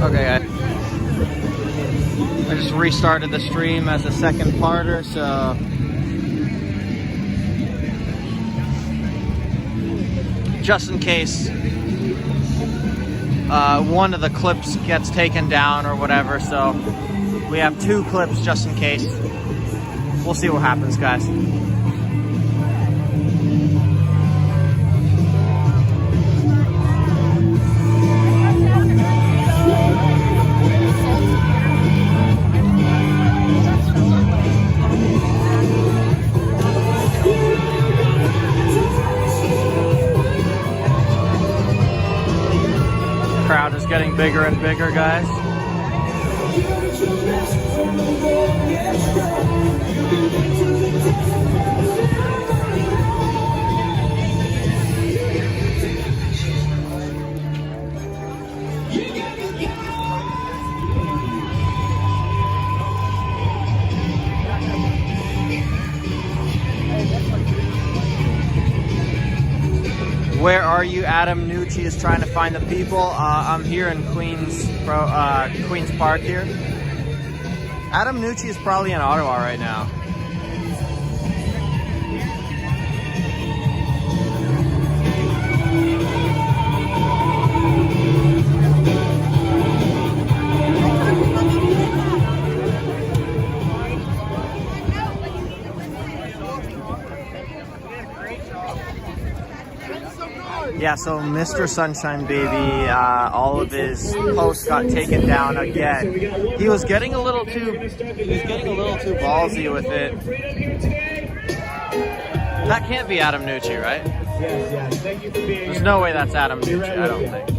Okay, I just restarted the stream as a second parter, so just in case one of the clips gets taken down or whatever, so we have 2 clips just in case. We'll see what happens, guys. Crowd is getting bigger and bigger, guys. Where are you? Adam Nucci is trying to find the people. I'm here in Queens Park here. Adam Nucci is probably in Ottawa right now. Yeah, so Mr. Sunshine Baby, all of his posts got taken down again. He was getting a little too ballsy with it. That can't be Adam Nucci, right? Yes. Thank you for being here. There's no way that's Adam Nucci, I don't think.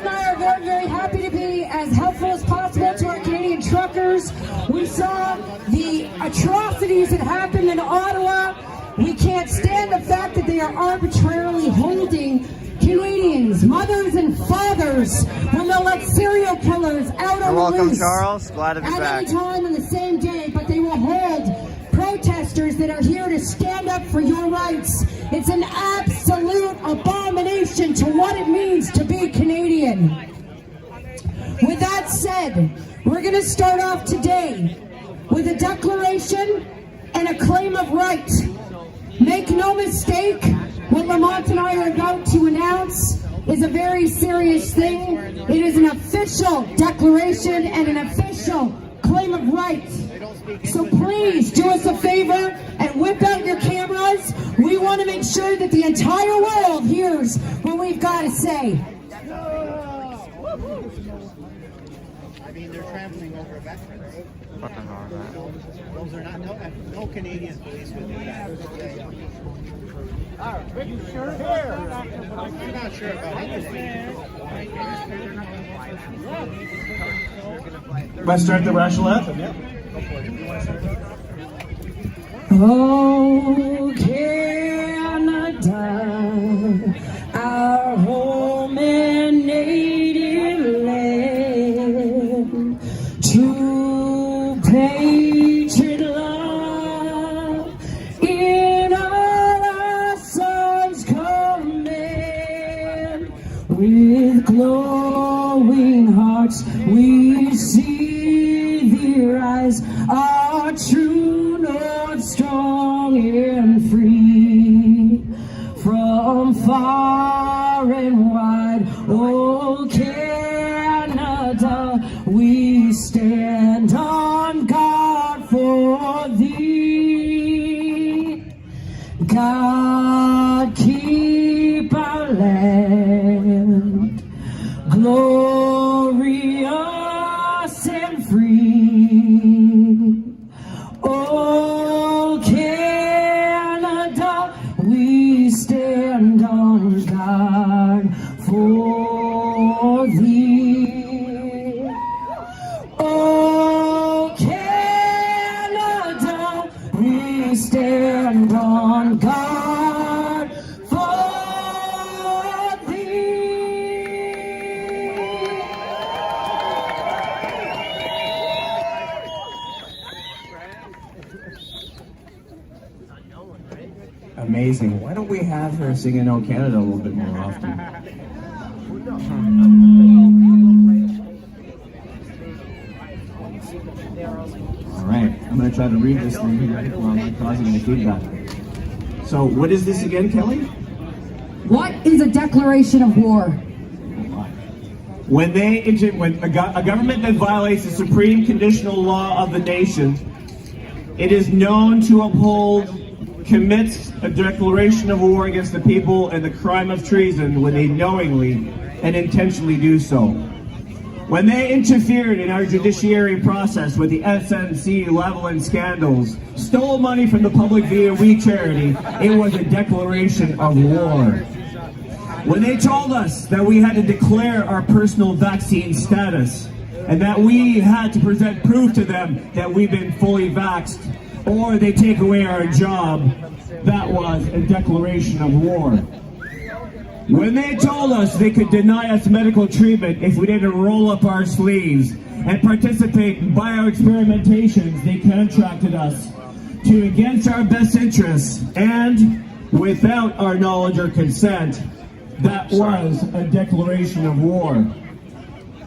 and I are very, very happy to be as helpful as possible to our Canadian truckers. We saw the atrocities that happened in Ottawa. We can't stand the fact that they are arbitrarily holding Canadians, mothers and fathers, when they'll let serial killers out on the loose. You're welcome, Charles. Glad to be back. At any time on the same day, but they will hold protesters that are here to stand up for your rights. It's an absolute abomination to what it means to be Canadian. With that said, we're going to start off today with a declaration and a claim of right. Make no mistake, what Lamont and I are about to announce is a very serious thing. It is an official declaration and an official claim of right. So please do us a favor and whip out your cameras. We want to make sure that the entire world hears what we've got to say. I mean, they're trampling over veterans. Those are not, no Canadian police would do that. Are you sure? I'm not sure about anything. Let's start the national anthem. Yeah. Oh, Canada, our home and native land, to patriot love in all our sons command. With glowing hearts we see thee rise, our true north strong and free. From far and wide, oh Canada, we stand on guard for thee. God keep our land glorious and free. Oh Canada, we stand on guard for thee. Oh Canada, we stand on guard for thee. Amazing. Why don't we have her singing "Oh Canada" a little bit more often? All right, I'm going to try to read this thing here while I'm not causing any feedback. So, what is this again, Kelly? What is a declaration of war? When a government that violates the supreme conditional law of the nation, it is known to uphold, commits a declaration of war against the people and the crime of treason when they knowingly and intentionally do so. When they interfered in our judiciary process with the SNC Levelland scandals, stole money from the public via We Charity, it was a declaration of war. When they told us that we had to declare our personal vaccine status and that we had to present proof to them that we've been fully vaxxed, or they take away our job, that was a declaration of war. When they told us they could deny us medical treatment if we didn't roll up our sleeves and participate in bioexperimentations they contracted us to against our best interests and without our knowledge or consent, that was a declaration of war.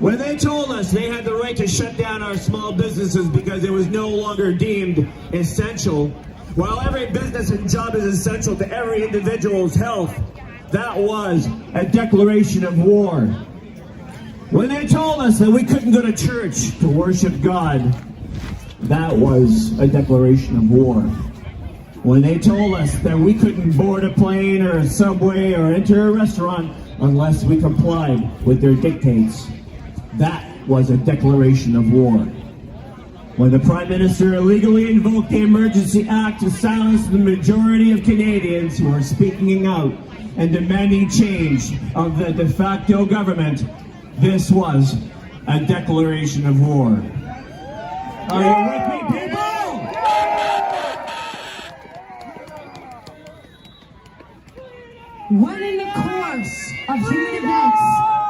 When they told us they had the right to shut down our small businesses because it was no longer deemed essential, while every business and job is essential to every individual's health, that was a declaration of war. When they told us that we couldn't go to church to worship God, that was a declaration of war. When they told us that we couldn't board a plane or a subway or enter a restaurant unless we complied with their dictates, that was a declaration of war. When the Prime Minister illegally invoked the Emergency Act to silence the majority of Canadians who are speaking out and demanding change of the de facto government, this was a declaration of war. Are you with me, people? When in the course of human events,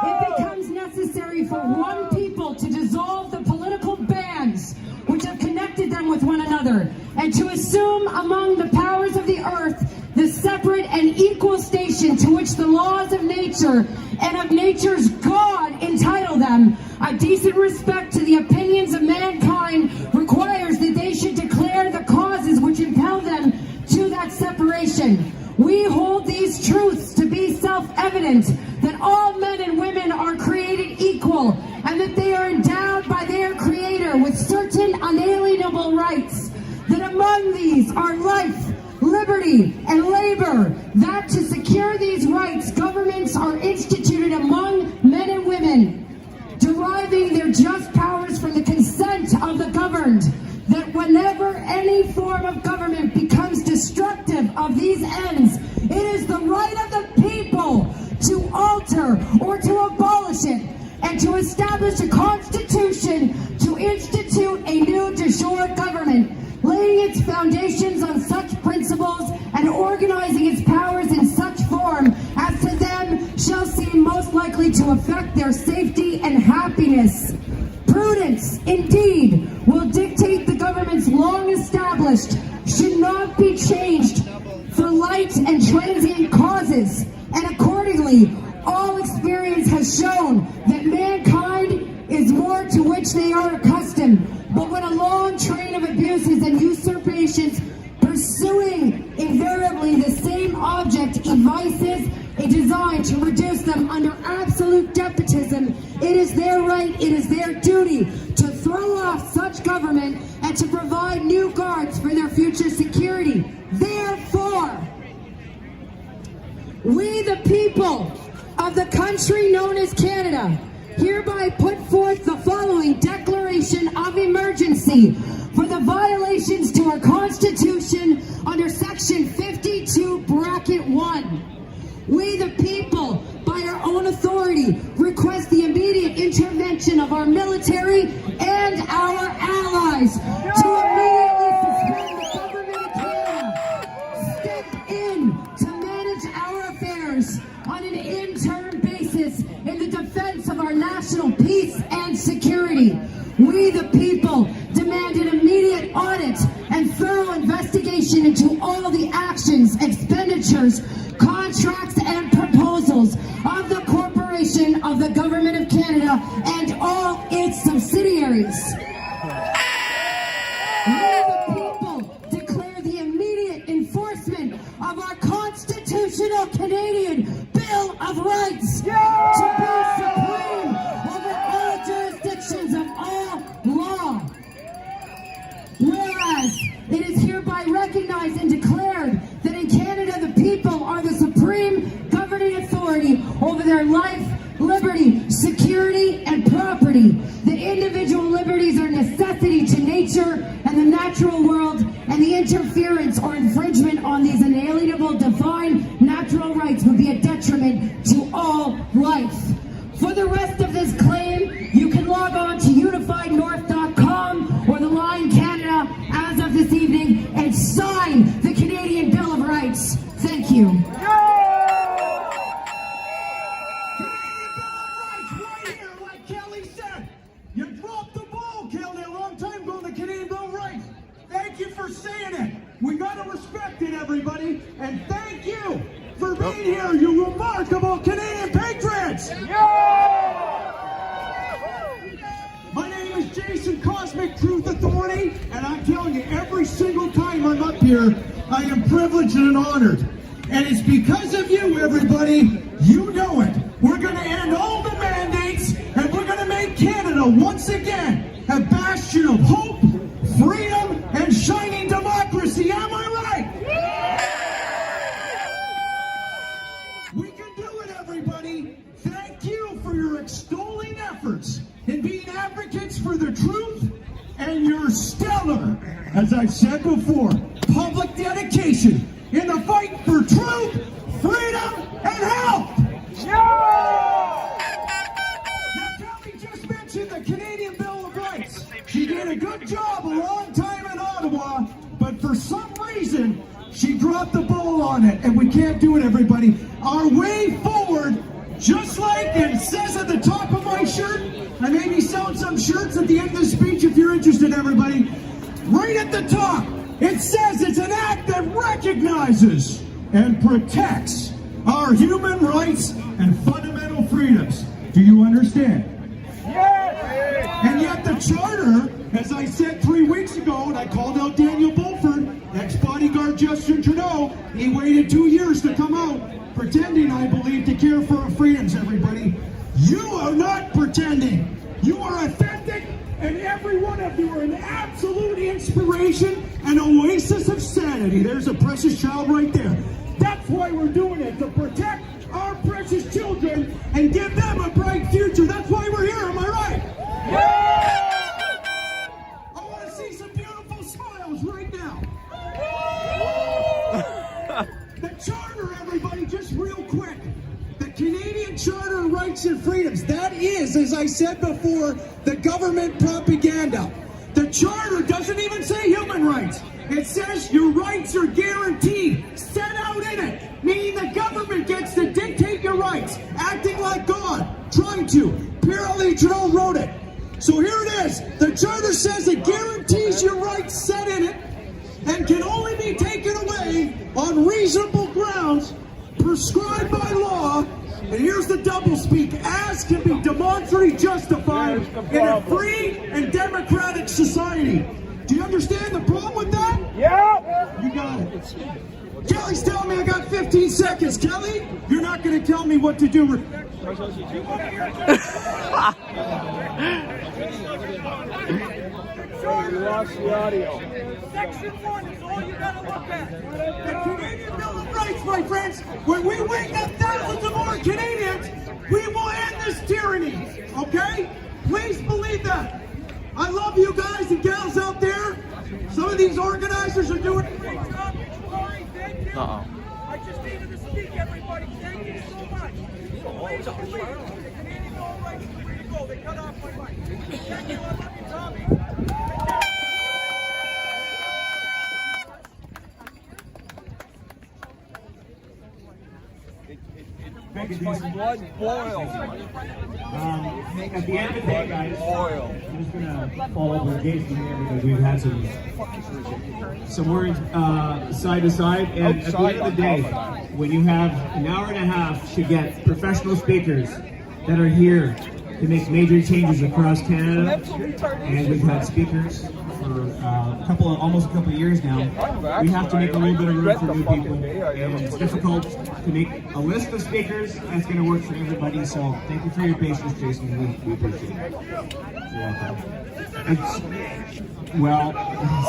it becomes necessary for one people to dissolve the political bands which have connected them with one another, and to assume among the powers of the earth the separate and equal station to which the laws of nature and of nature's God entitle them, a decent respect to the opinions of mankind requires that they should declare the causes which impel them to that separation. We hold these truths to be self-evident, that all men and women are created equal, and that they are endowed by their Creator with certain unalienable rights, that among these are life, liberty, and labor, that to secure these rights, governments are instituted among men and women, deriving their just powers from the consent of the governed, that whenever any form of government becomes destructive of these ends, it is the right of the people to alter or to abolish it, and to establish a constitution to institute a new de jure government, laying its foundations on such principles and organizing its powers in such form as to them shall seem most likely to affect their safety and happiness. Prudence, indeed, will dictate the governments long established should not be changed for light and transient causes, and accordingly, all experience has shown that mankind is more to which they are accustomed. But when a long train of abuses and usurpations pursuing invariably the same object devises a design to reduce them under absolute despotism, it is their right, it is their duty to throw off such government and to provide new guards for their future security. Therefore, we the people of the country known as Canada hereby put forth the following declaration of emergency for the violations to our Constitution under Section 52, Bracket 1. We the people, by our own authority, request the immediate intervention of our military and our allies to immediately suspend the government of Canada, step in to manage our affairs on an interim basis in the defense of our national peace and security. We the people demand an immediate audit and thorough investigation into all the actions, expenditures, contracts, and proposals of the corporation of the Government of Canada and all its subsidiaries. We the people declare the immediate enforcement of our constitutional Canadian Bill of Rights to be supreme over all jurisdictions of all law. Whereas it is hereby recognized and declared that in Canada the people are the supreme governing authority over their life, liberty, security, and property. That individual liberties are necessity to nature and the natural world, and the interference or infringement on these inalienable divine natural rights would be a detriment to all life. For the rest of this claim, you can log on to unifiednorth.com or the Line Canada as of this evening and sign the Canadian Bill of Rights. Thank you. Canadian Bill of Rights right here, like Kelly said. You dropped the ball, Kelly, a long time ago, the Canadian Bill of Rights. Thank you for saying it. We gotta respect it, everybody. And thank you for being here, you remarkable Canadian patriots. My name is Jason, Cosmic Truth Authority, and I'm telling you, every single time I'm up here, I am privileged and honored. And it's because of you, everybody. You know it. We're going to end all the mandates, and we're going to make Canada once again a bastion of hope, freedom, and shining democracy. Am I right? We can do it, everybody. Thank you for your extolling efforts in being advocates for the truth and your stellar, as I've said before, public dedication in the fight for truth, freedom, and health. Now, the Canadian Bill of Rights. She did a good job a long time in Ottawa, but for some reason, she dropped the ball on it, and we can't do it, everybody. Our way forward, just like it says at the top of my shirt, I maybe sell some shirts at the end of the speech if you're interested, everybody. Right at the top, it says it's an act that recognizes and protects our human rights and fundamental freedoms. Do you understand? Yes! And yet the charter, as I said 3 weeks ago, and I called out Daniel Beaufort, ex-bodyguard Justin Trudeau, he waited 2 years to come out, pretending, I believe, to care for our freedoms, everybody. You are not pretending. You are authentic, and every one of you are an absolute inspiration, an oasis of sanity. There's a precious child right there. That's why we're doing it, to protect our precious children and give them a bright future. That's why we're here, am I right? Yeah! I want to see some beautiful smiles right now. The Charter, everybody, just real quick. The Canadian Charter of Rights and Freedoms, that is, as I said before, the government propaganda. The Charter doesn't even say human rights. It says your rights are guaranteed, set out in it, meaning the government gets to dictate your rights, acting like God, trying to. Pierre Trudeau wrote it. So here it is. The Charter says it guarantees your rights set in it and can only be taken away on reasonable grounds prescribed by law. And here's the doublespeak, as can be demonstrably justified in a free and democratic society. Do you understand the problem with that? Yeah. You got it. Kelly's telling me I got 15 seconds. Kelly, you're not going to tell me what to do. You lost the audio. Section 1 is all you got to look at. The Canadian Bill of Rights, my friends. When we wake up thousands of more Canadians, we will end this tyranny. Okay? Please believe that. I love you guys and gals out there. Some of these organizers are doing a great job. Corey, thank you. I just needed to speak, everybody. Thank you so much. Please believe it. The Canadian Bill of Rights is free to go. They cut off my mic. Thank you. I love you, Tommy. Blood boils. At the end of the day, guys, I'm just going to follow up with Jason here because we've had some words side to side. And at the end of the day, when you have an hour and a half to get professional speakers that are here to make major changes across Canada, and we've had speakers for almost a couple of years now, we have to make a little bit of room for new people, and it's difficult to make a list of speakers that's going to work for everybody. So thank you for your patience, Jason. We appreciate it. You're welcome. Well,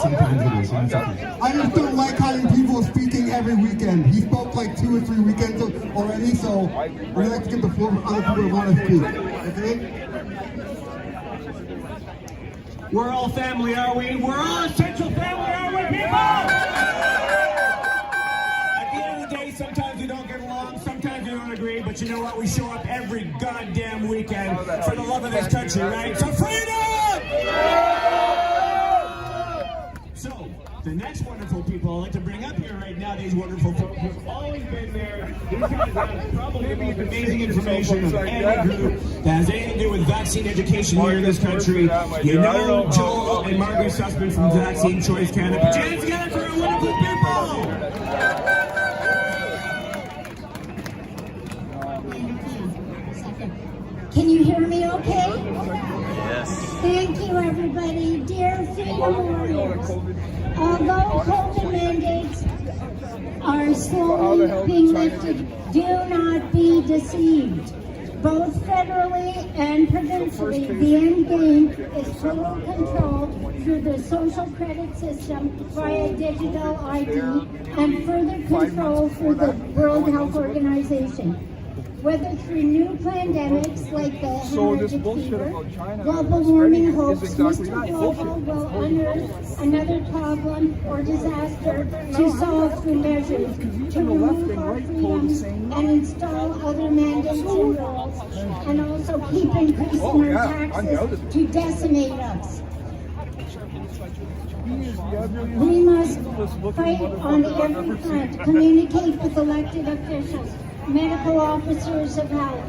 sometimes it is. That's okay. I just don't like having people speaking every weekend. He spoke like 2 or 3 weekends already, so we'd like to give the floor for other people who want to speak. Okay? We're all family, are we? We're all essential family, are we, people? At the end of the day, sometimes we don't get along, sometimes we don't agree, but you know what? We show up every goddamn weekend for the love of this country, right? For freedom! So, the next wonderful people I'd like to bring up here right now, these wonderful folks who've always been there. These guys have probably the most amazing information of any group that has anything to do with vaccine education here in this country. You know Joel and Margaret Sussman from Vaccine Choice Canada. Put your hands together for our wonderful people! Can you hear me okay? Yes. Thank you, everybody. Dear freedom warriors, although COVID mandates are slowly being lifted, do not be deceived. Both federally and provincially, the end game is total control through the social credit system via digital ID and further control through the World Health Organization. Whether through new pandemics like the So this hemorrhagic bullshit fever, about China global warming spreading hopes, is exactly Mr. that, Global bullshit. will unearth another problem or disaster to solve through measures to remove our freedoms and install other mandates and rules, and also keep increasing our taxes to decimate us. We must fight on every front, communicate with elected officials, medical officers of health,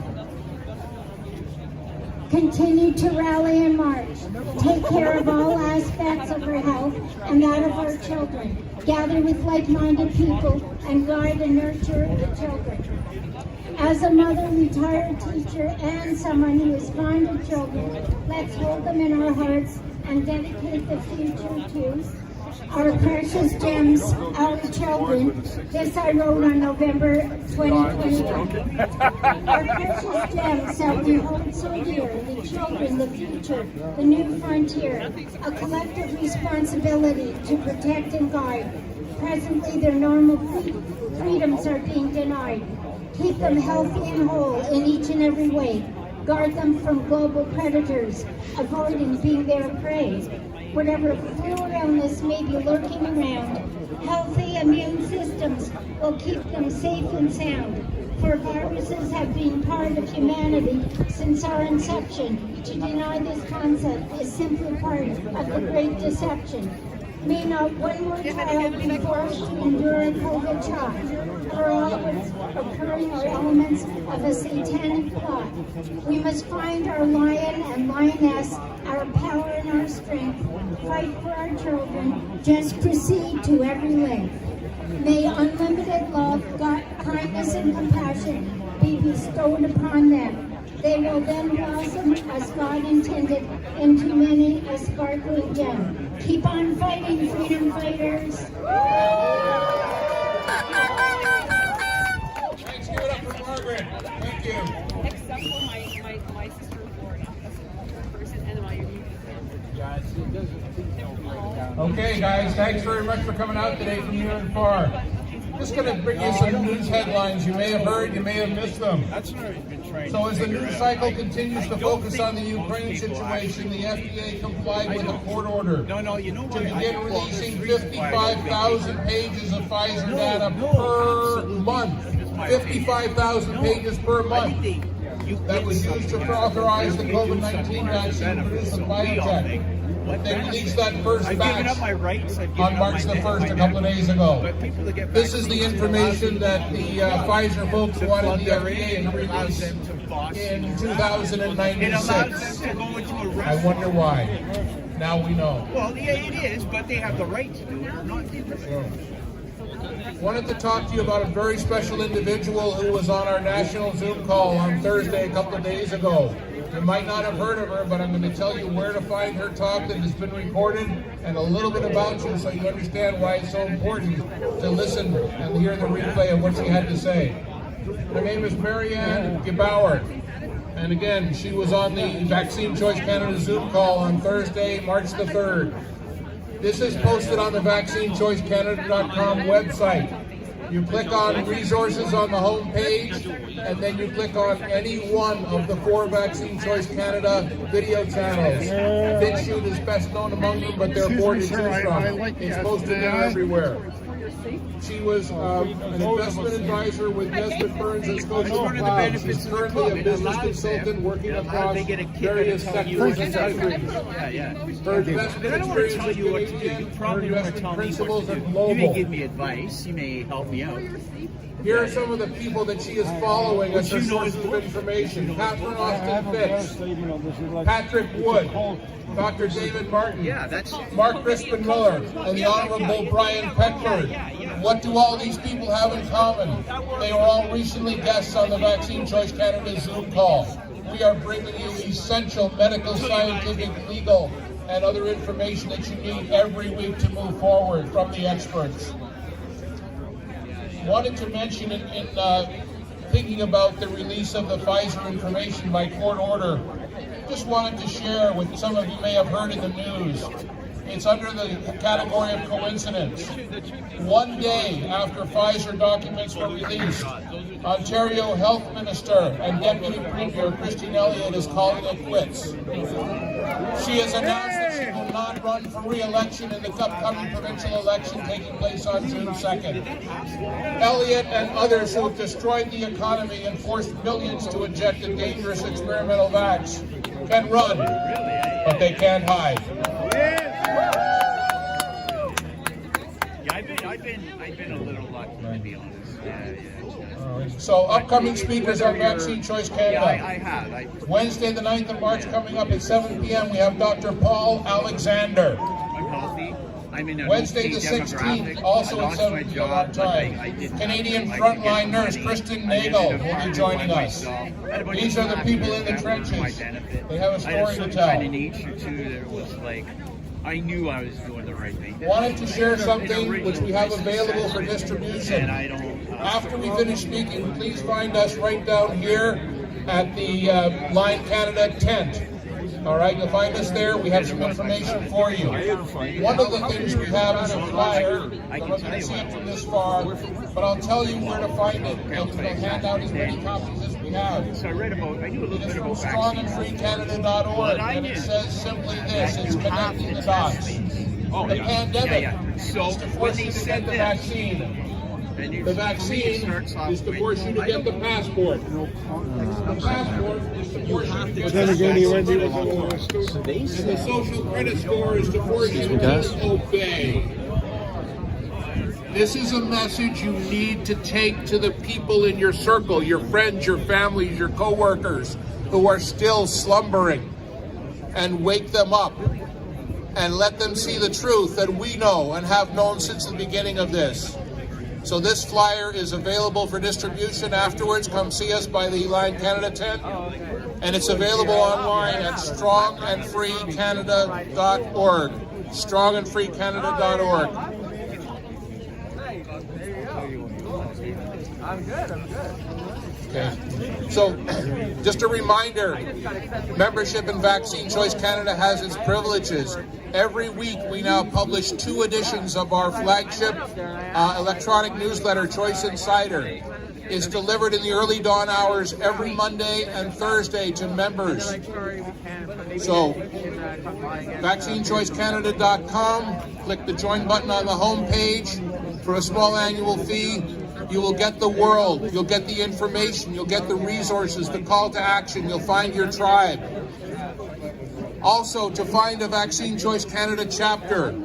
continue to rally and march, take care of all aspects of our health and that of our children, gather with like-minded people, and guide and nurture the children. As a mother, retired teacher, and someone who is fond of children, let's hold them in our hearts and dedicate the future to our precious gems, our children. This I wrote on November 2021. Our precious gems that we hold so dear, the children, the future, the new frontier, a collective responsibility to protect and guide. Presently, their normal freedoms are being denied. Keep them healthy and whole in each and every way. Guard them from global predators, avoiding being their prey. Whatever flu or illness may be lurking around, healthy immune systems will keep them safe and sound. For viruses have been part of humanity since our inception. To deny this concept is simply part of the great deception. May not one more child be forced to endure a COVID shock, for all what's occurring are elements of a satanic plot. We must find our lion and lioness, our power and our strength, fight for our children, just proceed to every length. May unlimited love, kindness, and compassion be bestowed upon them. They will then blossom as God intended into many a sparkling gem. Keep on fighting, freedom fighters. Thanks, give it up for Margaret. Thank you. Except for my sister in Florida. That's the person, and then my Okay, guys, thanks very much for coming out today from near and far. Just going to bring you some news headlines you may have heard, you may have missed them. So as the news cycle continues to focus on the Ukraine situation, the FDA complied with a court order to begin releasing 55,000 pages of Pfizer data per month. 55,000 pages per month. That was used to authorize the COVID-19 vaccine produced by biotech. They released that first batch on March the 1st, a couple of days ago. This is the information that the Pfizer folks wanted the FDA to release in 2096. I wonder why. Now we know. Well, yeah, it is, but they have the right to do it or not do it. Wanted to talk to you about a very special individual who was on our national Zoom call on Thursday a couple of days ago. You might not have heard of her, but I'm going to tell you where to find her talk that has been recorded and a little bit about you so you understand why it's so important to listen and hear the replay of what she had to say. Her name is Marianne Gebauer. And again, she was on the Vaccine Choice Canada Zoom call on Thursday, March the 3rd. This is posted on the vaccinechoicecanada.com website. You click on resources on the home page, and then you click on any one of the 4 Vaccine Choice Canada video channels. VidShoot is best known among them, but there are 4 to choose from. It's posted there everywhere. She was an investment advisor with Nesbitt Burns and Scotia. She's currently a business consultant working across various sectors and countries. Her investment experience is Canadian, her investment principles are global. You may give me advice, you may help me out. Here are some of the people that she is following as her sources of information. Catherine Austin Fitz, Patrick Wood, Dr. David Martin, Mark Crispin Miller, and the Honorable Brian Peckford. What do all these people have in common? They were all recently guests on the Vaccine Choice Canada Zoom call. We are bringing you essential medical, scientific, legal, and other information that you need every week to move forward from the experts. Wanted to mention in thinking about the release of the Pfizer information by court order, just wanted to share what some of you may have heard in the news. It's under the category of coincidence. One day after Pfizer documents were released, Ontario Health Minister and Deputy Premier Christine Elliott is calling it quits. She has announced that she will not run for re-election in the upcoming provincial election taking place on June 2nd. Elliott and others who have destroyed the economy and forced millions to inject the dangerous experimental vax can run, but they can't hide. I've been a little lucky, to be honest. So upcoming speakers on Vaccine Choice Canada. Yeah, I have. Wednesday the 9th of March coming up at 7 p.m. we have Dr. Paul Alexander. I'm healthy. I'm in a Wednesday the 16th, also at 7 p.m. our time. Canadian Frontline nurse Kristen Nagel will be joining us. These are the people in the trenches. They have a story to tell. Kind of nature too. There was like, I knew I was doing the right thing. Wanted to share something which we have available for distribution. After we finish speaking, please find us right down here at the Line Canada tent. All right, you'll find us there. We have some information for you. One of the things we have is a flyer. I'm not going to see it from this far, but I'll tell you where to find it, and we'll hand out as many copies as we have. So I knew a little bit It is from about strongandfreecanada.org, and it says simply this: it's connecting the dots. The pandemic is to force you to get the vaccine. The vaccine is to force you to get the passport. The passport is to force you to get the passport. And the social credit score is to force you to obey. This is a message you need to take to the people in your circle, your friends, your families, your co-workers who are still slumbering, and wake them up and let them see the truth that we know and have known since the beginning of this. So this flyer is available for distribution afterwards. Come see us by the Line Canada tent. And it's available online at strongandfreecanada.org. Strongandfreecanada.org. I'm good. Okay. So, just a reminder, membership in Vaccine Choice Canada has its privileges. Every week we now publish 2 editions of our flagship electronic newsletter, Choice Insider. It's delivered in the early dawn hours every Monday and Thursday to members. So, vaccinechoicecanada.com, click the join button on the home page. For a small annual fee, you will get the world, you'll get the information, you'll get the resources, the call to action, you'll find your tribe. Also, to find a Vaccine Choice Canada chapter,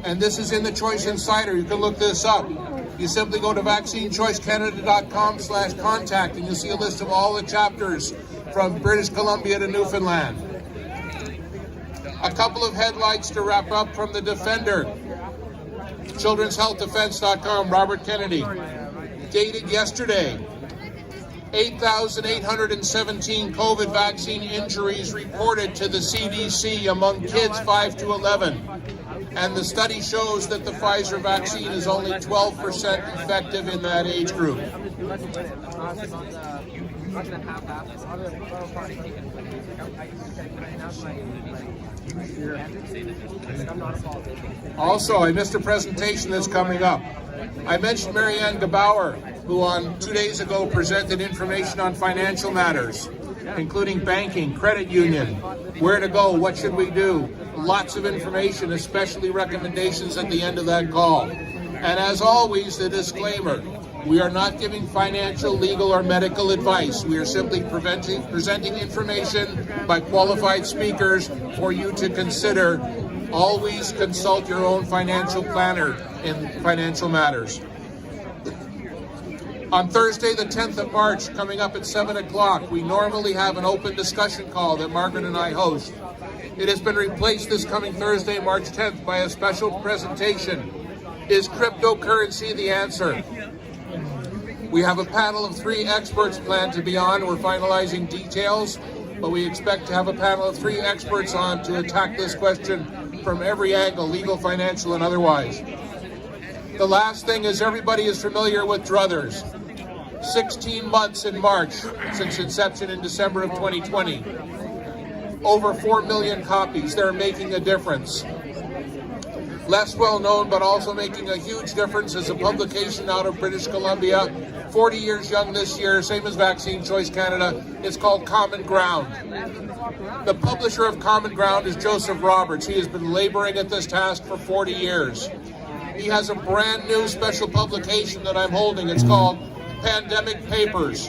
and this is in the Choice Insider, you can look this up. You simply go to vaccinechoicecanada.com/contact and you'll see a list of all the chapters from British Columbia to Newfoundland. A couple of headlights to wrap up from the Defender. Children'sHealthDefense.com, Robert Kennedy. Dated yesterday, 8,817 COVID vaccine injuries reported to the CDC among kids 5 to 11. And the study shows that the Pfizer vaccine is only 12% effective in that age group. Also, I missed a presentation that's coming up. I mentioned Marianne Gebauer, who on 2 days ago presented information on financial matters, including banking, credit union, where to go, what should we do. Lots of information, especially recommendations at the end of that call. And as always, the disclaimer: we are not giving financial, legal, or medical advice. We are simply presenting information by qualified speakers for you to consider. Always consult your own financial planner in financial matters. On Thursday, the 10th of March, coming up at 7 o'clock, we normally have an open discussion call that Margaret and I host. It has been replaced this coming Thursday, March 10th, by a special presentation. Is cryptocurrency the answer? We have a panel of 3 experts planned to be on. We're finalizing details, but we expect to have a panel of 3 experts on to attack this question from every angle, legal, financial, and otherwise. The last thing is, everybody is familiar with druthers. 16 months in March since inception in December of 2020. Over 4 million copies. They're making a difference. Less well known, but also making a huge difference, is a publication out of British Columbia 40 years young this year, same as Vaccine Choice Canada. It's called Common Ground. The publisher of Common Ground is Joseph Roberts. He has been laboring at this task for 40 years. He has a brand new special publication that I'm holding. It's called Pandemic Papers.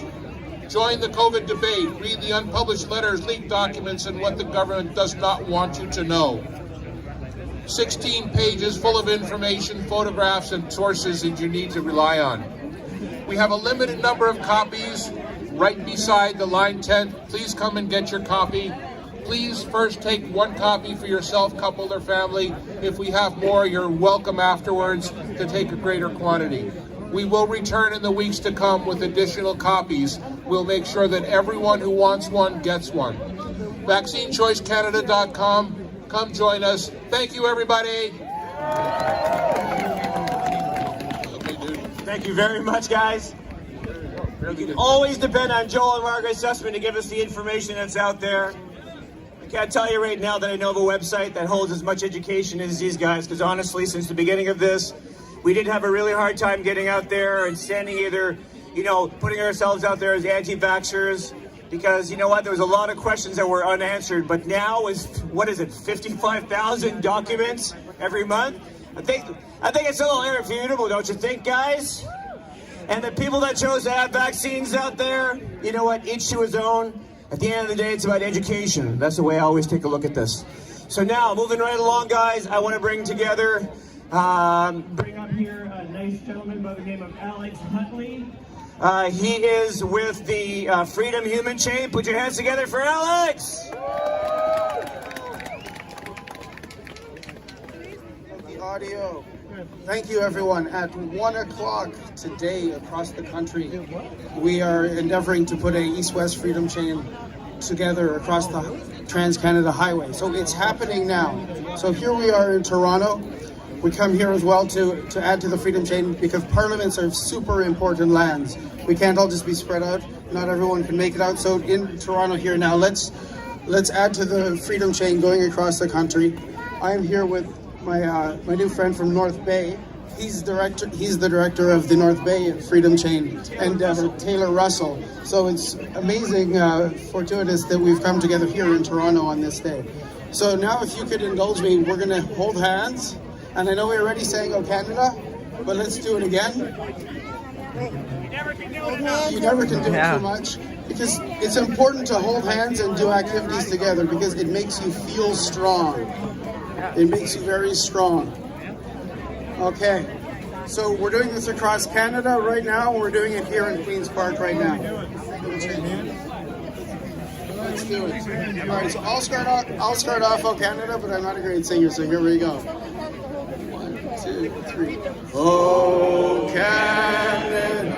Join the COVID debate. Read the unpublished letters, leaked documents, and what the government does not want you to know. 16 pages full of information, photographs, and sources that you need to rely on. We have a limited number of copies right beside the line tent. Please come and get your copy. Please first take one copy for yourself, couple, or family. If we have more, you're welcome afterwards to take a greater quantity. We will return in the weeks to come with additional copies. We'll make sure that everyone who wants one gets one. VaccineChoiceCanada.com. Come join us. Thank you, everybody. Thank you very much, guys. You can always depend on Joel and Margaret Sussman to give us the information that's out there. I can't tell you right now that I know of a website that holds as much education as these guys, because honestly, since the beginning of this, we did have a really hard time getting out there and standing either, putting ourselves out there as anti-vaxxers, because you know what, there was a lot of questions that were unanswered, but now is, 55,000 documents every month? I think it's a little irrefutable, don't you think, guys? And the people that chose to have vaccines out there, you know what, each to his own. At the end of the day, it's about education. That's the way I always take a look at this. So now, moving right along, guys, I want to bring together, bring up here a nice gentleman by the name of Alex Huntley. He is with the Freedom Human Chain. Put your hands together for Alex! The audio. Thank you, everyone. At 1 o'clock today across the country, we are endeavoring to put a East-West Freedom Chain together across the Trans-Canada Highway. So it's happening now. So here we are in Toronto. We come here as well to add to the Freedom Chain because parliaments are super important lands. We can't all just be spread out. Not everyone can make it out. So in Toronto here now, let's add to the Freedom Chain going across the country. I'm here with my new friend from North Bay. He's the director of the North Bay Freedom Chain endeavor, Taylor Russell. So it's amazing, fortuitous that we've come together here in Toronto on this day. So now if you could indulge me, we're gonna hold hands. And I know we were already saying, "Oh, Canada," but let's do it again. You never can do it too much. Because it's important to hold hands and do activities together because it makes you feel strong. It makes you very strong. Okay, so we're doing this across Canada right now. We're doing it here in Queen's Park right now. Let's do it. All right, so I'll start off, "Oh, Canada," but I'm not a great singer, so here we go. 1, 2, 3. Oh, Canada,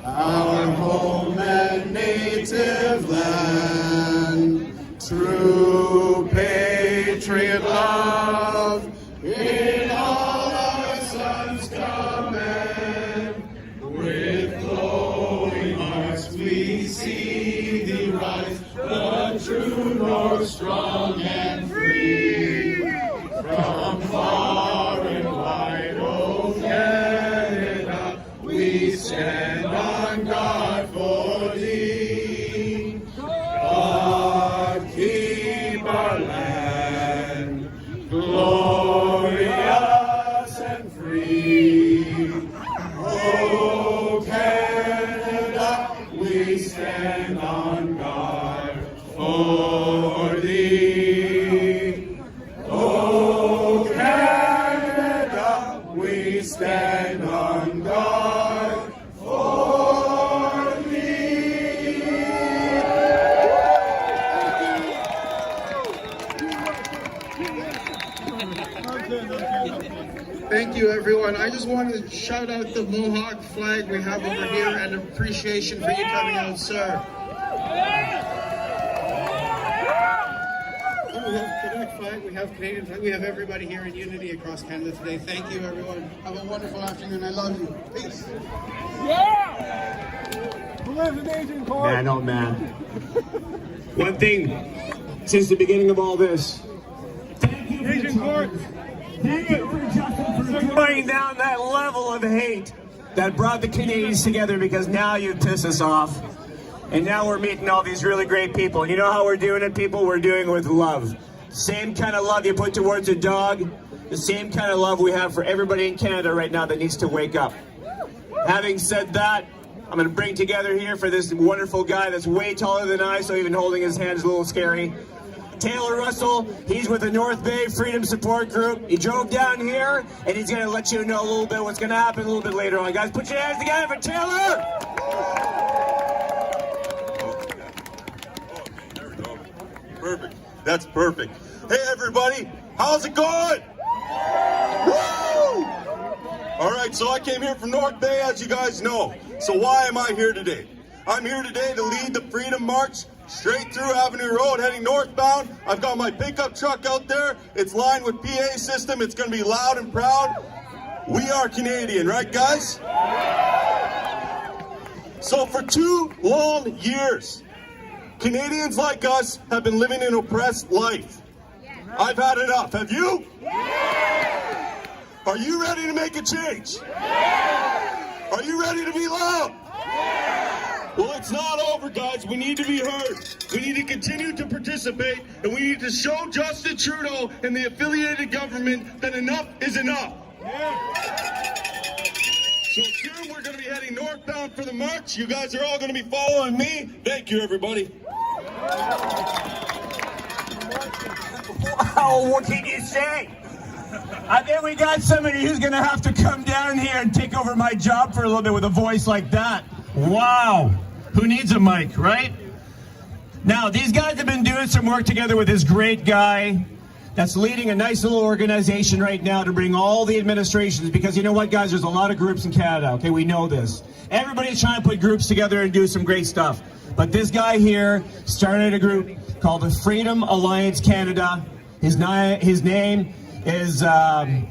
our home and native land, true patriot love, in all our sons command. With glowing hearts we see thee rise, the true north, strong and free. From far and wide, oh Canada, we stand on guard for thee. God keep our land glorious and free. Oh Canada, we stand on guard for thee. Oh Canada, we stand on guard for thee. Thank you, everyone. I just wanted to shout out the Mohawk flag we have over here and appreciation for you coming out, sir. We have Quebec flag, we have Canadian flag, we have everybody here in unity across Canada today. Thank you, everyone. Have a wonderful afternoon. I love you. Peace. Man, oh man. One thing, since the beginning of all this, thank you for Justin for bringing down that level of hate. that brought the Canadians together, because now you piss us off. And now we're meeting all these really great people. And you know how we're doing it, people? We're doing it with love. Same kind of love you put towards a dog, the same kind of love we have for everybody in Canada right now that needs to wake up. Having said that, I'm going to bring together here for this wonderful guy that's way taller than I, so even holding his hand is a little scary. Taylor Russell, he's with the North Bay Freedom Support Group. He drove down here, and he's going to let you know a little bit what's going to happen a little bit later on. Guys, put your hands together for Taylor! There we go. Perfect. That's perfect. Hey, everybody, how's it going? Woo! All right, so I came here from North Bay, as you guys know. So why am I here today? I'm here today to lead the Freedom March straight through Avenue Road heading northbound. I've got my pickup truck out there. It's lined with PA system. It's going to be loud and proud. We are Canadian, right, guys? So for 2 long years, Canadians like us have been living an oppressed life. I've had enough. Have you? Are you ready to make a change? Are you ready to be loud? Well, it's not over, guys. We need to be heard. We need to continue to participate, and we need to show Justin Trudeau and the affiliated government that enough is enough. So soon we're going to be heading northbound for the march. You guys are all going to be following me. Thank you, everybody. Wow, what can you say? I think we got somebody who's going to have to come down here and take over my job for a little bit with a voice like that. Wow. Who needs a mic, right? Now, these guys have been doing some work together with this great guy that's leading a nice little organization right now to bring all the administrations, because you know what, guys? There's a lot of groups in Canada, okay? We know this. Everybody's trying to put groups together and do some great stuff. But this guy here started a group called the Freedom Alliance Canada. His name is Ryan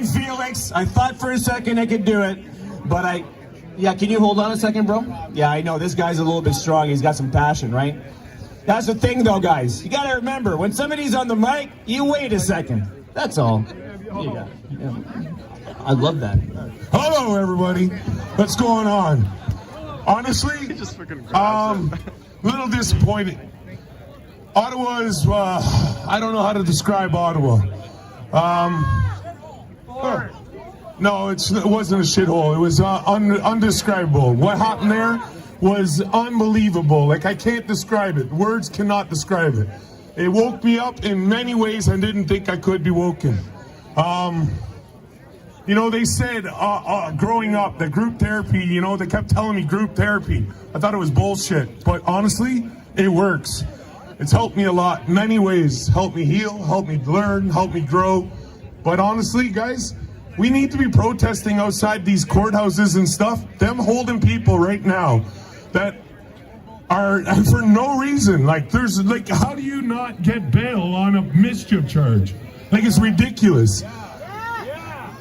Felix. I thought for a second I could do it, but yeah, can you hold on a second, bro? Yeah, I know, this guy's a little bit strong. He's got some passion, right? That's the thing, though, guys. You got to remember, when somebody's on the mic, you wait a second. That's all. Yeah. I love that. Hello, everybody. What's going on? Honestly, little disappointed. Ottawa is, I don't know how to describe Ottawa. No, it wasn't a shithole. It was undescribable. What happened there was unbelievable. Like, I can't describe it. Words cannot describe it. It woke me up in many ways I didn't think I could be woken. You know, they said growing up that group therapy, you know, they kept telling me group therapy. I thought it was bullshit, but honestly, it works. It's helped me a lot in many ways. Helped me heal, helped me learn, helped me grow. But honestly, guys, we need to be protesting outside these courthouses and stuff. Them holding people right now that are for no reason. Like, there's, like, how do you not get bail on a mischief charge? Like, it's ridiculous.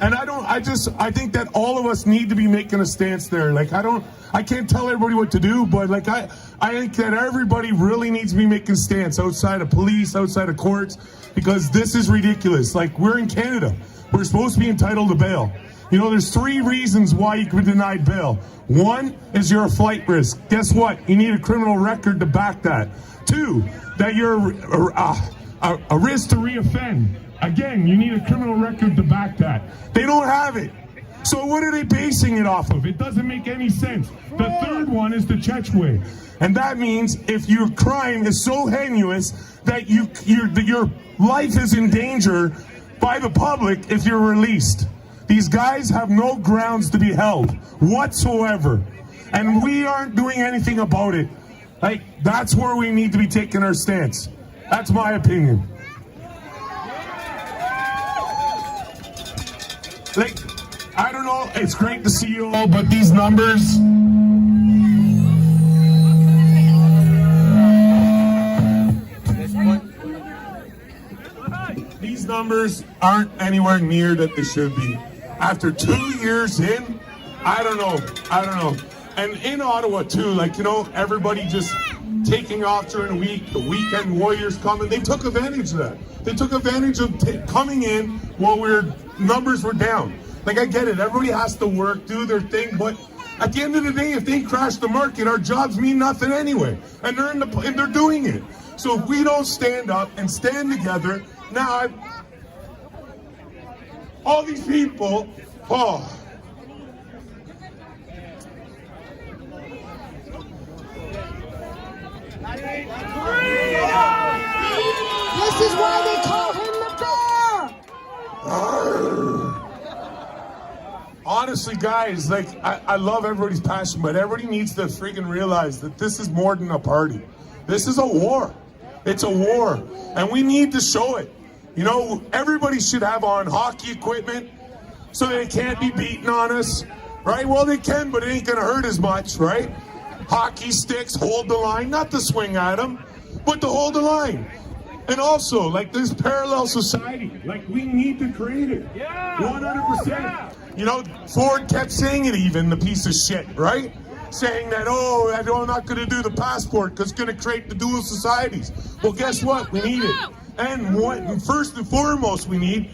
And I think that all of us need to be making a stance there. Like, I can't tell everybody what to do, but like, I think that everybody really needs to be making a stance outside of police, outside of courts, because this is ridiculous. Like, we're in Canada. We're supposed to be entitled to bail. You know, there's 3 reasons why you can be denied bail. 1 is you're a flight risk. Guess what? You need a criminal record to back that. 2, that you're a risk to reoffend. Again, you need a criminal record to back that. They don't have it. So what are they basing it off of? It doesn't make any sense. The 3rd one is the Chechwe. And that means if your crime is so heinous that your life is in danger by the public if you're released. These guys have no grounds to be held whatsoever. And we aren't doing anything about it. Like, that's where we need to be taking our stance. That's my opinion. Like, I don't know, it's great to see you all, but these numbers... These numbers aren't anywhere near that they should be. After 2 years in, I don't know. And in Ottawa too, like, you know, everybody just taking off during the week, the weekend warriors coming, they took advantage of that. They took advantage of coming in while numbers were down. Like, I get it, everybody has to work, do their thing, but at the end of the day, if they crash the market, our jobs mean nothing anyway, and they're doing it. So if we don't stand up and stand together, now all these people, This is why they call him the bear! honestly, guys, like, I love everybody's passion, but everybody needs to freaking realize that this is more than a party. This is a war. It's a war, and we need to show it. You know, everybody should have on hockey equipment so they can't be beating on us, right? Well, they can, but it ain't gonna hurt as much, right? Hockey sticks, hold the line, not to swing at them, but to hold the line. And also, like, this parallel society, like, we need to create it. 100%. You know, Ford kept saying it, even, the piece of shit, right? Saying that, oh, I'm not going to do the passport because it's going to create the dual societies. Well, guess what? We need it. And first and foremost, we need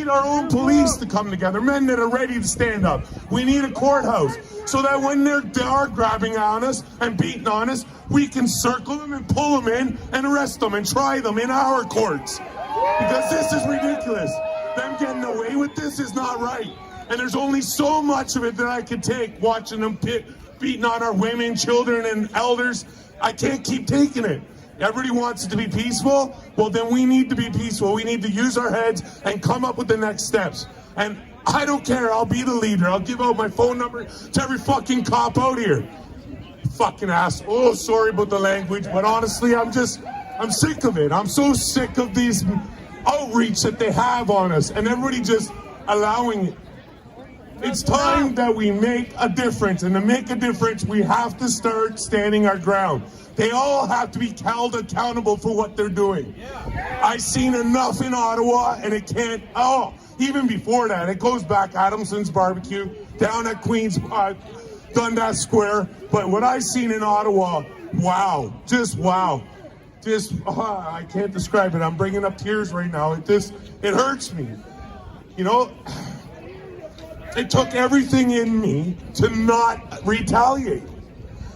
our own police to come together, men that are ready to stand up. We need a courthouse so that when they are grabbing on us and beating on us, we can circle them and pull them in and arrest them and try them in our courts. Because this is ridiculous. Them getting away with this is not right. And there's only so much of it that I can take watching them beating on our women, children, and elders. I can't keep taking it. Everybody wants it to be peaceful. Well, then we need to be peaceful. We need to use our heads and come up with the next steps. And I don't care. I'll be the leader. I'll give out my phone number to every fucking cop out here. Fucking ass. Oh, sorry about the language, but honestly, I'm sick of it. I'm so sick of these outreach that they have on us and everybody just allowing it. It's time that we make a difference, and to make a difference, we have to start standing our ground. They all have to be held accountable for what they're doing. I've seen enough in Ottawa, and it can't, even before that, it goes back Adamson's Barbecue, down at Queen's, Dundas Square, but what I've seen in Ottawa, wow, just wow. I can't describe it. I'm bringing up tears right now. It hurts me. You know, it took everything in me to not retaliate.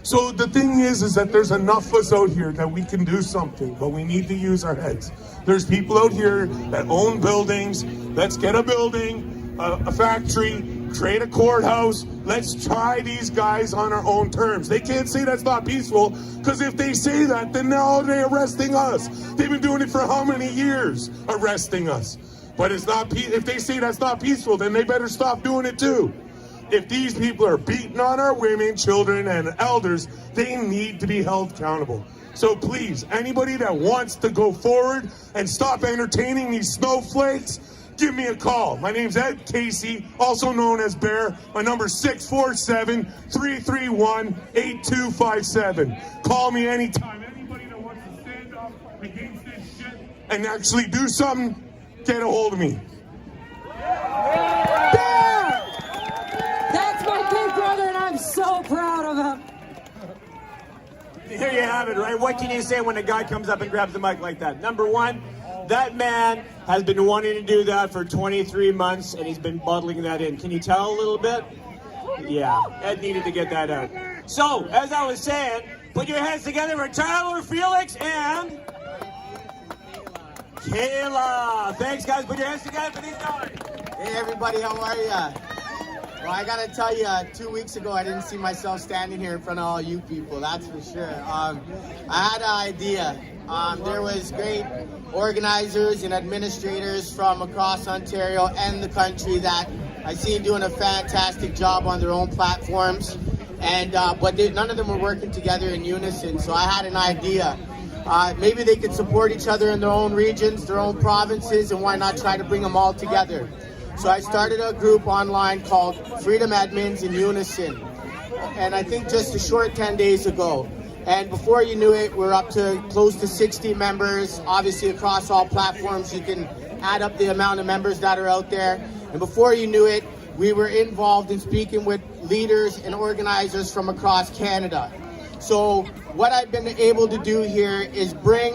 So the thing is that there's enough of us out here that we can do something, but we need to use our heads. There's people out here that own buildings. Let's get a building, a factory, create a courthouse. Let's try these guys on our own terms. They can't say that's not peaceful, because if they say that, then now they're arresting us. They've been doing it for how many years, arresting us? But it's not. If they say that's not peaceful, then they better stop doing it too. If these people are beating on our women, children, and elders, they need to be held accountable. So please, anybody that wants to go forward and stop entertaining these snowflakes, give me a call. My name's Ed Casey, also known as Bear. My number's 647-331-8257. Call me anytime. Anybody that wants to stand up against this shit and actually do something, get a hold of me. Bear! That's my big brother, and I'm so proud of him. There you have it, right? What can you say when a guy comes up and grabs the mic like that? Number one, that man has been wanting to do that for 23 months, and he's been bottling that in. Can you tell a little bit? Yeah, Ed needed to get that out. So, as I was saying, put your hands together for Tyler, Felix, and Kayla. Thanks, guys. Put your hands together for these guys. Hey, everybody. How are ya? Well, I gotta tell you, 2 weeks ago, I didn't see myself standing here in front of all you people. That's for sure. I had an idea. There was great organizers and administrators from across Ontario and the country that I seen doing a fantastic job on their own platforms, and but none of them were working together in unison. So I had an idea. Maybe they could support each other in their own regions, their own provinces, and why not try to bring them all together? So I started a group online called Freedom Admins in Unison, and I think just a short 10 days ago. And before you knew it, we're up to close to 60 members. Obviously, across all platforms, you can add up the amount of members that are out there. And before you knew it, we were involved in speaking with leaders and organizers from across Canada. So what I've been able to do here is bring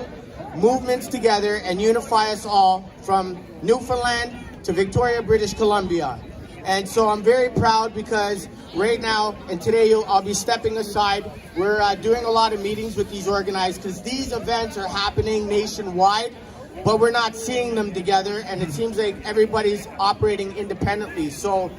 movements together and unify us all from Newfoundland to Victoria, British Columbia. And so I'm very proud because right now, and today I'll be stepping aside, we're doing a lot of meetings with these organized because these events are happening nationwide, but we're not seeing them together, and it seems like everybody's operating independently. So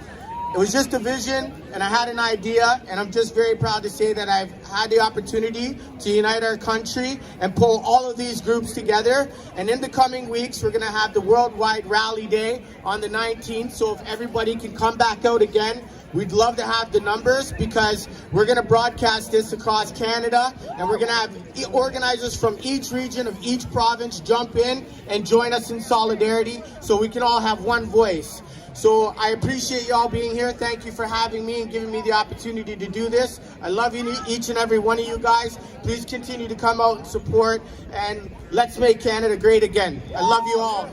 it was just a vision, and I had an idea, and I'm just very proud to say that I've had the opportunity to unite our country and pull all of these groups together. And in the coming weeks, we're going to have the Worldwide Rally Day on the 19th. So if everybody can come back out again, we'd love to have the numbers because we're going to broadcast this across Canada, and we're going to have organizers from each region of each province jump in and join us in solidarity so we can all have one voice. So I appreciate y'all being here. Thank you for having me and giving me the opportunity to do this. I love you, each and every one of you guys. Please continue to come out and support, and let's make Canada great again. I love you all.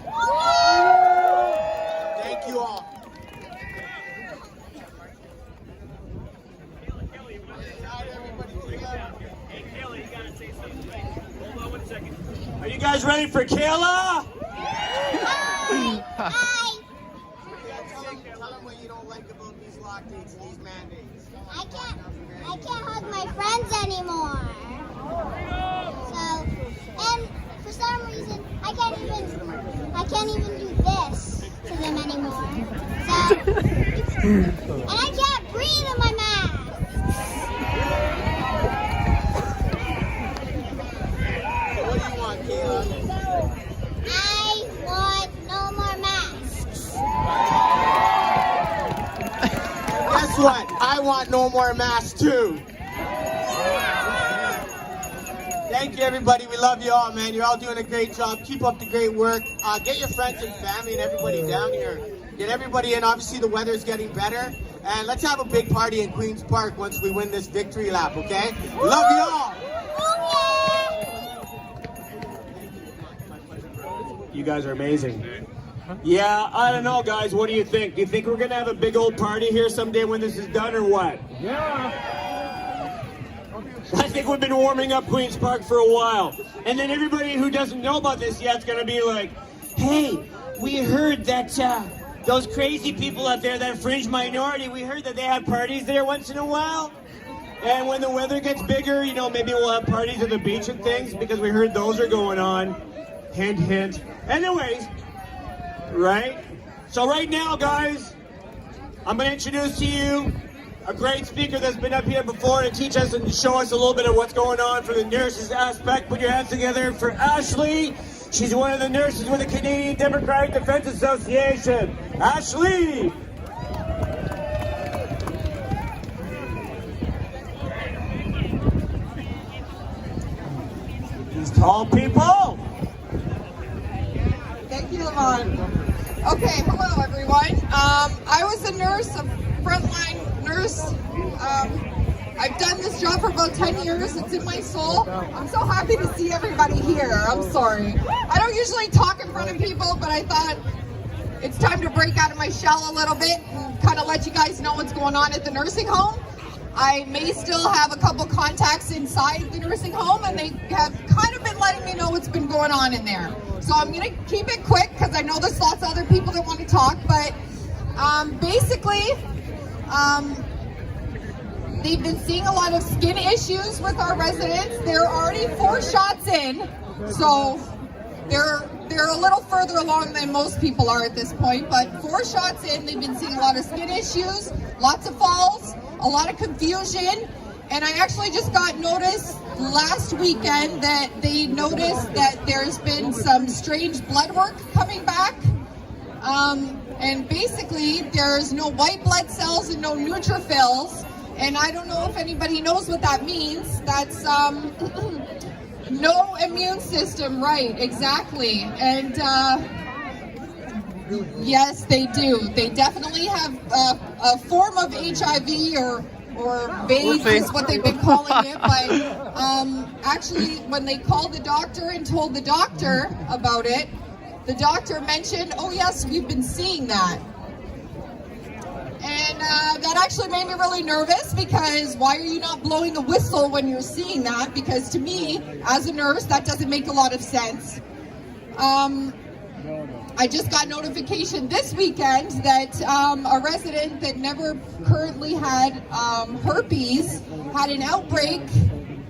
Thank you all. Are you guys ready for Kayla? Tell them what you don't like about these lockdowns and these mandates. I can't hug my friends anymore. So, and for some reason, I can't even do this to them anymore. So, and I can't breathe in my mask. What do you want, Kayla? I want no more masks. Guess what? I want no more masks too. Thank you, everybody. We love you all, man. You're all doing a great job. Keep up the great work. Get your friends and family and everybody down here. Get everybody in. Obviously, the weather's getting better. And let's have a big party in Queen's Park once we win this victory lap, okay? Love you all. You guys are amazing. Yeah, I don't know, guys. What do you think? Do you think we're going to have a big old party here someday when this is done, or what? Yeah. I think we've been warming up Queen's Park for a while. And then everybody who doesn't know about this yet is going to be like, hey, we heard that those crazy people out there, that fringe minority, we heard that they have parties there once in a while. And when the weather gets bigger, you know, maybe we'll have parties at the beach and things because we heard those are going on. Hint, hint. Anyways, right? So right now, guys, I'm going to introduce to you a great speaker that's been up here before to teach us and show us a little bit of what's going on from the nurses aspect. Put your hands together for Ashley. She's one of the nurses with the Canadian Democratic Defense Association. Ashley! These tall people. Thank you, Lamont. Okay, hello everyone. I was a nurse, a frontline nurse. I've done this job for about 10 years. It's in my soul. I'm so happy to see everybody here. I'm sorry. I don't usually talk in front of people, but I thought it's time to break out of my shell a little bit and kind of let you guys know what's going on at the nursing home. I may still have a couple contacts inside the nursing home, and they have kind of been letting me know what's been going on in there. So I'm going to keep it quick because I know there's lots of other people that want to talk, but basically, they've been seeing a lot of skin issues with our residents. They're already 4 shots in, so they're a little further along than most people are at this point, but 4 shots in, they've been seeing a lot of skin issues, lots of falls, a lot of confusion, and I actually just got notice last weekend that they noticed that there's been some strange blood work coming back, and basically there's no white blood cells and no neutrophils, and I don't know if anybody knows what that means. That's no immune system, right, exactly, and yes, they do. They definitely have a form of HIV or AIDS is what they've been calling it. But actually, when they called the doctor and told the doctor about it, the doctor mentioned, oh yes, we've been seeing that. And that actually made me really nervous because why are you not blowing a whistle when you're seeing that? Because to me, as a nurse, that doesn't make a lot of sense. I just got notification this weekend that a resident that never currently had herpes had an outbreak,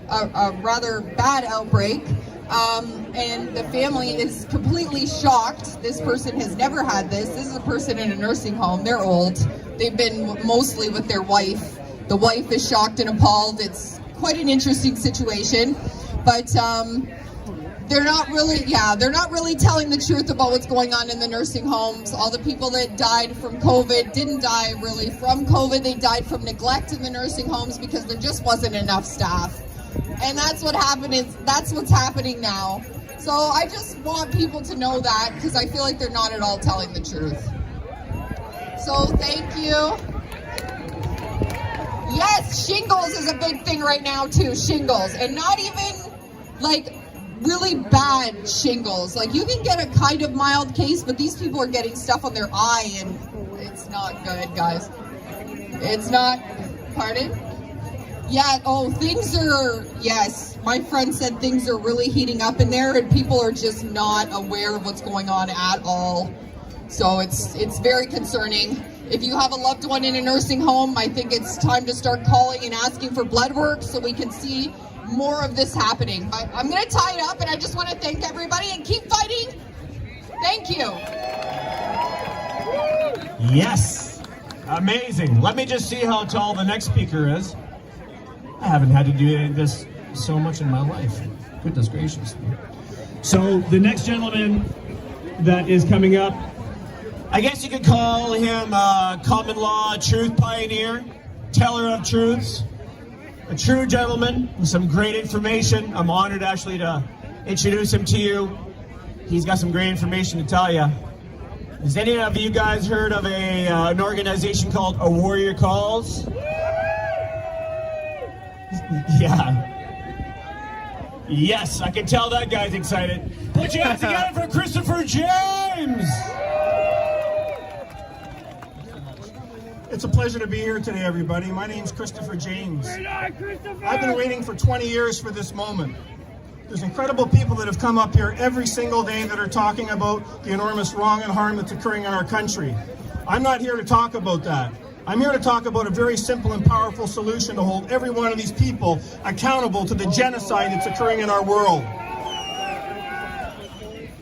a rather bad outbreak, and the family is completely shocked. This person has never had this. This is a person in a nursing home. They're old. They've been mostly with their wife. The wife is shocked and appalled. It's quite an interesting situation, but they're not really telling the truth about what's going on in the nursing homes. All the people that died from COVID didn't die really from COVID. They died from neglect in the nursing homes because there just wasn't enough staff. And that's what happened. That's what's happening now. So I just want people to know that, because I feel like they're not at all telling the truth. So thank you. Yes, shingles is a big thing right now too, shingles. And not even like really bad shingles. Like, you can get a kind of mild case, but these people are getting stuff on their eye, and it's not good, guys. It's not, pardon? Yeah, oh, things are, yes, my friend said things are really heating up in there, and people are just not aware of what's going on at all. So it's very concerning. If you have a loved one in a nursing home, I think it's time to start calling and asking for blood work so we can see more of this happening. But I'm going to tie it up, and I just want to thank everybody and keep fighting. Thank you. Yes. Amazing. Let me just see how tall the next speaker is. I haven't had to do this so much in my life. Goodness gracious. So the next gentleman that is coming up, I guess you could call him a common law truth pioneer, teller of truths, a true gentleman with some great information. I'm honored actually to introduce him to you. He's got some great information to tell you. Has any of you guys heard of an organization called A Warrior Calls? Yeah. Yes, I can tell that guy's excited. Put your hands together for Christopher James! It's a pleasure to be here today, everybody. My name's Christopher James. I've been waiting for 20 years for this moment. There's incredible people that have come up here every single day that are talking about the enormous wrong and harm that's occurring in our country. I'm not here to talk about that. I'm here to talk about a very simple and powerful solution to hold every one of these people accountable to the genocide that's occurring in our world.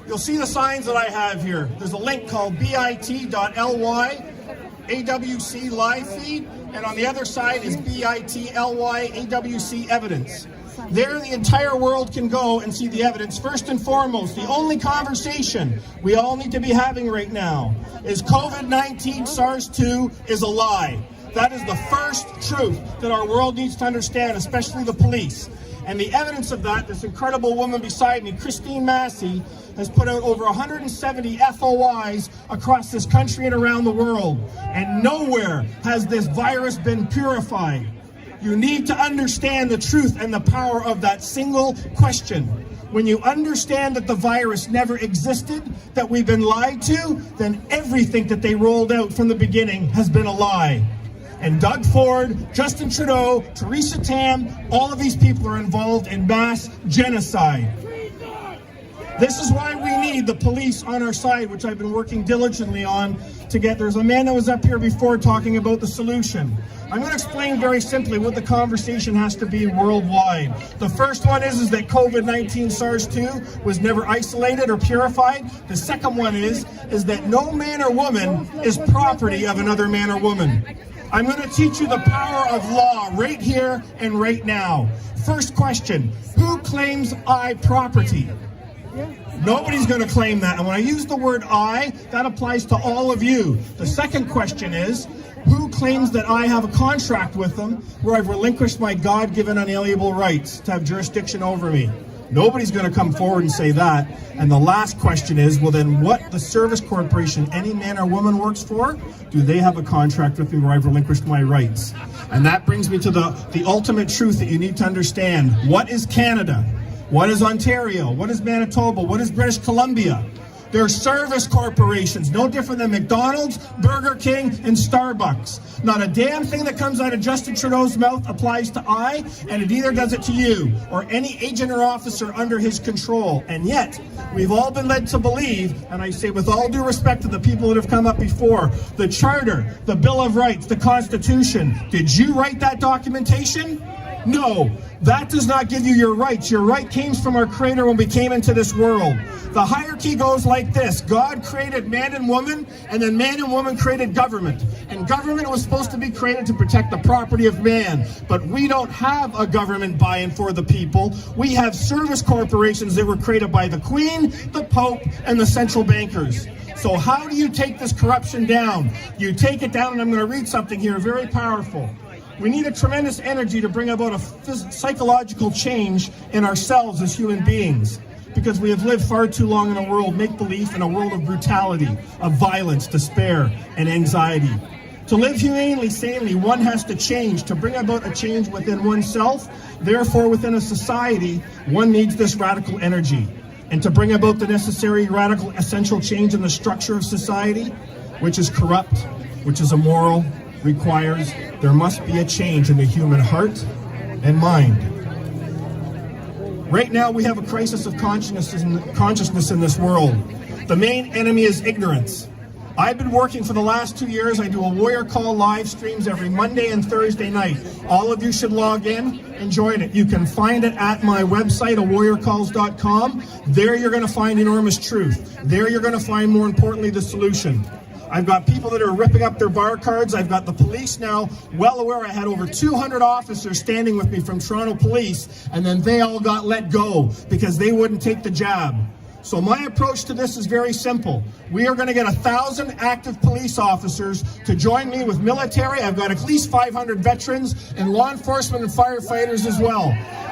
You'll see the signs that I have here. There's a link called bit.ly AWC live feed, and on the other side is bit.ly AWC evidence. There the entire world can go and see the evidence. First and foremost, the only conversation we all need to be having right now is COVID-19 SARS-2 is a lie. That is the first truth that our world needs to understand, especially the police. And the evidence of that, this incredible woman beside me, Christine Massey, has put out over 170 FOIs across this country and around the world. And nowhere has this virus been purified. You need to understand the truth and the power of that single question. When you understand that the virus never existed, that we've been lied to, then everything that they rolled out from the beginning has been a lie. And Doug Ford, Justin Trudeau, Theresa Tam, all of these people are involved in mass genocide. This is why we need the police on our side, which I've been working diligently on to get. There's a man that was up here before talking about the solution. I'm going to explain very simply what the conversation has to be worldwide. The first one is that COVID-19 SARS-2 was never isolated or purified. The second one is that no man or woman is property of another man or woman. I'm going to teach you the power of law right here and right now. First question, who claims I property? Nobody's going to claim that. And when I use the word I, that applies to all of you. The second question is, who claims that I have a contract with them where I've relinquished my God-given unalienable rights to have jurisdiction over me? Nobody's going to come forward and say that. And the last question is, well then what the service corporation any man or woman works for, do they have a contract with me where I've relinquished my rights? And that brings me to the ultimate truth that you need to understand. What is Canada? What is Ontario? What is Manitoba? What is British Columbia? They're service corporations, no different than McDonald's, Burger King, and Starbucks. Not a damn thing that comes out of Justin Trudeau's mouth applies to I, and it either does it to you or any agent or officer under his control. And yet, we've all been led to believe, and I say with all due respect to the people that have come up before, the Charter, the Bill of Rights, the Constitution, did you write that documentation? No, that does not give you your rights. Your right came from our Creator when we came into this world. The hierarchy goes like this. God created man and woman, and then man and woman created government. And government was supposed to be created to protect the property of man. But we don't have a government by and for the people. We have service corporations that were created by the Queen, the Pope, and the central bankers. So how do you take this corruption down? You take it down, and I'm going to read something here very powerful. We need a tremendous energy to bring about a psychological change in ourselves as human beings, because we have lived far too long in a world make-believe, in a world of brutality, of violence, despair, and anxiety. To live humanely, sanely, one has to change. To bring about a change within oneself, therefore within a society, one needs this radical energy. And to bring about the necessary radical essential change in the structure of society, which is corrupt, which is immoral, requires there must be a change in the human heart and mind. Right now we have a crisis of consciousness in this world. The main enemy is ignorance. I've been working for the last 2 years. I do a Warrior Call live streams every Monday and Thursday night. All of you should log in and join it. You can find it at my website, warriorcalls.com. There you're going to find enormous truth. There you're going to find, more importantly, the solution. I've got people that are ripping up their bar cards. I've got the police now well aware. I had over 200 officers standing with me from Toronto Police, and then they all got let go because they wouldn't take the jab. So my approach to this is very simple. We are going to get 1,000 active police officers to join me with military. I've got at least 500 veterans and law enforcement and firefighters as well.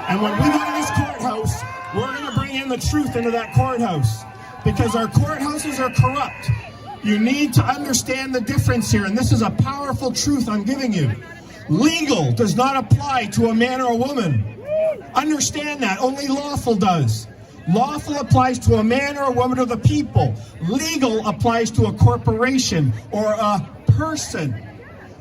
And when we go to this courthouse, we're going to bring in the truth into that courthouse, because our courthouses are corrupt. You need to understand the difference here, and this is a powerful truth I'm giving you. Legal does not apply to a man or a woman. Understand that. Only lawful does. Lawful applies to a man or a woman or the people. Legal applies to a corporation or a person.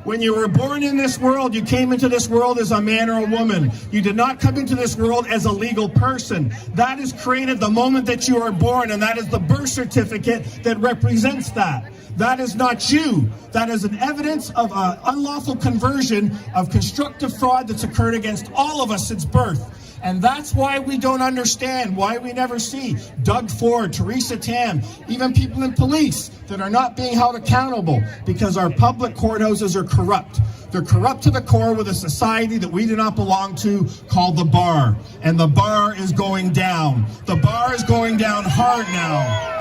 When you were born in this world, you came into this world as a man or a woman. You did not come into this world as a legal person. That is created the moment that you are born, and that is the birth certificate that represents that. That is not you. That is an evidence of an unlawful conversion of constructive fraud that's occurred against all of us since birth. And that's why we don't understand, why we never see Doug Ford, Theresa Tam, even people in police that are not being held accountable, because our public courthouses are corrupt. They're corrupt to the core with a society that we do not belong to called the bar. And the bar is going down. The bar is going down hard now.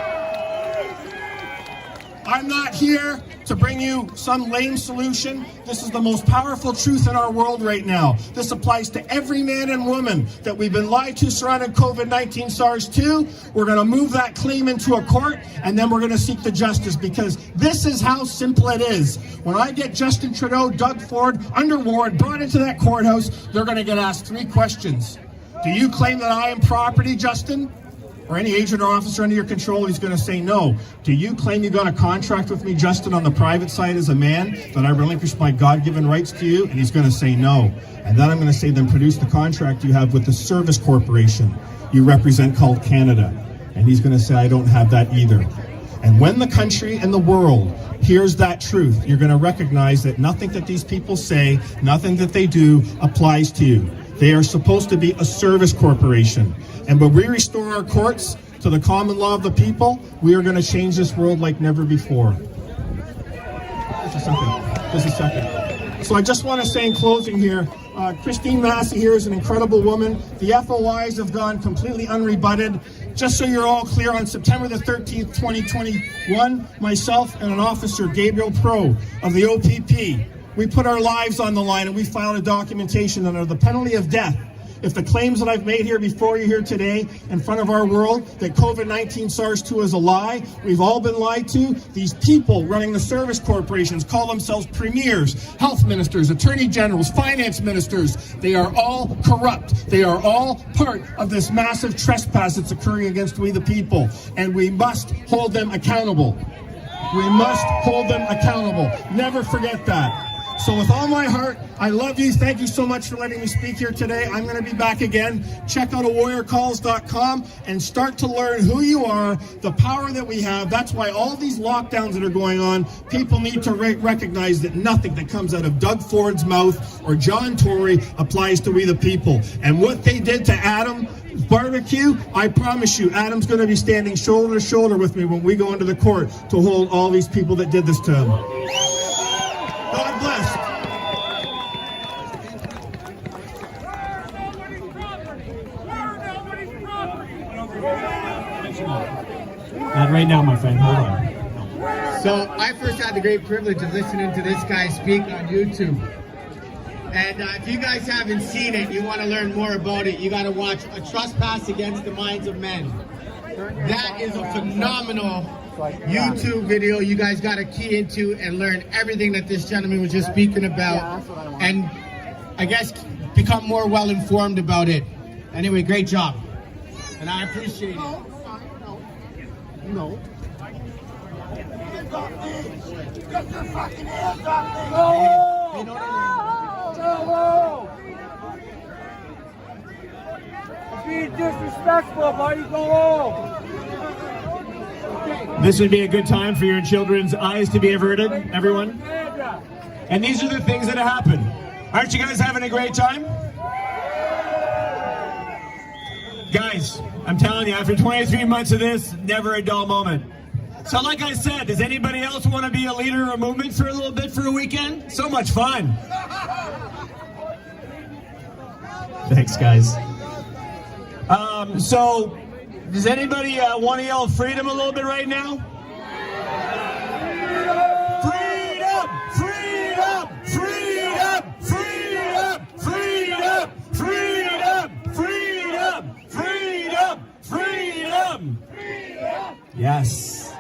I'm not here to bring you some lame solution. This is the most powerful truth in our world right now. This applies to every man and woman that we've been lied to surrounding COVID-19 SARS-2. We're going to move that claim into a court, and then we're going to seek the justice, because this is how simple it is. When I get Justin Trudeau, Doug Ford, under warrant, brought into that courthouse, they're going to get asked 3 questions. Do you claim that I am property, Justin? Or any agent or officer under your control, he's going to say no. Do you claim you got a contract with me, Justin, on the private side as a man, that I relinquished my God-given rights to you? And he's going to say no. And then I'm going to say, then produce the contract you have with the service corporation you represent called Canada. And he's going to say, I don't have that either. And when the country and the world hears that truth, you're going to recognize that nothing that these people say, nothing that they do applies to you. They are supposed to be a service corporation. And when we restore our courts to the common law of the people, we are going to change this world like never before. Just a second. So I just want to say in closing here, Christine Massey here is an incredible woman. The FOIs have gone completely unrebutted. Just so you're all clear, on September the 13th, 2021, myself and an officer, Gabriel Pro of the OPP, we put our lives on the line, and we filed a documentation under the penalty of death if the claims that I've made here before you here today in front of our world, that COVID-19 SARS-2 is a lie, we've all been lied to. These people running the service corporations call themselves premiers, health ministers, attorney generals, finance ministers. They are all corrupt. They are all part of this massive trespass that's occurring against we the people. And we must hold them accountable. We must hold them accountable. Never forget that. So with all my heart, I love you. Thank you so much for letting me speak here today. I'm going to be back again. Check out warriorcalls.com and start to learn who you are, the power that we have. That's why all these lockdowns that are going on, people need to recognize that nothing that comes out of Doug Ford's mouth or John Tory applies to we the people. And what they did to Adam Barbecue, I promise you, Adam's going to be standing shoulder to shoulder with me when we go into the court to hold all these people that did this to him. God bless. Not right now, my friend. Hold on. So I first had the great privilege of listening to this guy speak on YouTube. And if you guys haven't seen it, you want to learn more about it, you got to watch A Trespass Against the Minds of Men. That is a phenomenal YouTube video you guys got to key into and learn everything that this gentleman was just speaking about, and I guess become more well informed about it. Anyway, great job, and I appreciate it. No. Get your fucking hands off me! Go! Being disrespectful, buddy, go home! This would be a good time for your children's eyes to be averted, everyone. And these are the things that happen. Aren't you guys having a great time? Guys, I'm telling you, after 23 months of this, never a dull moment. So like I said, does anybody else want to be a leader of a movement for a little bit for a weekend? So much fun. Thanks, guys. So, does anybody want to yell freedom a little bit right now? Freedom! Freedom! Freedom! Freedom! Freedom! Freedom! Freedom! Freedom! Freedom! Yes.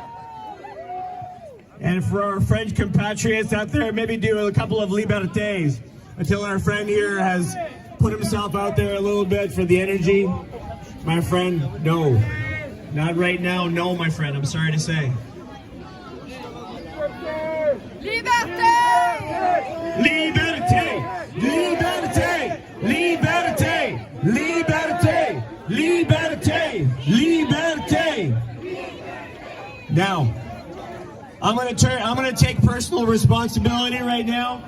And for our French compatriots out there, maybe do a couple of libertés until our friend here has put himself out there a little bit for the energy. My friend, no. Not right now, no, my friend. I'm sorry to say. Liberté! Liberté! Liberté! Liberté! Liberté! Liberté! Liberté! Now, I'm gonna take personal responsibility right now.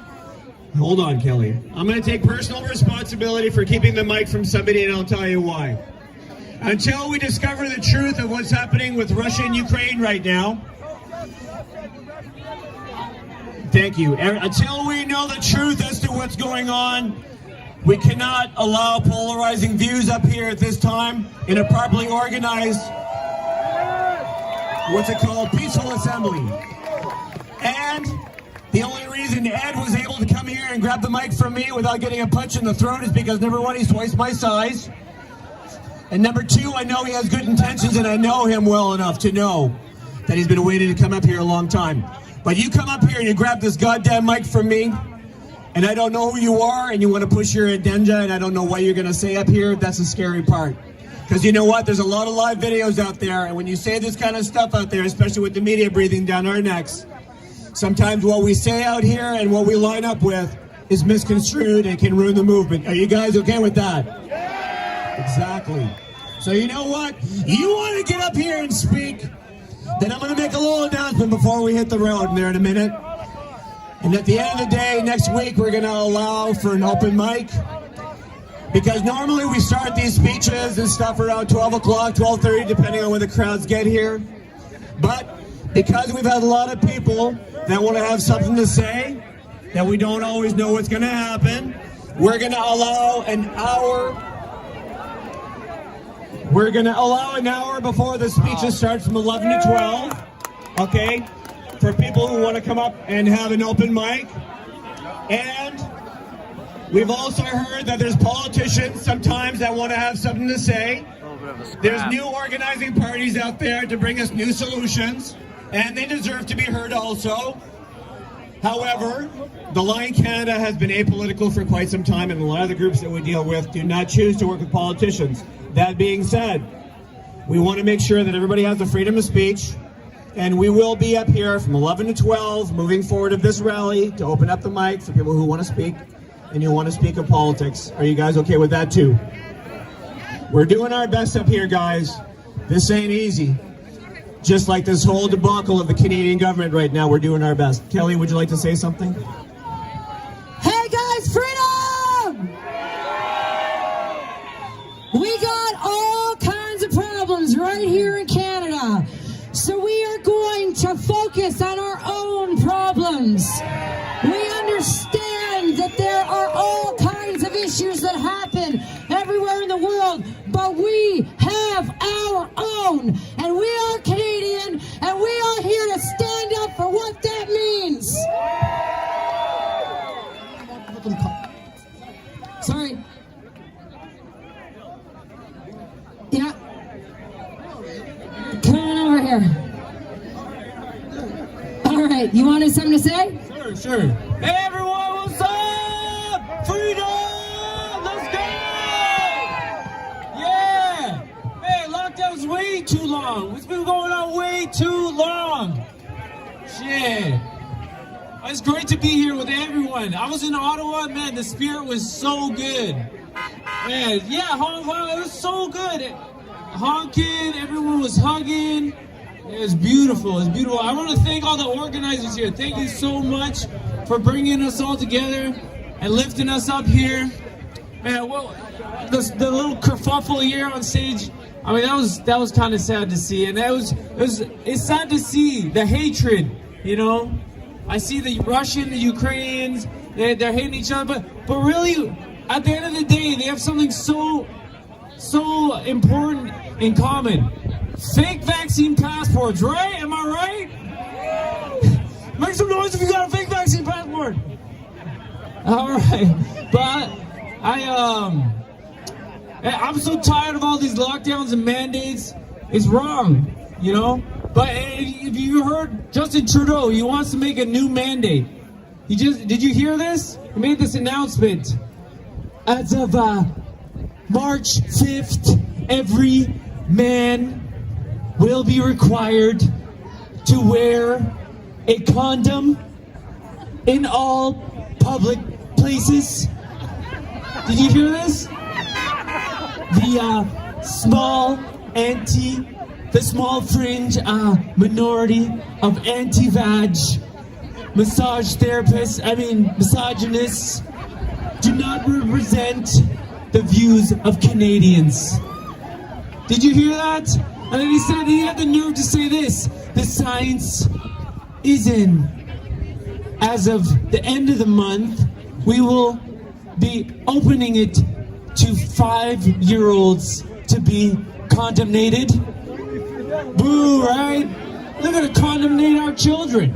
Hold on, Kelly. I'm gonna take personal responsibility for keeping the mic from somebody, and I'll tell you why. Until we discover the truth of what's happening with Russia and Ukraine right now. Thank you. Until we know the truth as to what's going on, we cannot allow polarizing views up here at this time in a properly organized, what's it called, peaceful assembly. And the only reason Ed was able to come here and grab the mic from me without getting a punch in the throat is because, number one, he's twice my size. And number two, I know he has good intentions, and I know him well enough to know that he's been waiting to come up here a long time. But you come up here and you grab this goddamn mic from me, and I don't know who you are, and you want to push your agenda, and I don't know what you're going to say up here. That's the scary part. Because you know what? There's a lot of live videos out there, and when you say this kind of stuff out there, especially with the media breathing down our necks, sometimes what we say out here and what we line up with is misconstrued and can ruin the movement. Are you guys okay with that? Exactly. So you know what? You want to get up here and speak, then I'm going to make a little announcement before we hit the road there in a minute. And at the end of the day, next week, we're going to allow for an open mic. Because normally we start these speeches and stuff around 12 o'clock, 12:30, depending on when the crowds get here. But because we've had a lot of people that want to have something to say, that we don't always know what's going to happen, we're going to allow an hour. We're going to allow an hour before the speeches start from 11 to 12, okay, for people who want to come up and have an open mic. And We've also heard that there's politicians sometimes that want to have something to say. There's new organizing parties out there to bring us new solutions, and they deserve to be heard also. However, the Line Canada has been apolitical for quite some time, and a lot of the groups that we deal with do not choose to work with politicians. That being said, we want to make sure that everybody has the freedom of speech, and we will be up here from 11 to 12 moving forward of this rally to open up the mic for people who want to speak and you want to speak of politics. Are you guys okay with that too? We're doing our best up here, guys. This ain't easy. Just like this whole debacle of the Canadian government right now, we're doing our best. Kelly, would you like to say something? Hey guys, freedom! We got all kinds of problems right here in Canada. So we are going to focus on our own problems. We understand that there are all kinds of issues that happen everywhere in the world, but we have our own, and we are Canadian, and we are here to stand up for what that means. Sorry. Yeah. Come on over here. All right, you wanted something to say? Sure. Hey everyone, what's up? Freedom! Let's go! Yeah! Hey, lockdown's way too long. It's been going on way too long. Shit. It's great to be here with everyone. I was in Ottawa, man, the spirit was so good. Man, yeah, it was so good. Honking, everyone was hugging. It was beautiful. It was beautiful. I want to thank all the organizers here. Thank you so much for bringing us all together and lifting us up here. Man, well, the little kerfuffle here on stage. I mean, that was kind of sad to see, and it's sad to see the hatred. You know, I see the Russian, the Ukrainians, they're hating each other, but really, at the end of the day, they have something so important in common. Fake vaccine passports, right? Am I right? Make some noise if you got a fake vaccine passport. All right, but I'm so tired of all these lockdowns and mandates. It's wrong, you know. But if you heard Justin Trudeau, he wants to make a new mandate. Did you hear this? He made this announcement. As of March 5th, every man will be required to wear a condom in all public places. Did you hear this? The small fringe minority of anti-vag misogynists do not represent the views of Canadians. Did you hear that? And then he had the nerve to say this: the science is in. As of the end of the month, we will be opening it to 5-year-olds to be condemnated. Boo, right? They're gonna condemnate our children.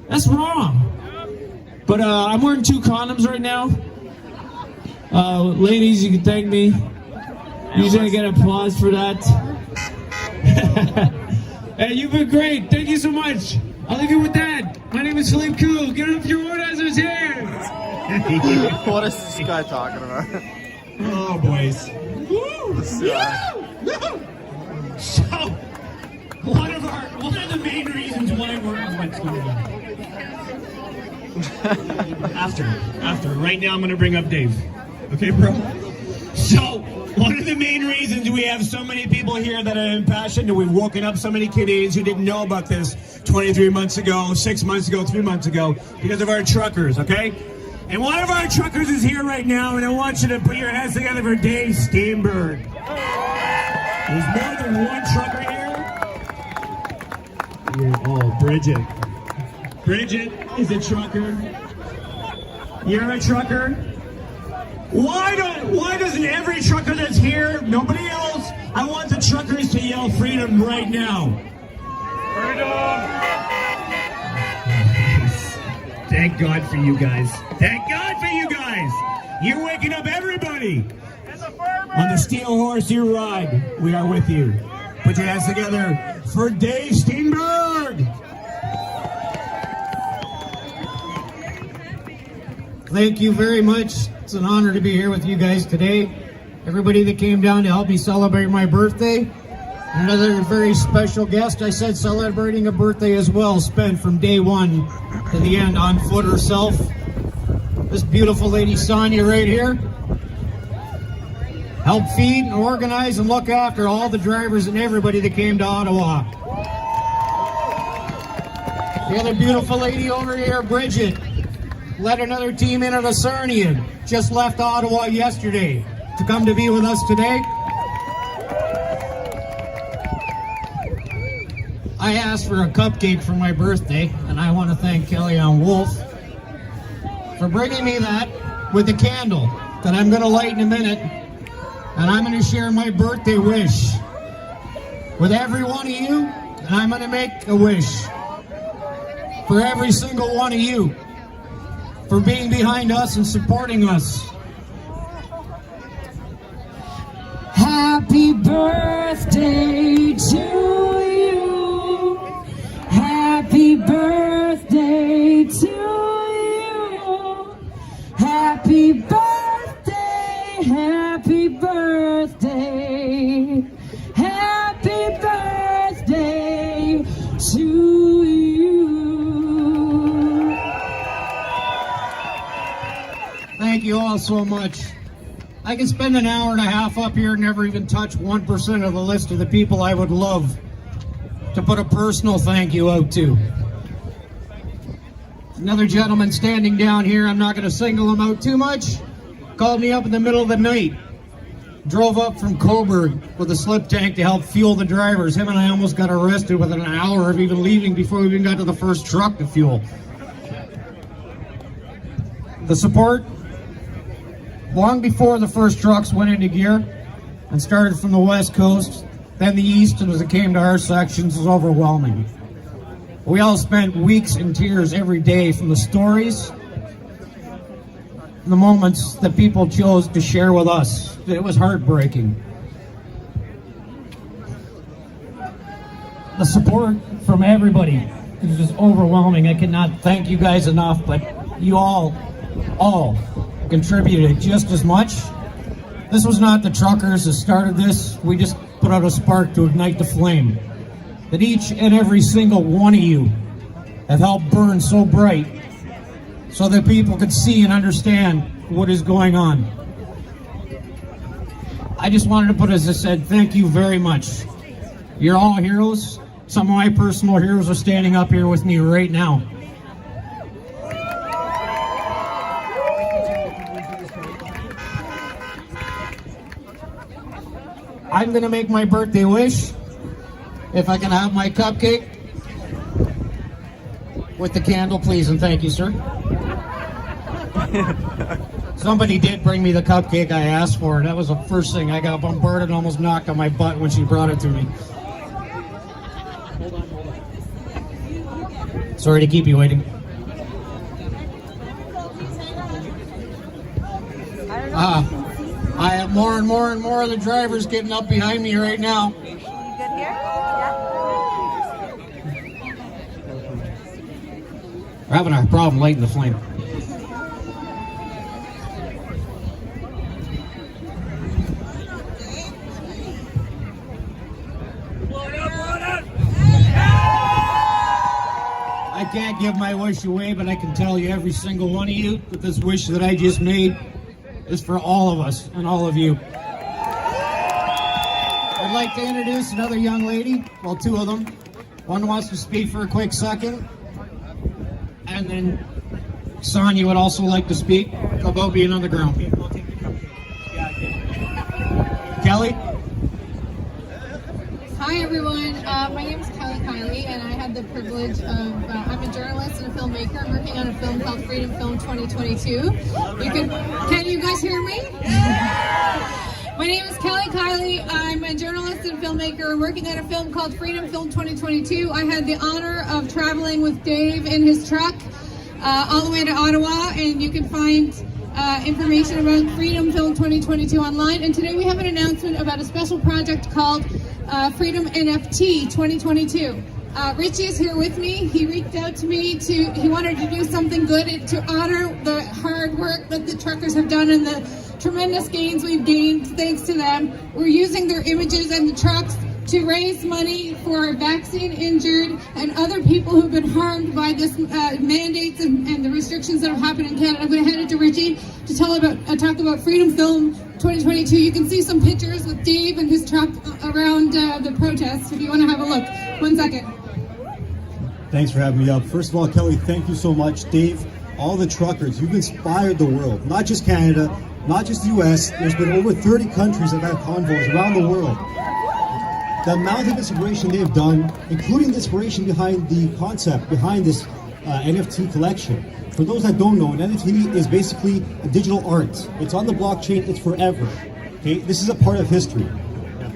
That's wrong. But I'm wearing 2 condoms right now. Ladies, you can thank me. Usually I get applause for that. Hey, you've been great. Thank you so much. I'll leave you with that. My name is Felix. Get up your organizers here. What is this guy talking about? Oh, boys. So, one of the main reasons why we're after. Right now, I'm going to bring up Dave. Okay, bro? So, one of the main reasons we have so many people here that are impassioned, and we've woken up so many Canadians who didn't know about this 23 months ago, 6 months ago, 3 months ago, because of our truckers, okay? And one of our truckers is here right now, and I want you to put your hands together for Dave Steenberg. There's more than one trucker here. Oh, Bridget. Bridget is a trucker. You're a trucker. Why doesn't every trucker that's here, nobody else, I want the truckers to yell freedom right now. Freedom! Thank God for you guys. Thank God for you guys. guys. You're waking up everybody. On the steel horse you ride, we are with you. Put your hands together for Dave Steenberg. Thank you very much. It's an honor to be here with you guys today. Everybody that came down to help me celebrate my birthday. Another very special guest, I said, celebrating a birthday as well, spent from day one to the end on foot herself. This beautiful lady, Sonia, right here, helped feed and organize and look after all the drivers and everybody that came to Ottawa. The other beautiful lady over here, Bridget, led another team in at a Sarnian, just left Ottawa yesterday to come to be with us today. I asked for a cupcake for my birthday, and I want to thank Kellyanne Wolf for bringing me that with a candle that I'm going to light in a minute, and I'm going to share my birthday wish with every one of you, and I'm going to make a wish for every single one of you for being behind us and supporting us. Happy birthday to you. Happy birthday to you. Happy birthday, happy birthday. Happy birthday to you. Thank you all so much. I can spend an hour and a half up here and never even touch 1% of the list of the people I would love to put a personal thank you out to. Another gentleman standing down here, I'm not going to single him out too much, called me up in the middle of the night. Drove up from Coburg with a slip tank to help fuel the drivers. Him and I almost got arrested within an hour of even leaving before we even got to the first truck to fuel. The support, long before the first trucks went into gear and started from the West Coast, then the East, and as it came to our sections, was overwhelming. We all spent weeks in tears every day from the stories, the moments that people chose to share with us. It was heartbreaking. The support from everybody is just overwhelming. I cannot thank you guys enough, but you all contributed just as much. This was not the truckers that started this. We just put out a spark to ignite the flame that each and every single one of you have helped burn so bright so that people could see and understand what is going on. I just wanted to put, as I said, thank you very much. You're all heroes. Some of my personal heroes are standing up here with me right now. I'm going to make my birthday wish. If I can have my cupcake with the candle, please, and thank you, sir. Somebody did bring me the cupcake I asked for. That was the first thing. I got bombarded and almost knocked on my butt when she brought it to me. Sorry to keep you waiting. I have more and more and more of the drivers getting up behind me right now. You good here? We're having a problem lighting the flame. I can't give my wish away, but I can tell you, every single one of you, that this wish that I just made is for all of us and all of you. I'd like to introduce another young lady, well, two of them. One wants to speak for a quick second, and then Sonia would also like to speak about being on the ground. Kelly? Hi everyone, my name is Kelly Kiley, and I had the privilege of, I'm a journalist and a filmmaker. I'm working on a film called Freedom Film 2022. Can you guys hear me? My name is Kelly Kiley. I'm a journalist and filmmaker. I'm working on a film called Freedom Film 2022. I had the honor of traveling with Dave in his truck all the way to Ottawa, and you can find information about Freedom Film 2022 online, and today we have an announcement about a special project called Freedom NFT 2022. Richie is here with me. He reached out to me he wanted to do something good to honor the hard work that the truckers have done and the tremendous gains we've gained thanks to them. We're using their images and the trucks to raise money for vaccine injured and other people who've been harmed by this mandates and the restrictions that have happened in Canada. I'm going to hand it to Richie to talk about Freedom Film 2022. You can see some pictures with Dave and his truck around the protest if you want to have a look. 1 second. Thanks for having me up. First of all, Kelly, thank you so much. Dave, all the truckers, you've inspired the world, not just Canada, not just the US. There's been over 30 countries that have had convoys around the world. The amount of inspiration they have done, including the inspiration behind the concept, behind this NFT collection. For those that don't know, an NFT is basically a digital art. It's on the blockchain, it's forever. Okay, this is a part of history.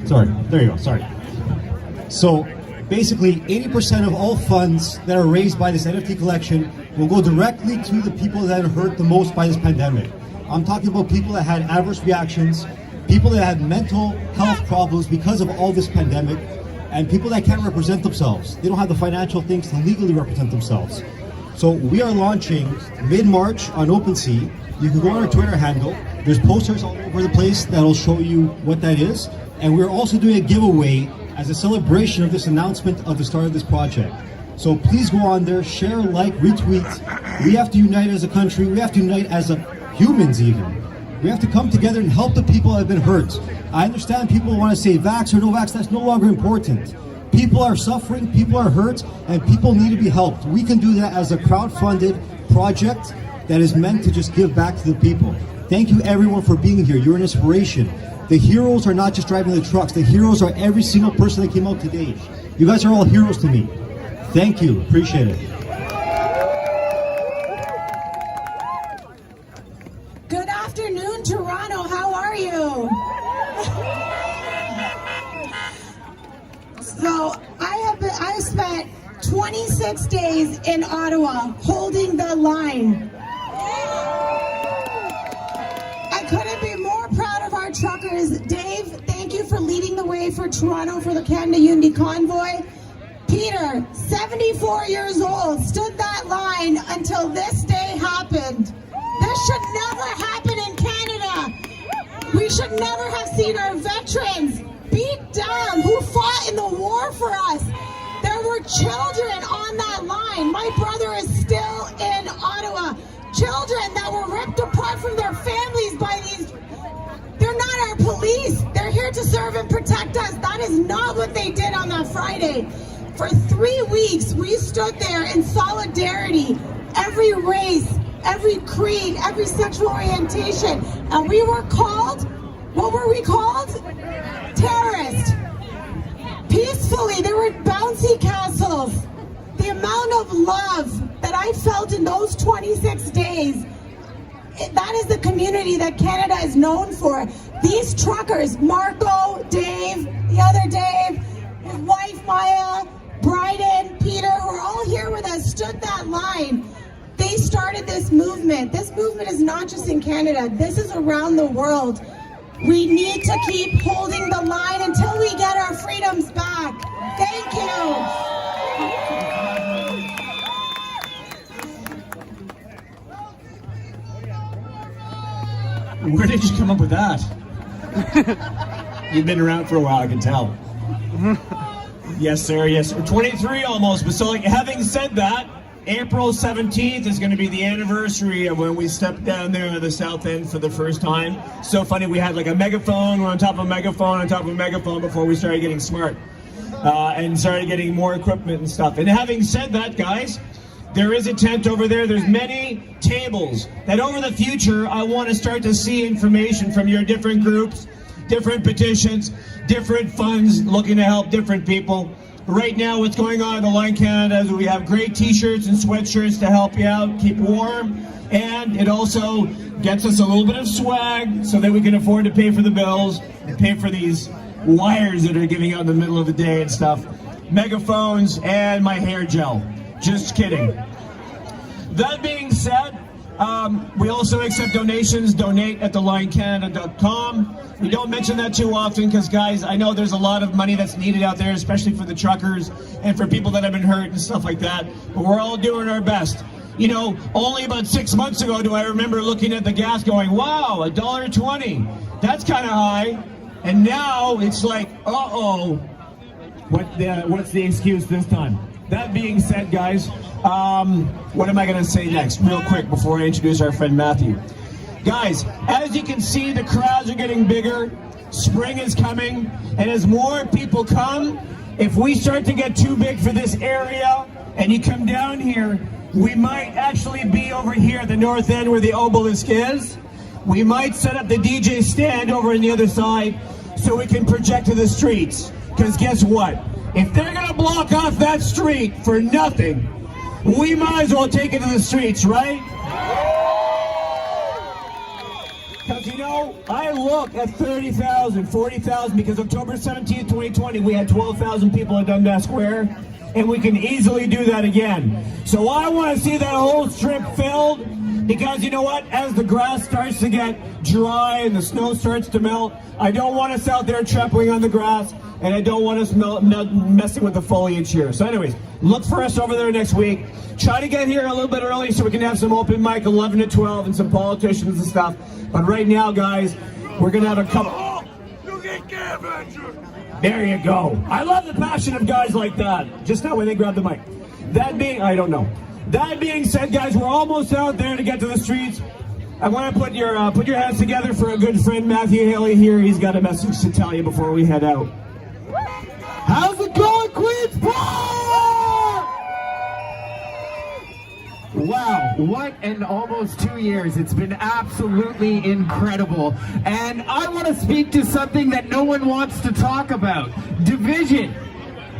Sorry, there you go, sorry. So basically 80% of all funds that are raised by this NFT collection will go directly to the people that are hurt the most by this pandemic. I'm talking about people that had adverse reactions, people that had mental health problems because of all this pandemic, and people that can't represent themselves. They don't have the financial things to legally represent themselves. So we are launching mid-March on OpenSea. You can go on our Twitter handle. There's posters all over the place that'll show you what that is. And we're also doing a giveaway as a celebration of this announcement of the start of this project. So please go on there, share, like, retweet. We have to unite as a country. We have to unite as humans even. We have to come together and help the people that have been hurt. I understand people want to say vax or no vax, that's no longer important. People are suffering, people are hurt, and people need to be helped. We can do that as a crowd-funded project that is meant to just give back to the people. Thank you everyone for being here. You're an inspiration. The heroes are not just driving the trucks, the heroes are every single person that came out today. You guys are all heroes to me. Thank you, appreciate it. Good afternoon, Toronto. How are you? So I spent 26 days in Ottawa holding the line. I couldn't be more proud of our truckers. Dave, thank you for leading the way for Toronto for the Canada Unity Convoy. Peter, 74 years old, stood that line until this day happened. This should never happen in Canada. We should never have seen our veterans beat down who fought in the war for us. There were children on that line. My brother is still in Ottawa. Children that were ripped apart from their families by these. They're not our police. They're here to serve and protect us. That is not what they did on that Friday. For 3 weeks, we stood there in solidarity. Every race, every creed, every sexual orientation. And we were called, what were we called? Terrorists. Peacefully, there were bouncy castles. The amount of love that I felt in those 26 days, that is the community that Canada is known for. These truckers, Marco, Dave, the other Dave, his wife Maya, Bryden, Peter, who are all here with us, stood that line. They started this movement. This movement is not just in Canada. This is around the world. We need to keep holding the line until we get our freedoms back. Thank you. Where did you come up with that? You've been around for a while, I can tell. Yes, sir, yes. We're 23 almost, but so like having said that, April 17th is going to be the anniversary of when we stepped down there on the south end for the first time. So funny, we had like a megaphone, we're on top of a megaphone, on top of a megaphone before we started getting smart. And started getting more equipment and stuff. And having said that, guys, there is a tent over there. There's many tables that over the future, I want to start to see information from your different groups, different petitions, different funds looking to help different people. Right now, what's going on in the Line Canada is we have great t-shirts and sweatshirts to help you out, keep warm, and it also gets us a little bit of swag so that we can afford to pay for the bills and pay for these wires that are giving out in the middle of the day and stuff. Megaphones and my hair gel. Just kidding. That being said, We also accept donations. Donate at thelioncanada.com. We don't mention that too often because, guys, I know there's a lot of money that's needed out there, especially for the truckers and for people that have been hurt and stuff like that. But we're all doing our best. You know, only about 6 months ago do I remember looking at the gas going, wow, $1.20. That's kind of high. And now it's like, uh-oh, what's the excuse this time? That being said, guys, what am I going to say next? Real quick before I introduce our friend Matthew. Guys, as you can see, the crowds are getting bigger. Spring is coming. And as more people come, if we start to get too big for this area and you come down here, we might actually be over here at the north end where the obelisk is. We might set up the DJ stand over on the other side so we can project to the streets. Because guess what? If they're going to block off that street for nothing, we might as well take it to the streets, right? Because, you know, I look at 30,000, 40,000, because October 17th, 2020, we had 12,000 people at Dundas Square, and we can easily do that again. So I want to see that whole strip filled, because you know what? As the grass starts to get dry and the snow starts to melt, I don't want us out there trampling on the grass, and I don't want us messing with the foliage here. So anyways, look for us over there next week. Try to get here a little bit early so we can have some open mic 11 to 12 and some politicians and stuff. But right now, guys, we're going to have a couple... Oh, you get there you go. I love the passion of guys like that. Just now when they grab the mic. That being... I don't know. That being said, guys, we're almost out there to get to the streets. I want to put your hands together for a good friend, Matthew Haley here. He's got a message to tell you before we head out. How's it going, Queens Park? Wow, what in almost 2 years. It's been absolutely incredible. And I want to speak to something that no one wants to talk about. Division.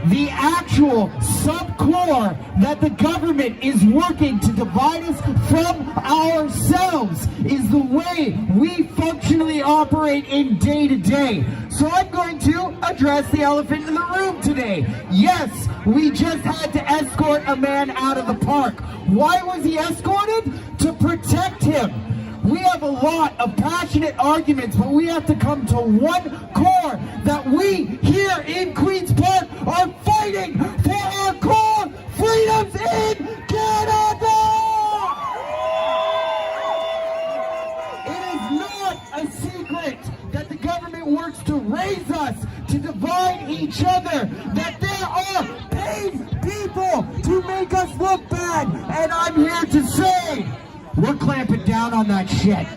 The actual subcore that the government is working to divide us from ourselves is the way we functionally operate in day to day. So I'm going to address the elephant in the room today. Yes, we just had to escort a man out of the park. Why was he escorted? To protect him. We have a lot of passionate arguments, but we have to come to one core that we here in Queen's Park are fighting for our core freedoms in Canada! It is not a secret that the government works to raise us, to divide each other, that there are paid people to make us look bad, and I'm here to say, we're clamping down on that shit.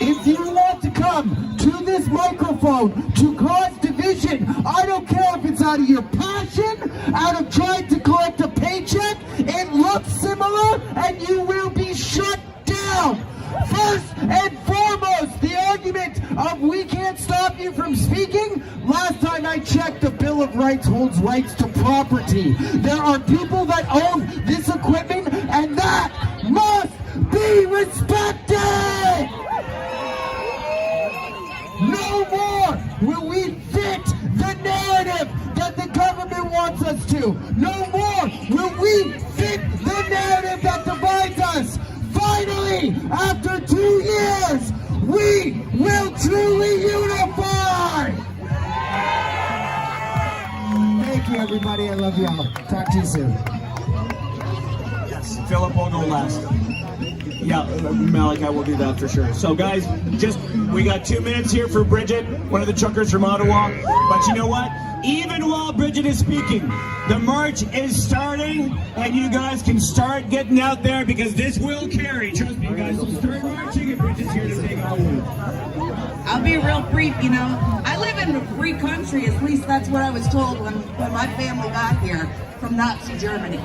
If you want to come to this microphone to cause division, I don't care if it's out of your passion, out of trying to collect a paycheck, it looks similar and you will be shut down. First and foremost, the argument of we can't stop you from speaking. Last time I checked, the Bill of Rights holds rights to property. There are people that own this equipment, and that must be respected! No more will we fit the narrative that the government wants us to. No more will we fit the narrative that divides us. Finally, after 2 years, we will truly unify! Thank you, everybody. I love you all. Talk to you soon. Yes, Philip will go last. Yeah, Malik, I will do that for sure. So, guys, we got 2 minutes here for Bridget, one of the truckers from Ottawa. But you know what? Even while Bridget is speaking, the march is starting, and you guys can start getting out there because this will carry. Trust me, guys. So start marching, and Bridget's here to take off. I'll be real brief, you know. I live in a free country, at least that's what I was told when my family got here from Nazi Germany.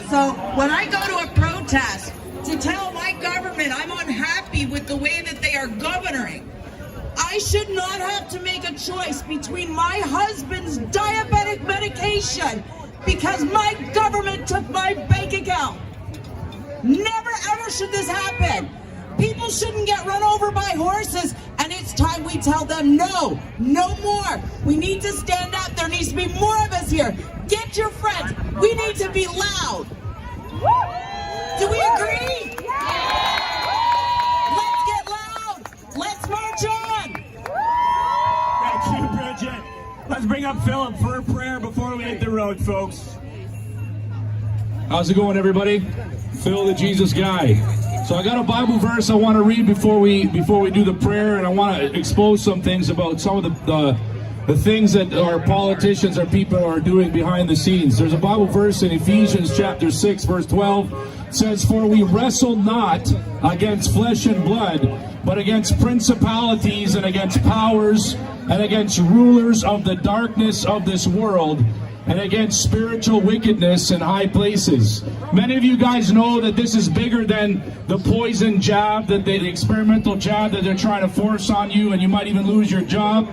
So when I go to a protest to tell my government I'm unhappy with the way that they are governing, I should not have to make a choice between my husband's diabetic medication because my government took my bank account. Never ever should this happen. People shouldn't get run over by horses, and it's time we tell them no, no more. We need to stand up. There needs to be more of us here. Get your friends. We need to be loud. Do we agree? Let's get loud. Let's march on. Thank you, Bridget. Let's bring up Philip for a prayer before we hit the road, folks. How's it going, everybody? Phil, the Jesus guy. So I got a Bible verse I want to read before we do the prayer, and I want to expose some things about some of the things that our politicians, our people are doing behind the scenes. There's a Bible verse in Ephesians chapter 6, verse 12. It says, "For we wrestle not against flesh and blood, but against principalities and against powers and against rulers of the darkness of this world, and against spiritual wickedness in high places." Many of you guys know that this is bigger than the poison jab, the experimental jab that they're trying to force on you, and you might even lose your job.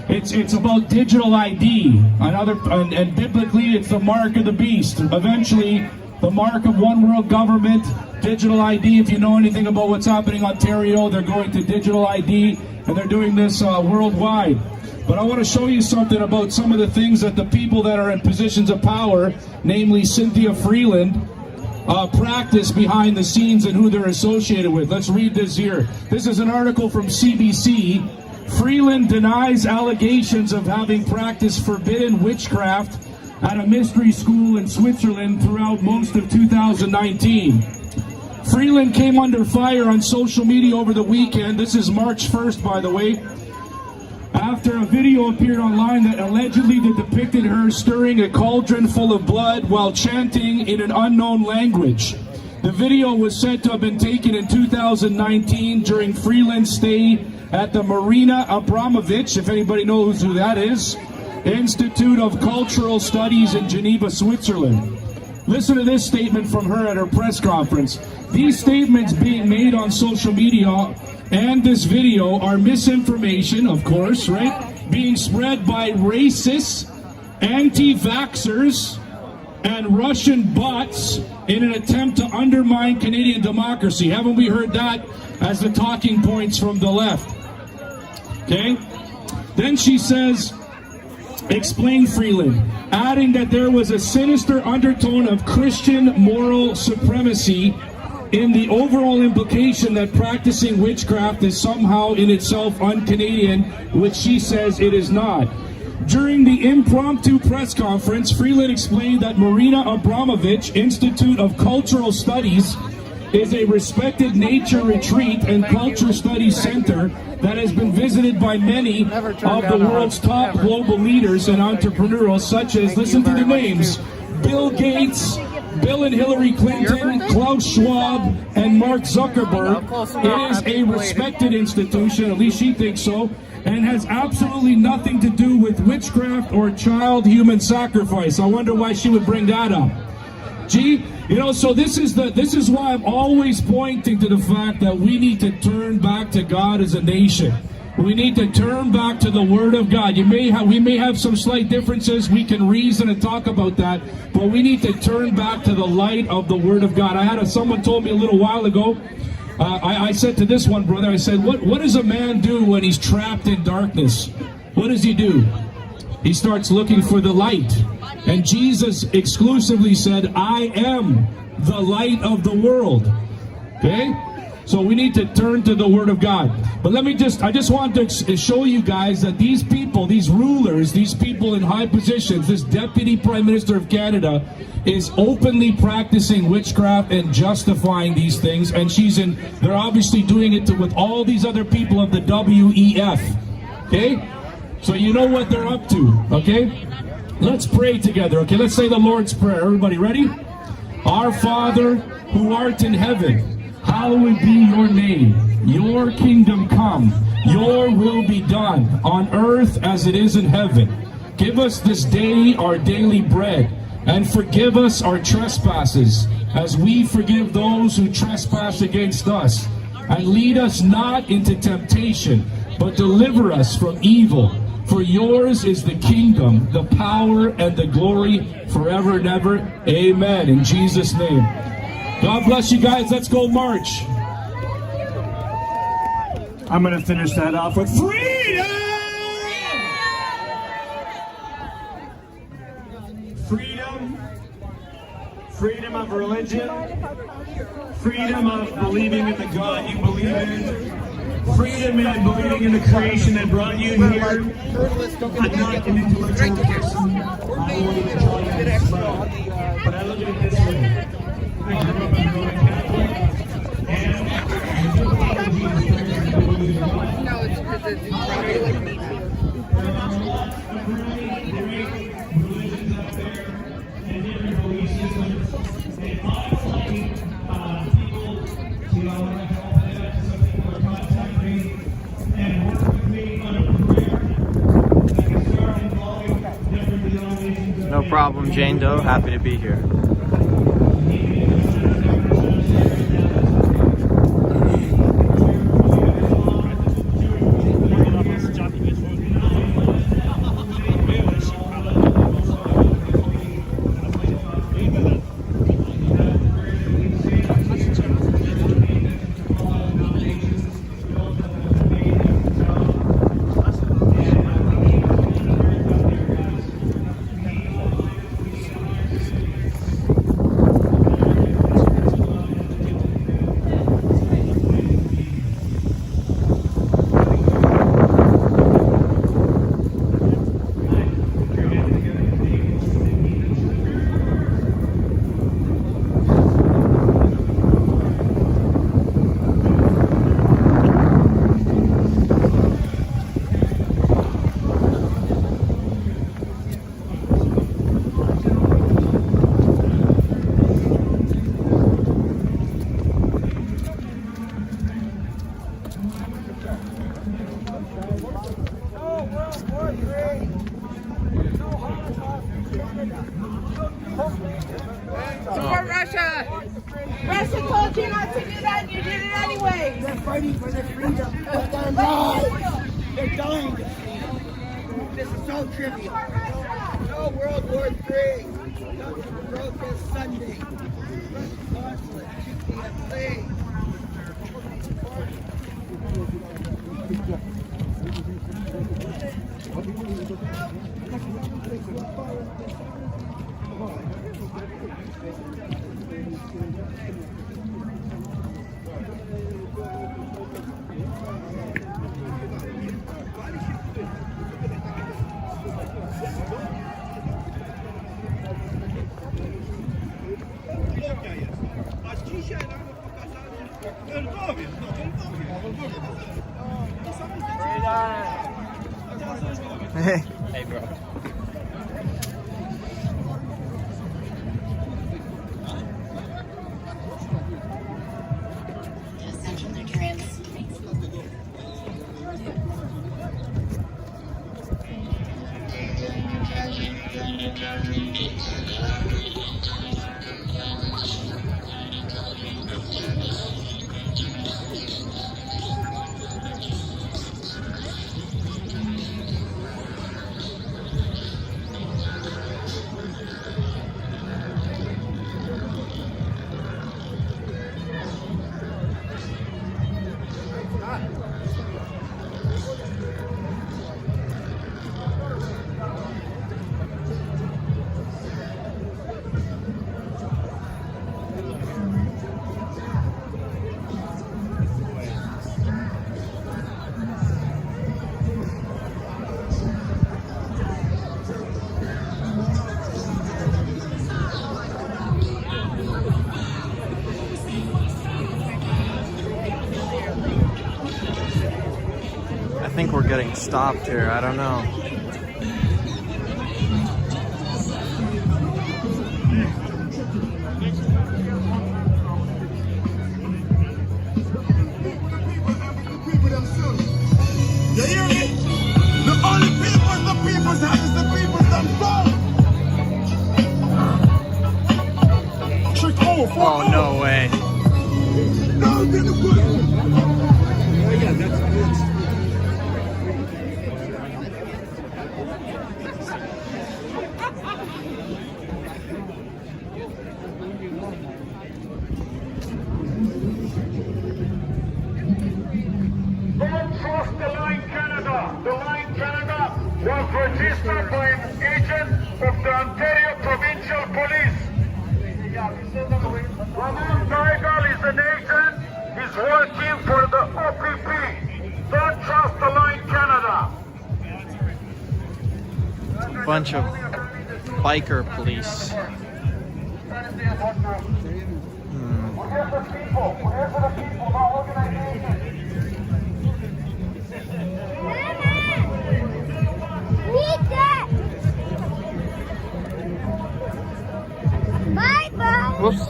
It's about digital ID. And biblically, it's the mark of the beast. Eventually, the mark of one world government, digital ID. If you know anything about what's happening in Ontario, they're going to digital ID, and they're doing this worldwide. But I want to show you something about some of the things that the people that are in positions of power, namely Cynthia Freeland, practice behind the scenes and who they're associated with. Let's read this here. This is an article from CBC. Freeland denies allegations of having practiced forbidden witchcraft at a mystery school in Switzerland throughout most of 2019. Freeland came under fire on social media over the weekend. This is March 1st, by the way, after a video appeared online that allegedly depicted her stirring a cauldron full of blood while chanting in an unknown language. The video was said to have been taken in 2019 during Freeland's stay at the Marina Abramovich, if anybody knows who that is, Institute of Cultural Studies in Geneva, Switzerland. Listen to this statement from her at her press conference. "These statements being made on social media and this video are misinformation, of course, right? Being spread by racists, anti-vaxxers, and Russian bots in an attempt to undermine Canadian democracy." Haven't we heard that as the talking points from the left? Okay? Then she says, explain Freeland, adding that there was a sinister undertone of Christian moral supremacy in the overall implication that practicing witchcraft is somehow in itself un-Canadian, which she says it is not. During the impromptu press conference, Freeland explained that Marina Abramovich Institute of Cultural Studies is a respected nature retreat and culture studies center that has been visited by many of the world's top global leaders and entrepreneurs, such as, listen to the names, Bill Gates, Bill and Hillary Clinton, Klaus Schwab, and Mark Zuckerberg. It is a respected institution, at least she thinks so, and has absolutely nothing to do with witchcraft or child human sacrifice. I wonder why she would bring that up. Gee, you know, so this is why I'm always pointing to the fact that we need to turn back to God as a nation. We need to turn back to the Word of God. We may have some slight differences. We can reason and talk about that, but we need to turn back to the light of the Word of God. Someone told me a little while ago. I said to this one brother, I said, what does a man do when he's trapped in darkness? What does he do? He starts looking for the light. And Jesus exclusively said, I am the light of the world. Okay? So we need to turn to the Word of God. But I just want to show you guys that these people, these rulers, these people in high positions, this Deputy Prime Minister of Canada is openly practicing witchcraft and justifying these things. And they're obviously doing it with all these other people of the WEF. Okay? So you know what they're up to. Okay? Let's pray together. Okay? Let's say the Lord's Prayer. Everybody ready? Our Father, who art in heaven, hallowed be your name. Your kingdom come. Your will be done on earth as it is in heaven. Give us this day our daily bread, and forgive us our trespasses, as we forgive those who trespass against us. And lead us not into temptation, but deliver us from evil. For yours is the kingdom, the power, and the glory forever and ever. Amen. In Jesus' name. God bless you guys. Let's go march. I'm going to finish that off with freedom! Freedom freedom of religion, freedom of believing in the God you believe in, freedom in believing in the creation that brought you here. I'm not an intellectual person. I won't even tell you how to smile, but I look at it this way. I grew up in a Roman Catholic, and No, it's because it's probably like me too. religions out there and different belief systems. And honestly, people, you know, when I can open it up to some people who are contact me and work with me on a prayer that can start involving different denominations. No problem, Jane Doe. Happy to be here. Support Russia! Russia told you not to do that, and you did it anyway! They're fighting for their freedom, but they're not. They're dying to freedom. This is so trivial. No World War III. No protest Sunday. Consulate. GPFC. Hey. Hey, bro. Essential nutrients. I think we're getting stopped here. I don't know. You hear me? The only people the people's have is the people themselves. Trick over. Oh, no way. No, didn't put it. Yeah, that's good. Don't cross the line, Canada. The line, Canada, was registered by an agent of the Ontario Provincial Police. bunch of biker police. Whoops.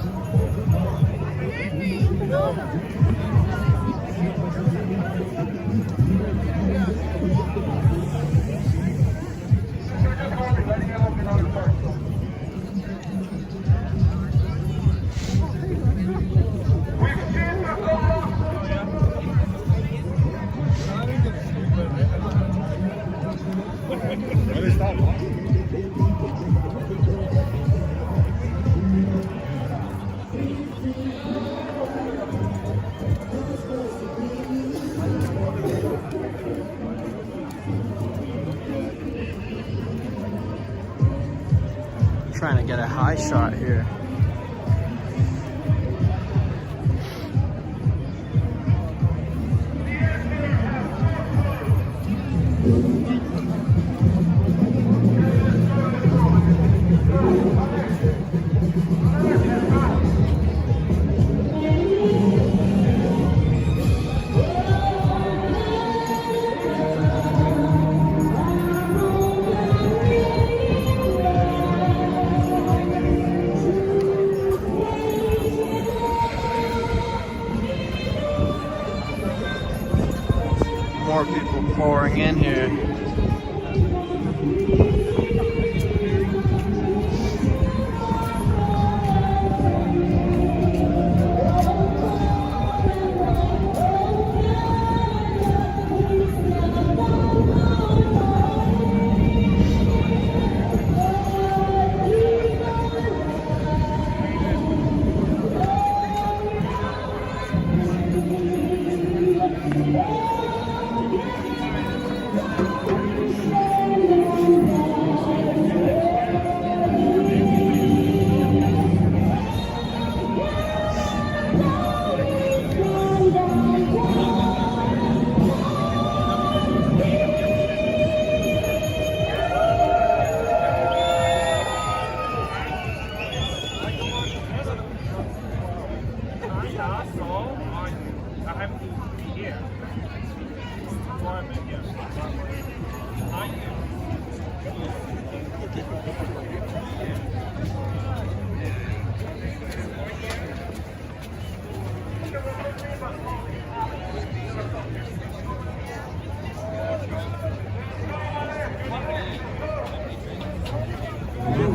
Trying to get a high shot here. More people pouring in here.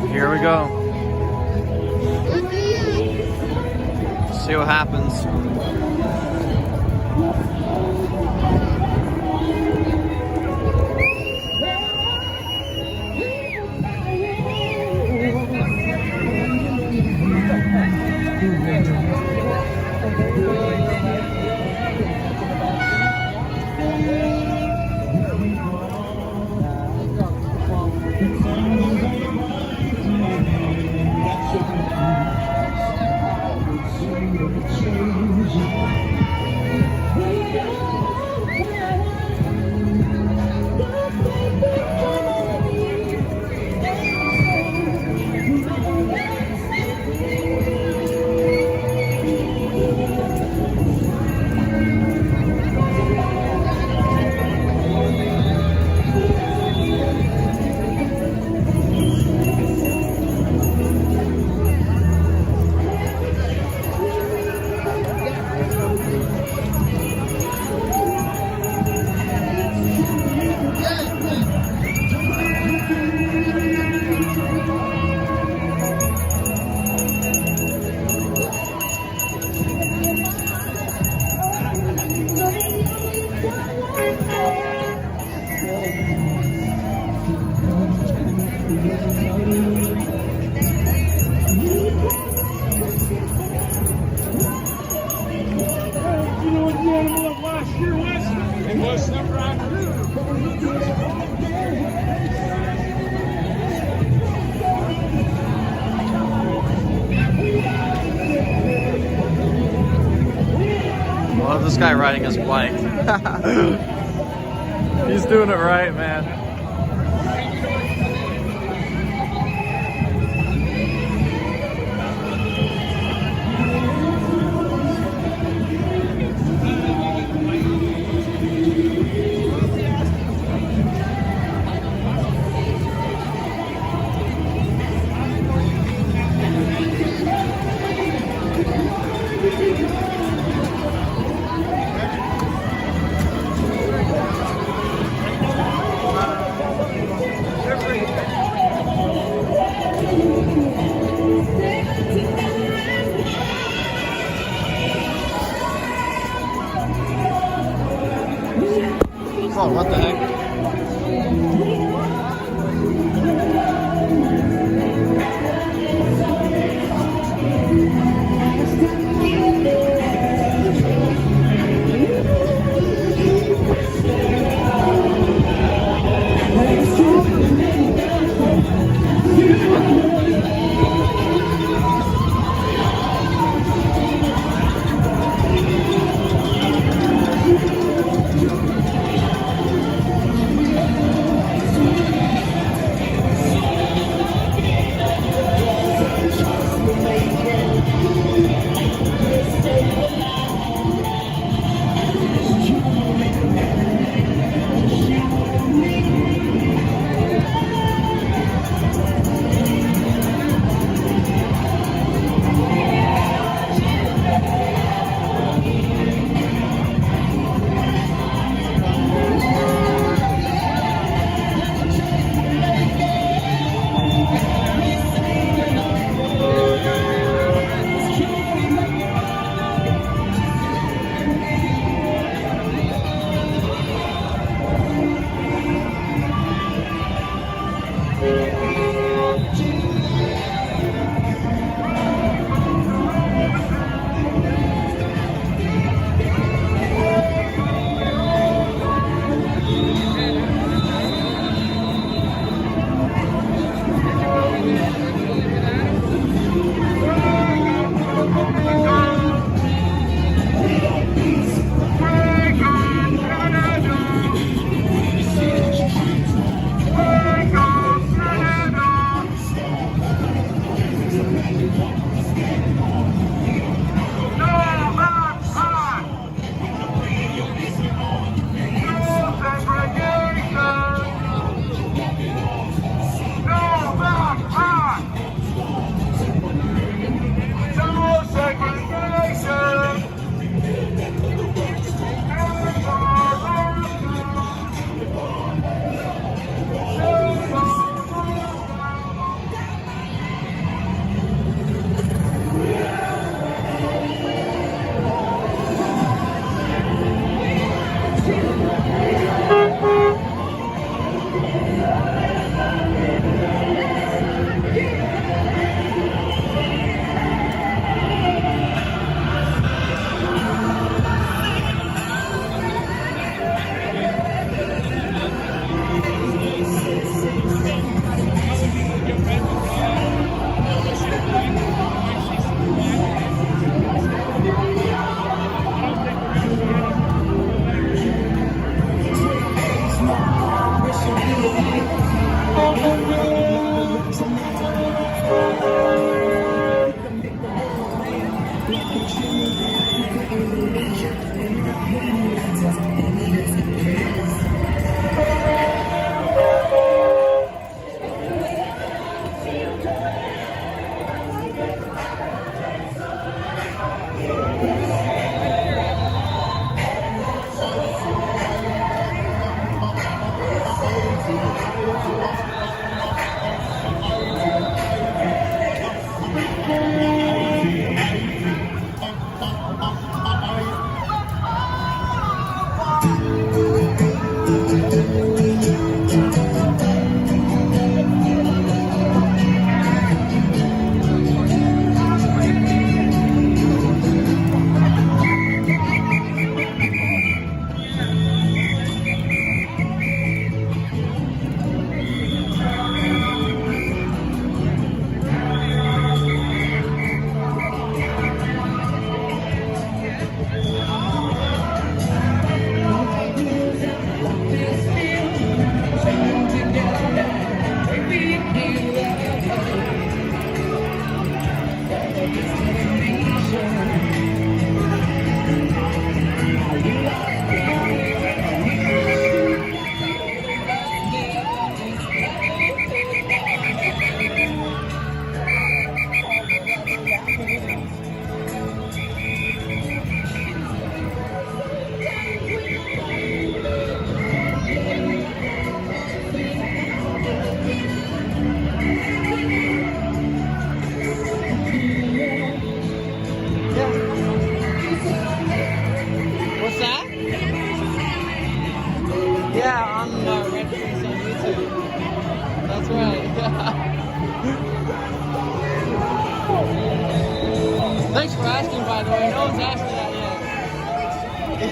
Here we go. See what happens. Love this guy riding his bike. He's doing it right, man.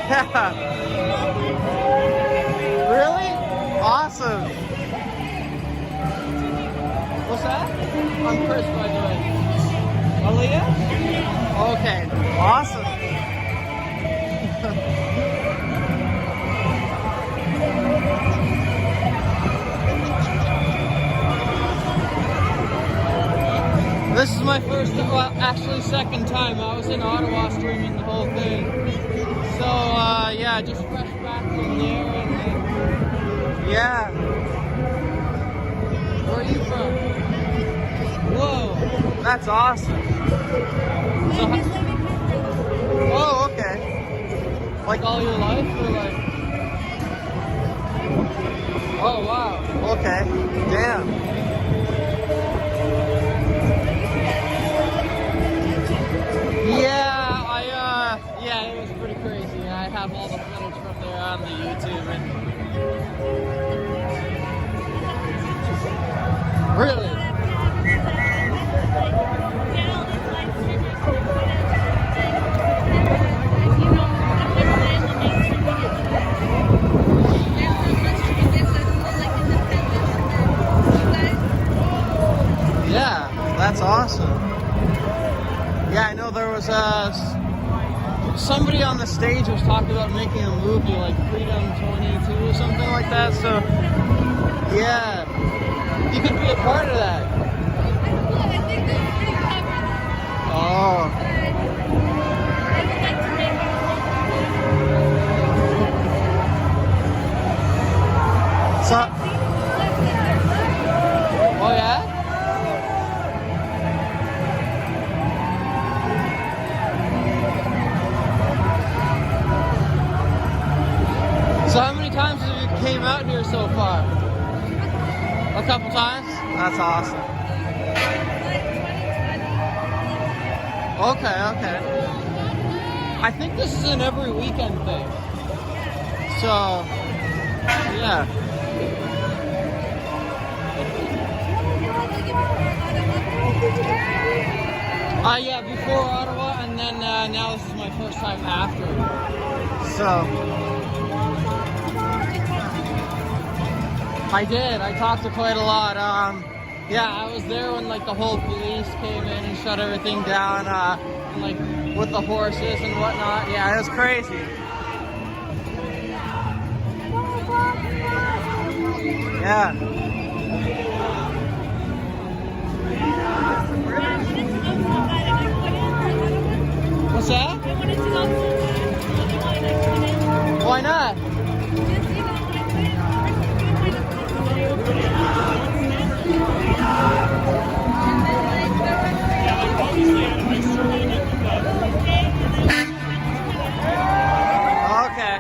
Yeah. Really? Awesome. What's that? I'm Chris, by the way. Aaliyah? Okay. Awesome. This is my first, well, actually second time. I was in Ottawa streaming the whole thing. So, yeah, just fresh back from there. And, yeah. Where are you from? Whoa, that's awesome. So, oh, okay. Like all your life, or like? Oh, wow. Okay. Damn. Yeah, it was pretty crazy. I have all the footage from there on the YouTube. And really? Yeah, that's awesome. Yeah, I know there was somebody on the stage was talking about making a movie like Freedom 22 or something like that, so yeah, you could be a part of that. Oh. So, oh yeah? So how many times have you came out here so far? A couple times? That's awesome. Okay. I think this is an every weekend thing. So, yeah. Yeah, before Ottawa, and then now this is my first time after. So. I did. I talked to quite a lot. Yeah, I was there when like the whole police came in and shut everything down, and, like with the horses and whatnot. Yeah, it was crazy. Yeah. What's that? Why not? Okay.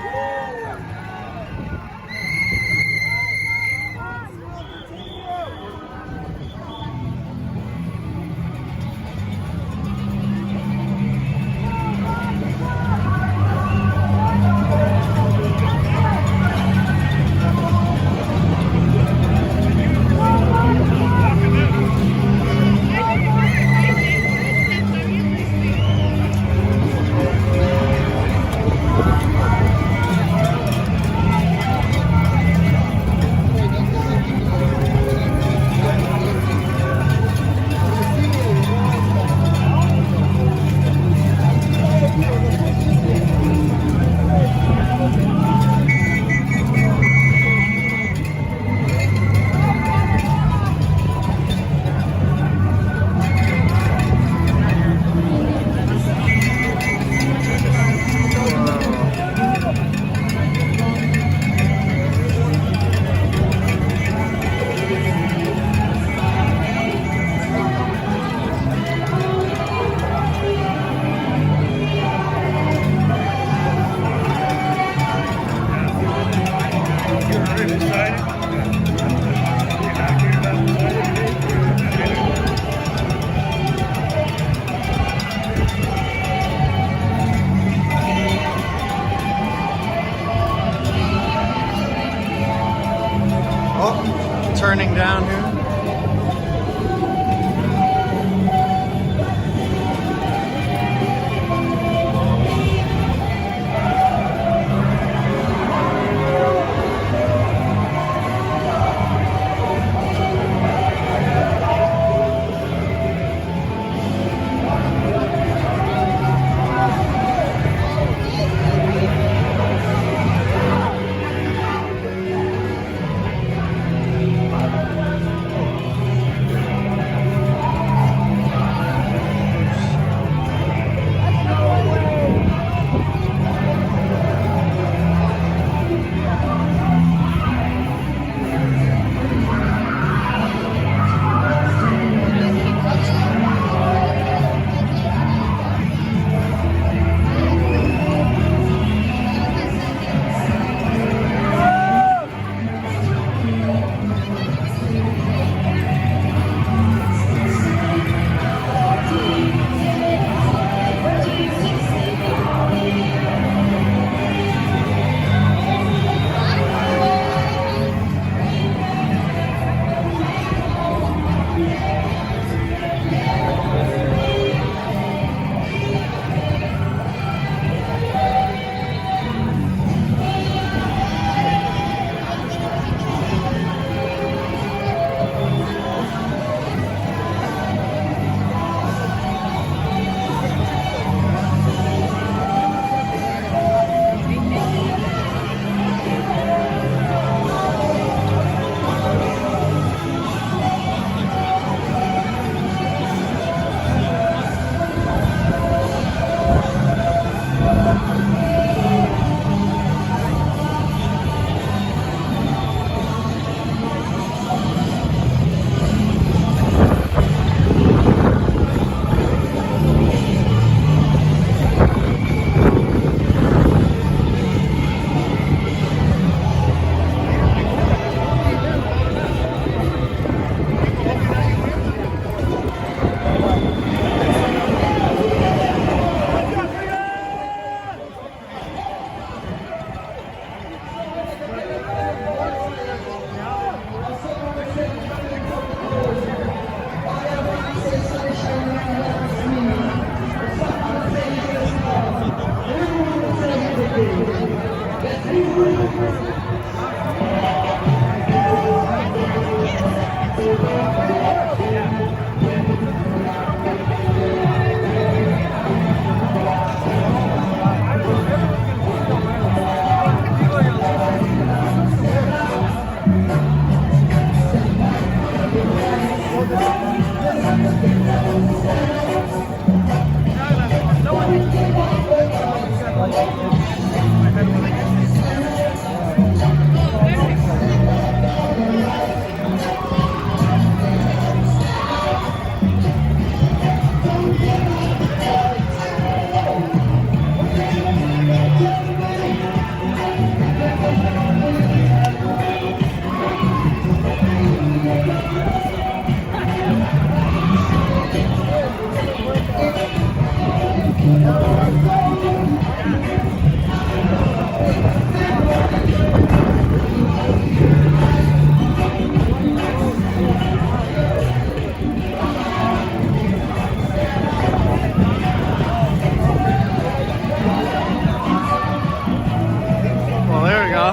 Well, there we go.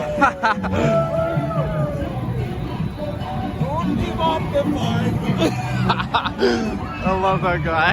Don't give up the fight. I love that guy.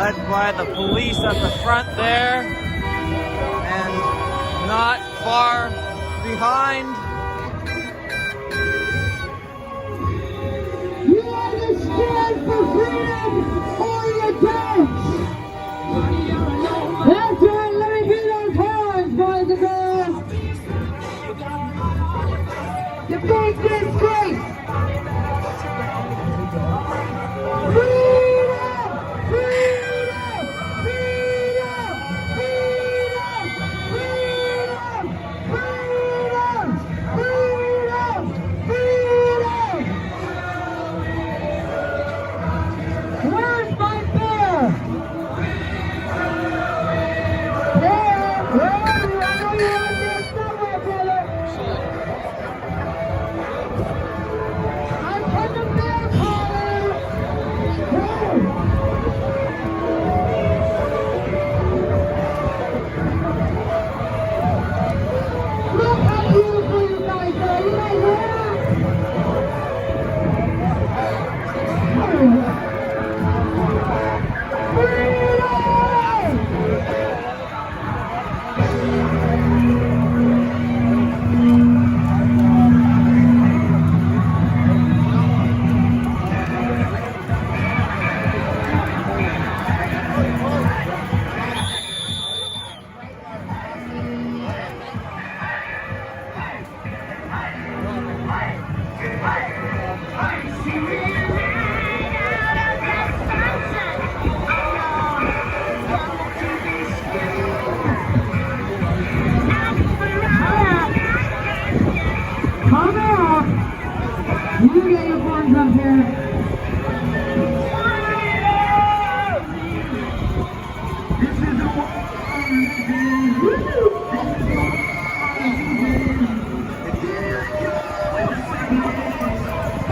Led by the police at the front there, and not far behind. You either stand for freedom or you don't. That's right, let me hear those horns, boys and girls. The big disgrace.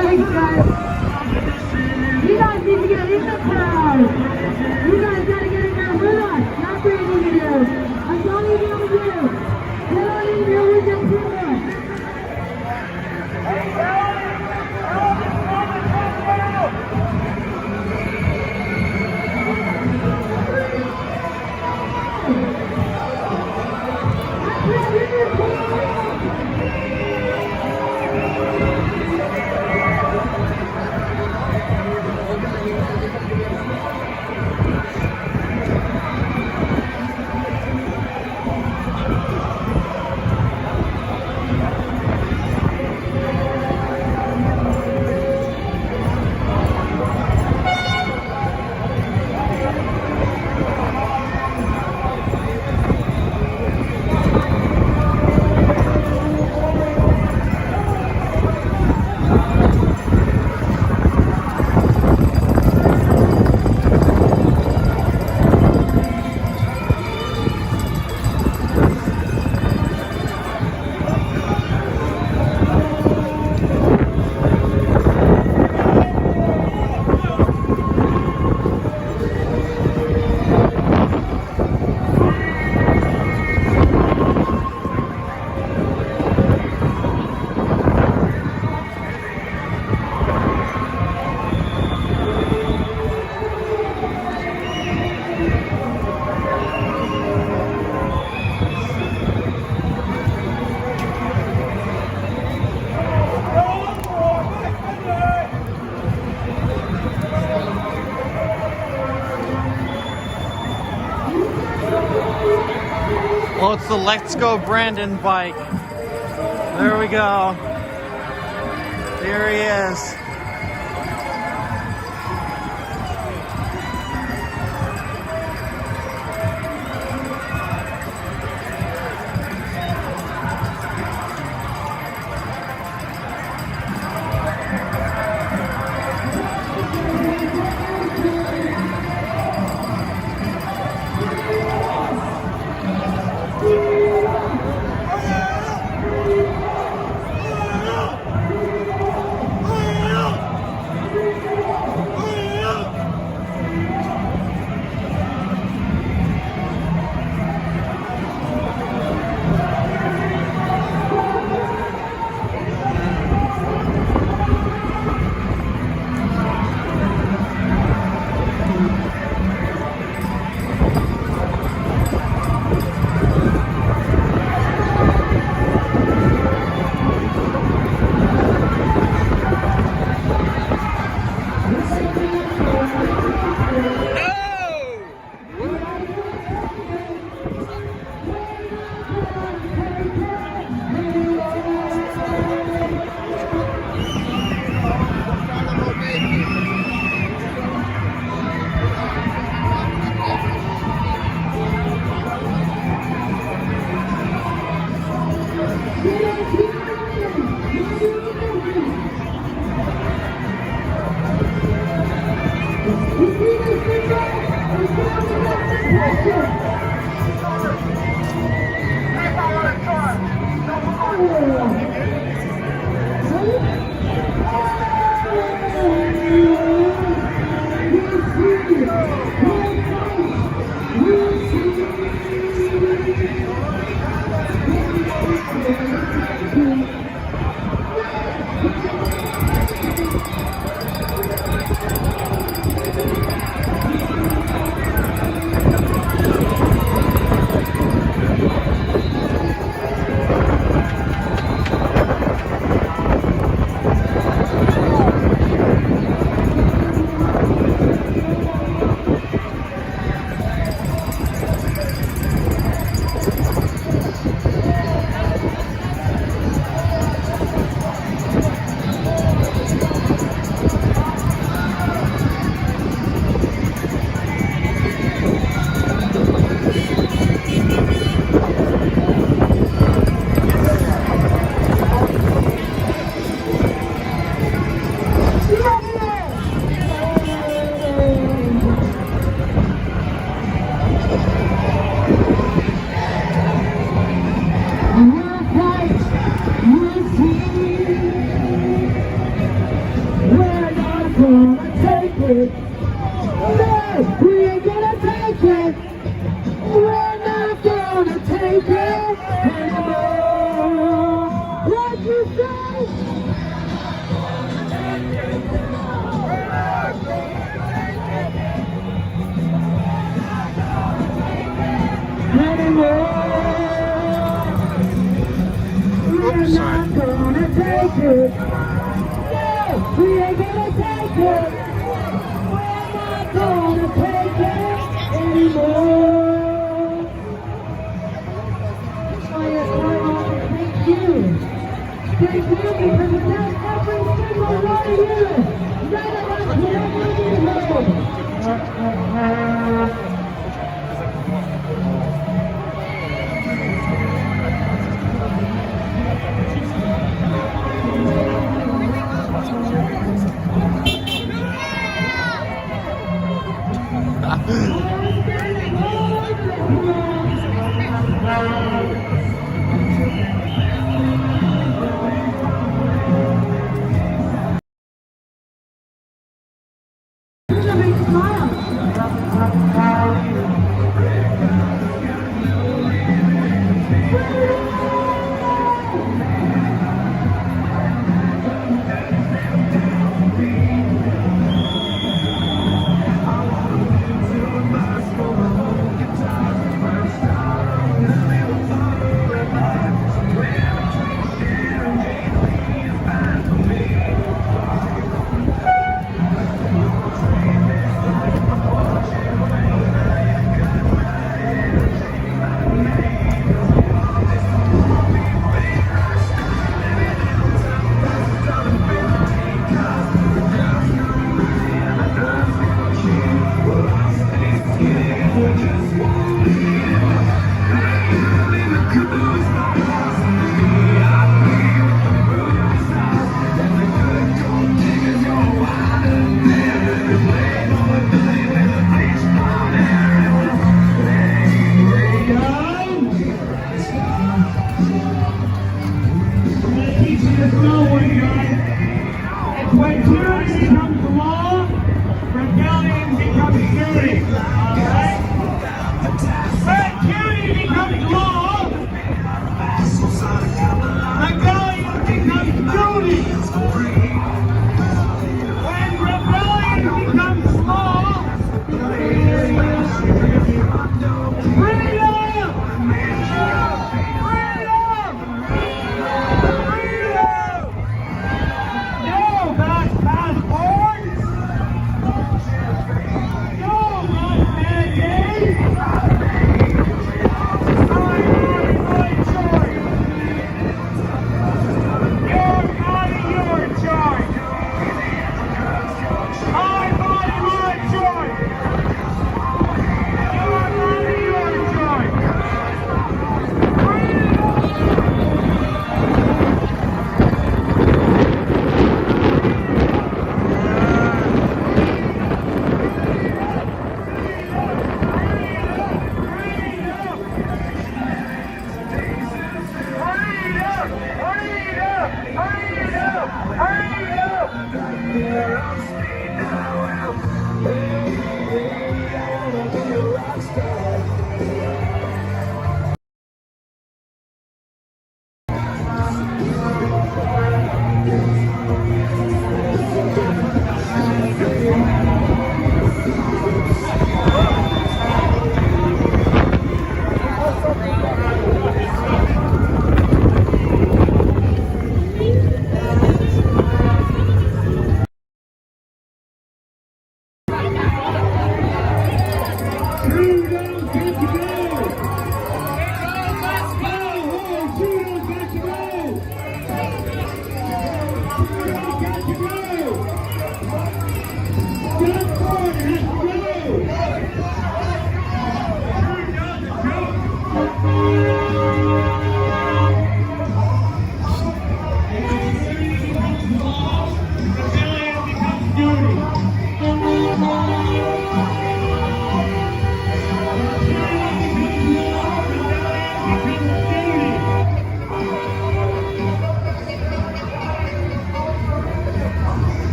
Thanks, guys. You guys need to get in the crowd. You guys got to get in there with us. That's what you need to do. That's all you need to do. Get on in there with your freedom. Oh, it's the Let's Go Brandon bike. There we go. Here he is.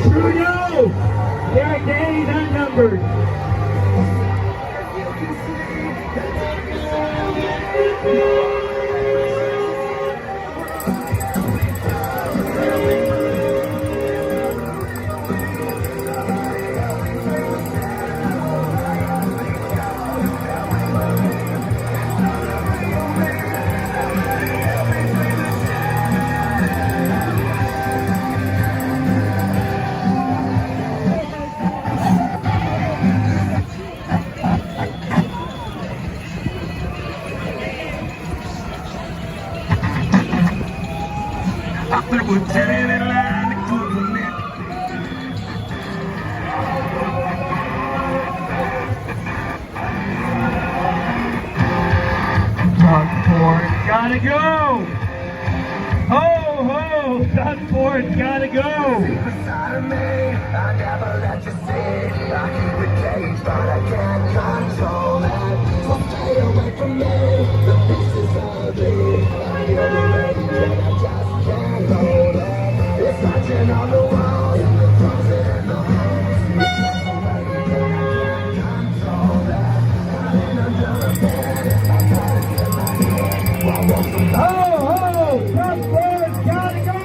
Trudeau! Their days are numbered. Gotta go! Ho, ho! Doug Ford's gotta go! Beside of me, I never let you see. I keep it caged, but I can't control it. So stay away from me. The beast is ugly. I hear the rage, but I just can't hold it. It's touching on the wall, and the frozen in the holes. I can't control it. Hiding under the bed, I got it in my head. Ho, ho! Doug Ford's gotta go!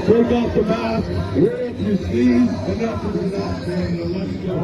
Take off the mask, wear up your sleeves, enough of the nonsense, and let's go.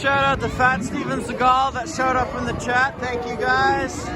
shout out to Fat Steven Seagal that showed up in the chat. Thank you guys.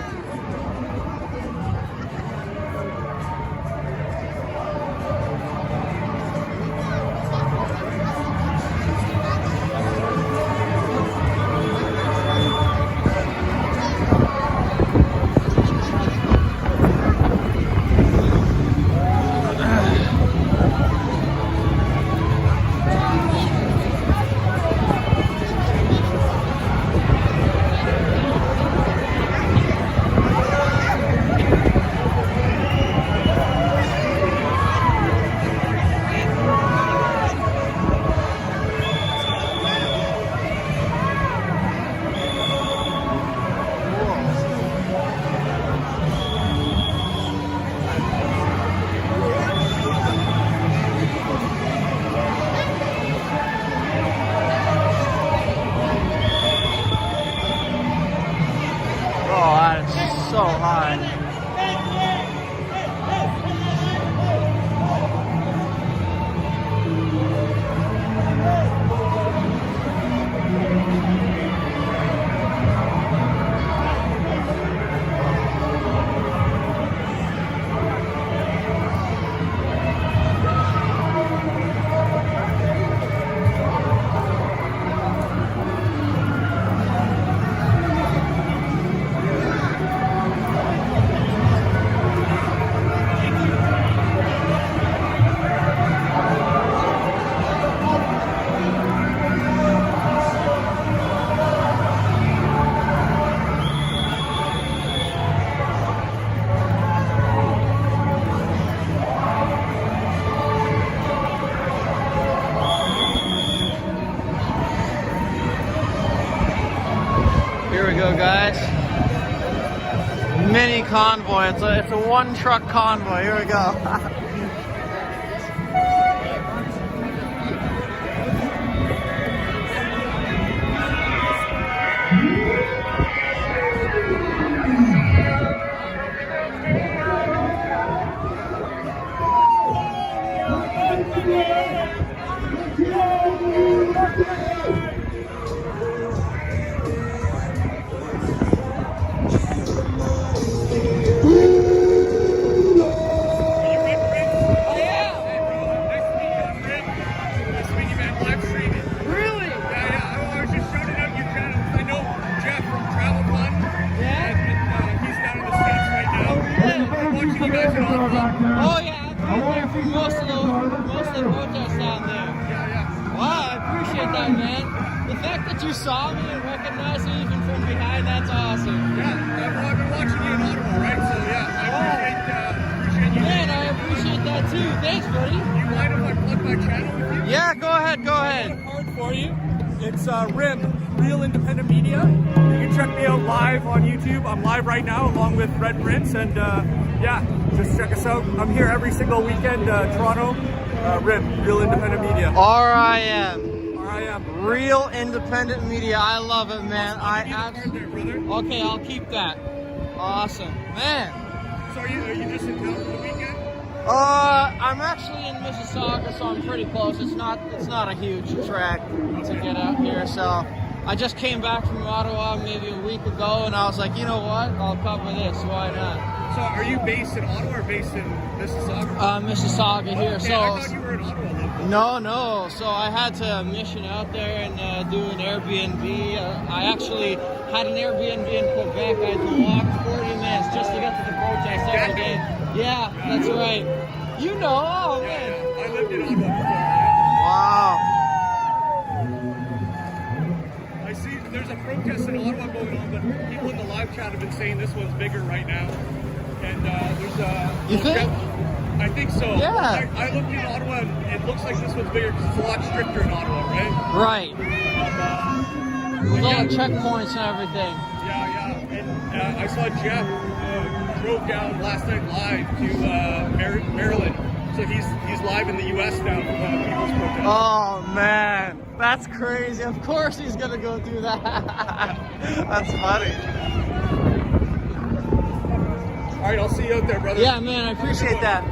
So high. Here we go, guys. Mini convoy. It's a one truck convoy. Here we go. Oh yeah, I've been there for most of the protests down there. Wow, I appreciate that, man. The fact that you saw me and recognized me even from behind, that's awesome. I've been watching you in Ottawa, right? So yeah, I appreciate you. Man, I appreciate that too. Thanks, buddy. Do you mind if I plug my channel with you? Yeah, go ahead, go ahead. I got a card for you. It's RIM, Real Independent Media. You can check me out live on YouTube. I'm live right now along with Red Prince, and yeah, just check us out. I'm here every single weekend, Toronto. RIM, Real Independent Media. RIM. Real Independent Media. I love it, man. Okay, I'll keep that. Awesome, man. So are you just in town for the weekend? I'm actually in Mississauga, so I'm pretty close. It's not a huge trek to get out here, so I just came back from Ottawa maybe a week ago, and I was like, you know what? I'll cover this. Why not? So are you based in Ottawa or based in Mississauga? Mississauga here. Okay, So I thought you were in Ottawa. no. So I had to mission out there and do an Airbnb. I actually had an Airbnb in Quebec. I had to walk 40 minutes just to get to the protest every day. Yeah, that's right. You know, oh man. Yeah. I lived in Ottawa before. Wow. I see there's a protest in Ottawa going on, but people in the live chat have been saying this one's bigger right now. And there's a... You think? I think so. Yeah. I looked in Ottawa and it looks like this one's bigger because it's a lot stricter in Ottawa, right? Right. With all the checkpoints and everything. Yeah. And I saw Jeff drove down last night live to Maryland. So he's live in the U.S. now for people's protest. Oh man, that's crazy. Of course he's gonna go do that. That's funny. All right, I'll see you out there, brother. Yeah, man, I appreciate that.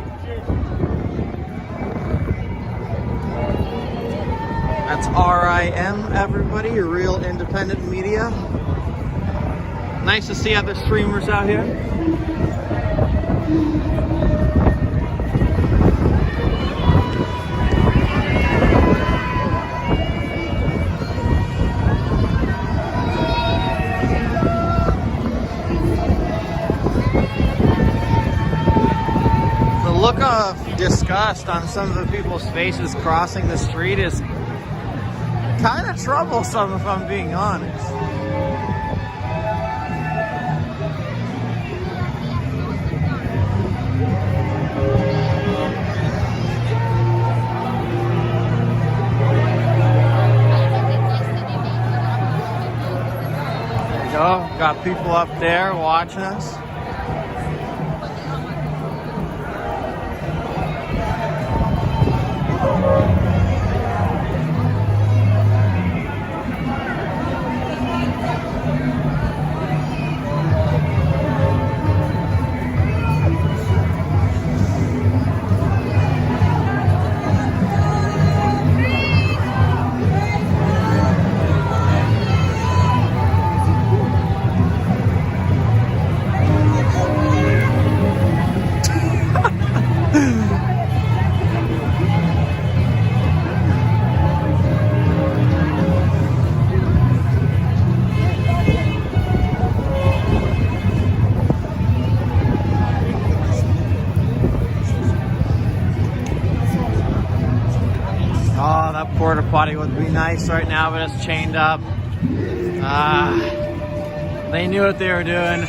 That's RIM, everybody, your real independent media. Nice to see other streamers out here. The look of disgust on some of the people's faces crossing the street is kind of troublesome, if I'm being honest. There you go. Got people up there watching us. Oh, that porta potty would be nice right now, but it's chained up. They knew what they were doing.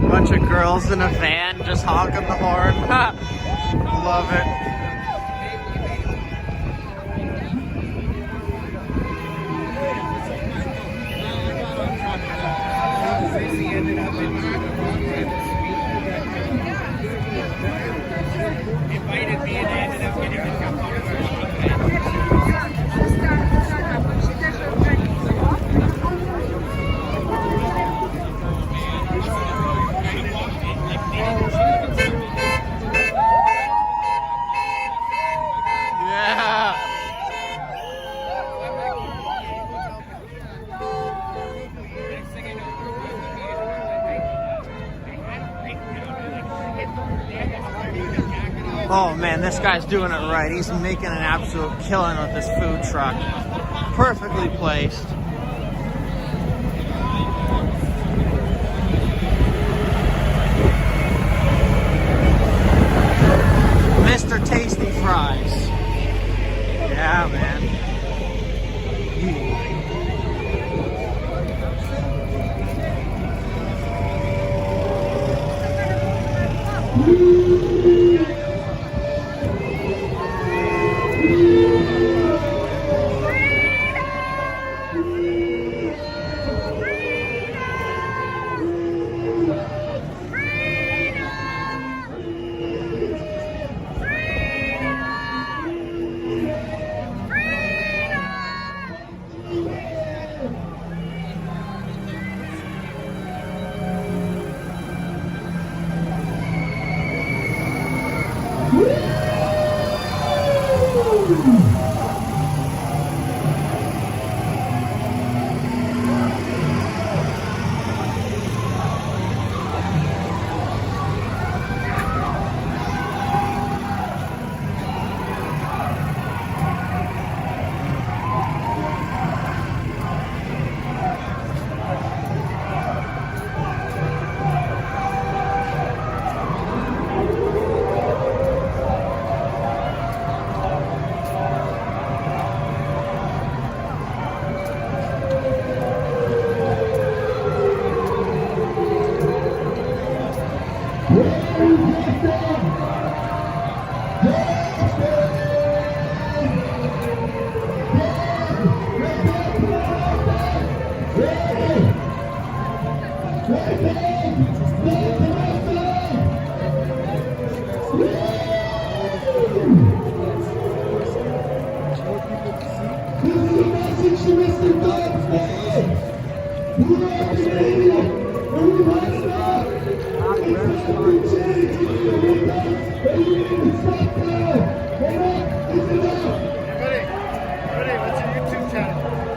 Bunch of girls in a van just honking the horn. Love it. Oh man, this guy's doing it right. He's making an absolute killing with this food truck. Perfectly placed. Mr. Tasty Fries. Yeah, man.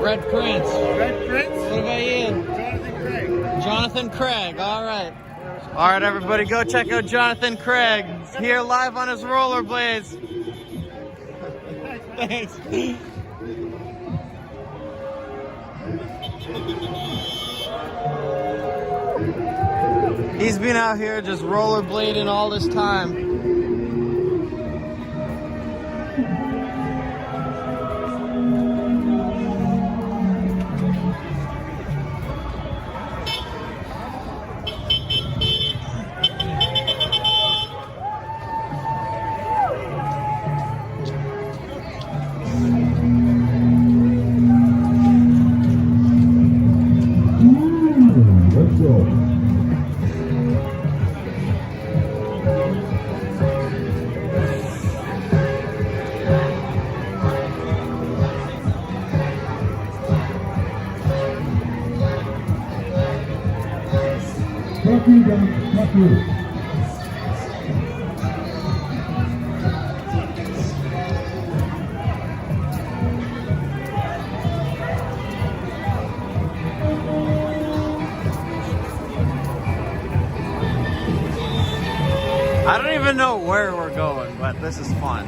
Red Prince. Red Prince? What about you? Jonathan Craig. Jonathan Craig, all right. All right, everybody, go check out Jonathan Craig. Here live on his rollerblades. Thanks. He's been out here just rollerblading all this time. I don't even know where we're going, but this is fun.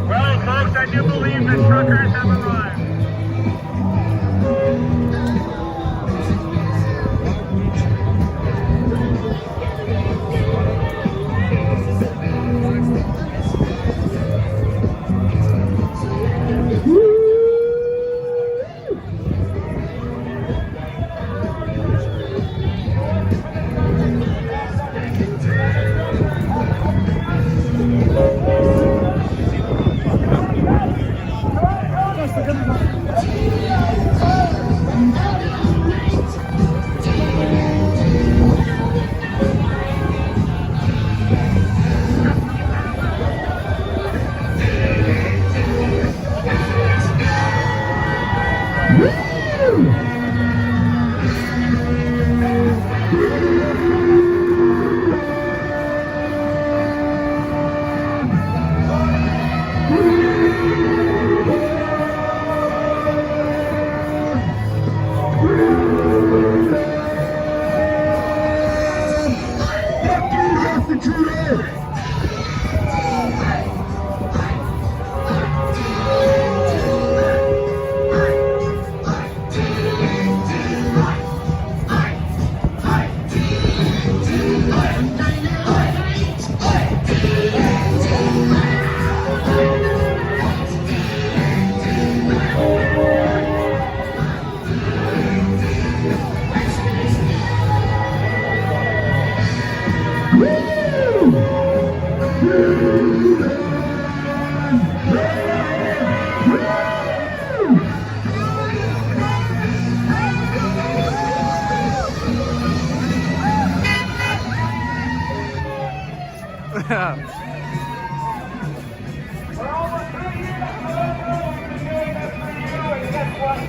Well, folks, I do believe the truckers have arrived.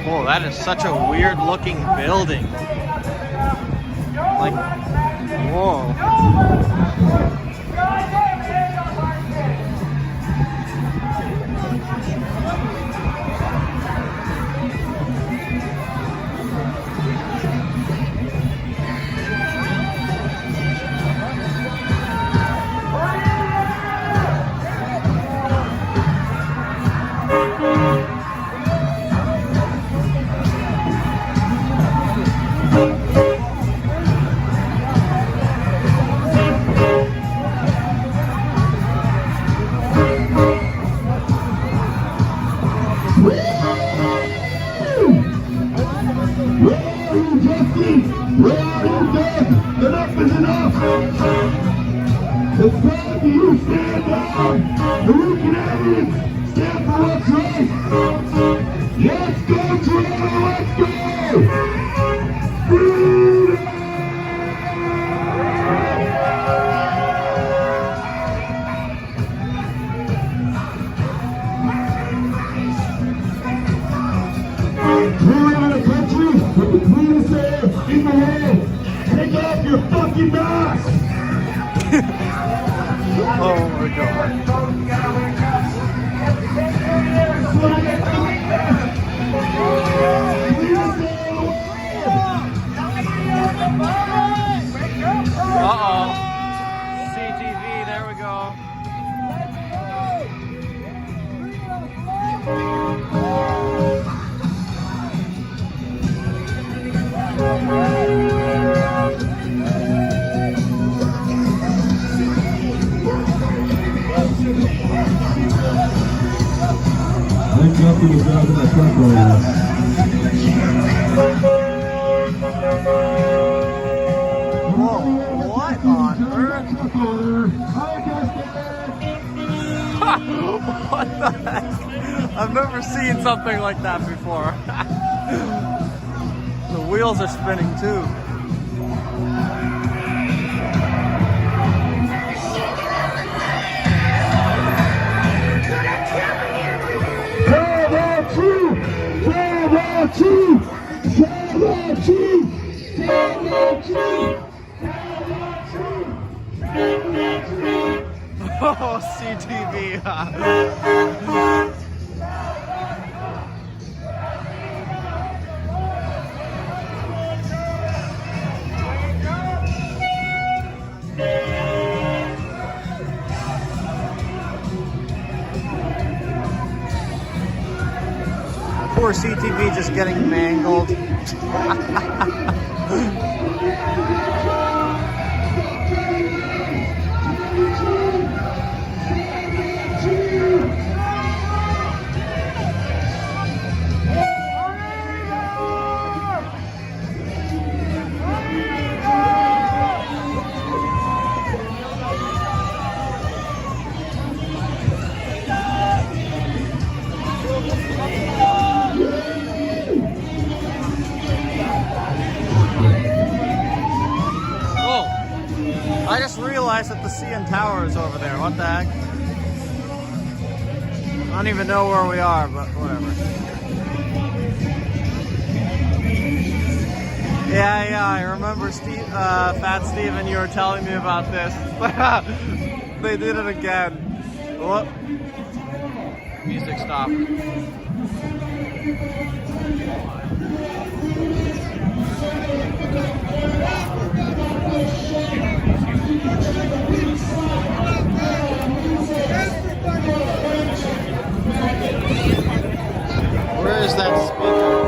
Whoa, that is such a weird looking building. Like, whoa. Enough is enough! It's time for you to stand down! The we Canadians stand for what's right! Let's go, Toronto! Let's go! Freedom! We live in a country with the cleanest air in the world! Take off your fucking mask! Oh my god. Uh-oh. CTV, there we go. Thank you for the guys in the front row. Whoa, what on earth? What the heck? I've never seen something like that before. The wheels are spinning too. Oh, CTV. Poor CTV just getting mangled. I just realized that the CN Tower is over there. What the heck? I don't even know where we are, but whatever. Yeah, I remember Fat Steven, you were telling me about this. They did it again. Whoop. Music stopped. Where is that speaker?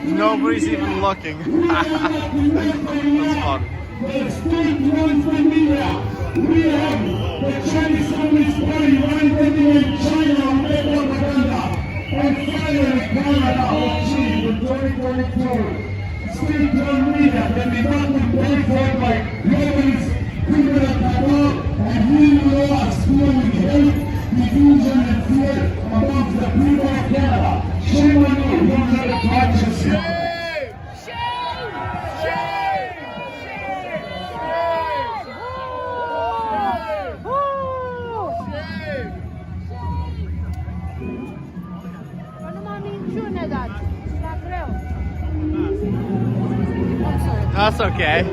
Nobody's even looking. That's fun. We have the Chinese Communist Party running in China on propaganda. And fire is calling out for 2024. State-run media can be gotten paid for by lobbies, people at Taiwan, and real laws fueling hate, confusion, and fear amongst the people of Canada. Shame on you, That's okay.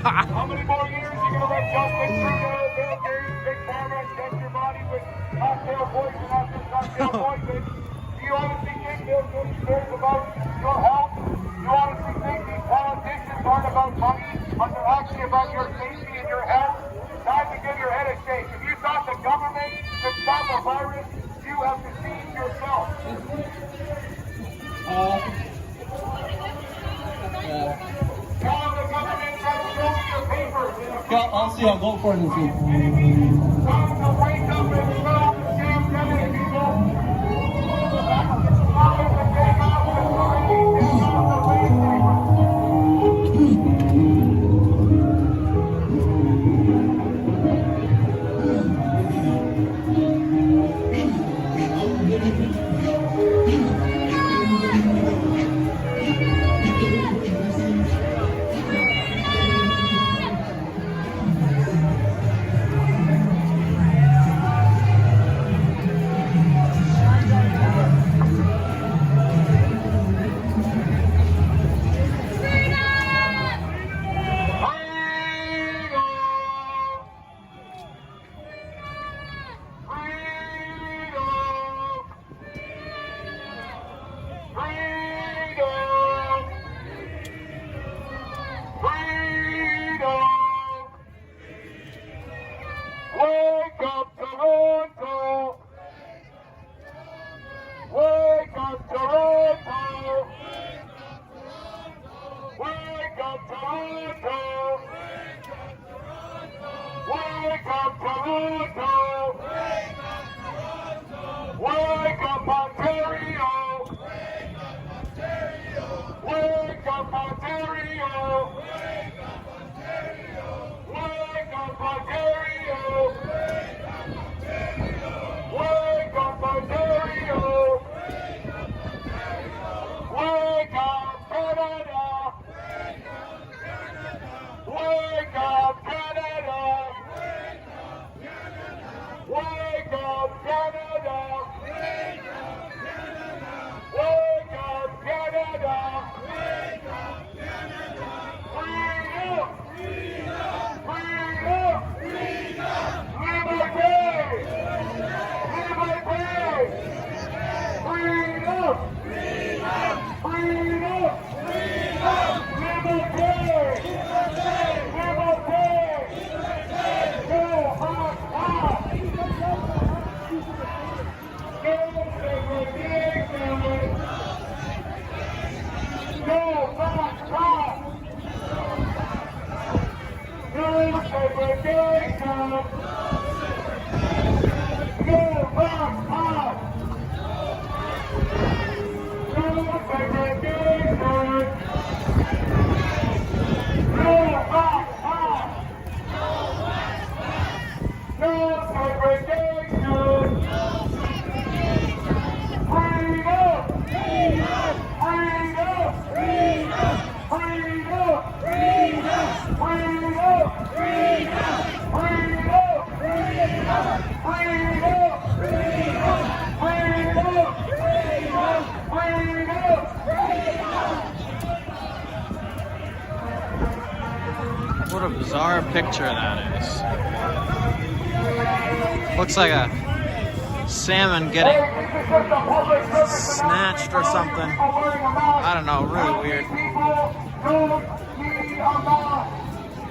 How many more years are you going to let Justin Trudeau, Bill Gates, Big Pharma inject your body with cocktail poison after cocktail poison? Do you honestly think Bill Gates cares about your health? Do you honestly think these politicians aren't about money, but they're actually about your safety and your health? Time to give your head a shake. If you thought the government could stop a virus, you have deceived yourself. I'll see. I'll go for it and see. Wake up, Toronto! Wake up, Toronto! Wake up, Toronto! Wake up, Toronto! Wake up, Ontario! Wake up, Ontario! Wake up, Ontario! Wake up, Ontario! Wake up, Canada! Wake up, Canada! What a bizarre picture that is. Looks like a salmon getting snatched or something. I don't know, really weird.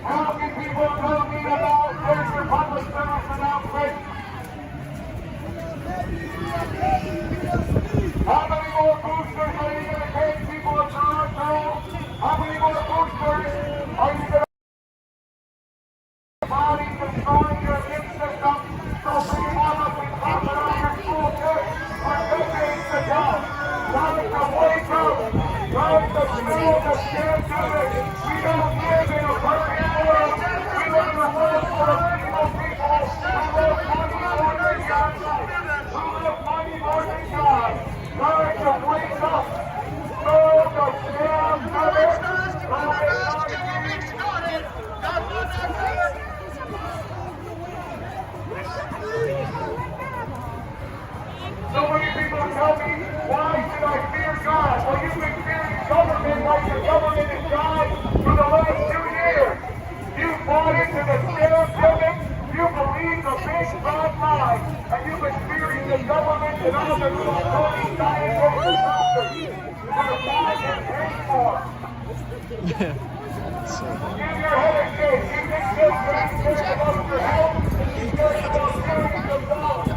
How many people tell me about First Republic service announcement? How many more boosters are you going to take, people of Toronto? How many more boosters are you going to body destroying your immune system so we have us and pop it on your school kids for decades to come? Time to wake up! Time to feel the scared to it! We don't live in a perfect world! We live in a world full of evil people who love money more than God! Who love money more than God! Time to wake up! Know the scam to it! So many people tell me, why should I fear God? Well, you've been fearing government like the government is God for the last 2 years. You bought into the scam gimmick, you believe the big bad lie, and you've been fearing the government and all the little phony scientific doctors that are bad and paid for. Give your head a shake. You think this man cares about your health? He cares about millions of dollars.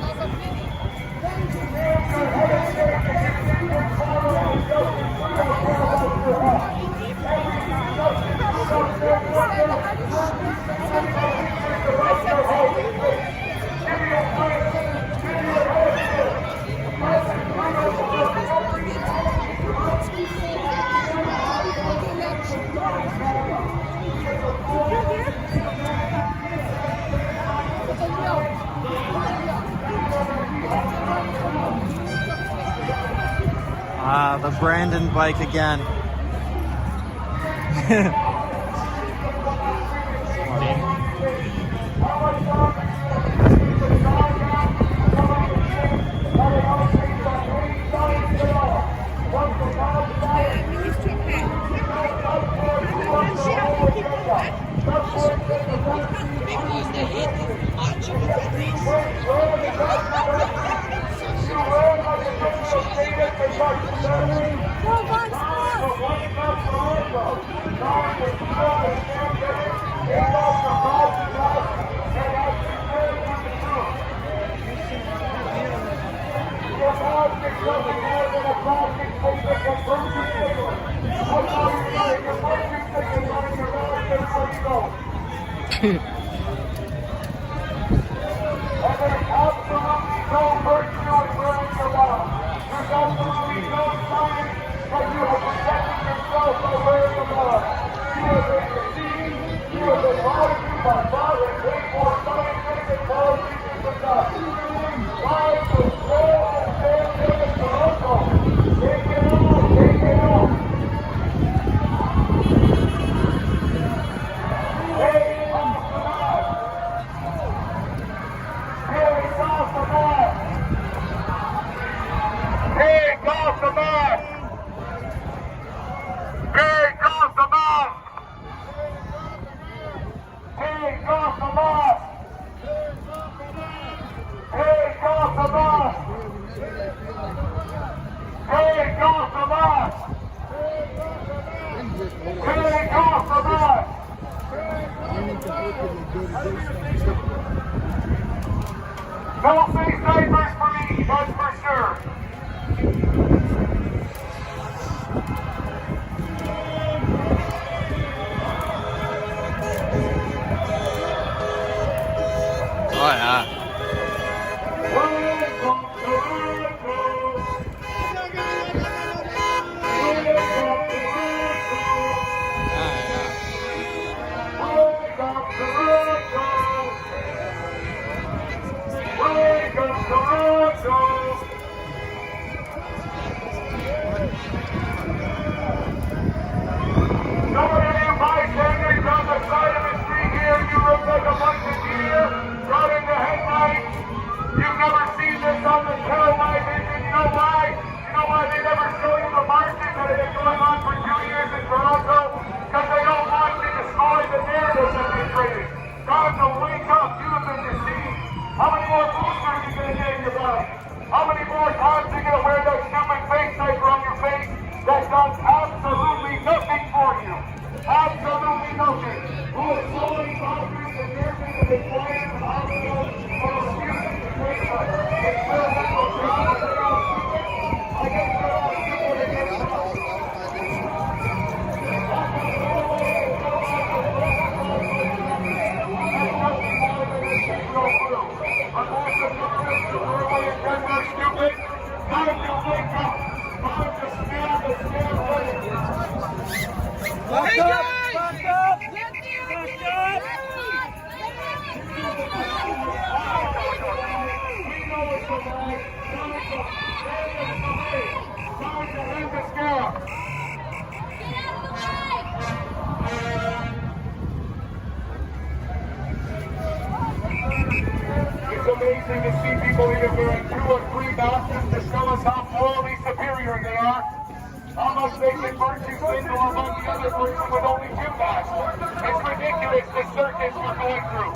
The Brandon bike again. yeah. How many more times are you going to wear that stupid face diaper on your face that does absolutely nothing for you? Absolutely nothing. Who is so many doctors and nurses and employees and hospitals for refusing to take us? It's their legal job and they're all stupid. I guess they're all stupid and they're not. Hey guys! Back up! We know it's the right. Time to end the scare. It's amazing to see people even wearing 2 or 3 masks to show us how morally superior they are. How much they can virtue signal among the other person with only 2 masks. It's ridiculous, the circus we're going through.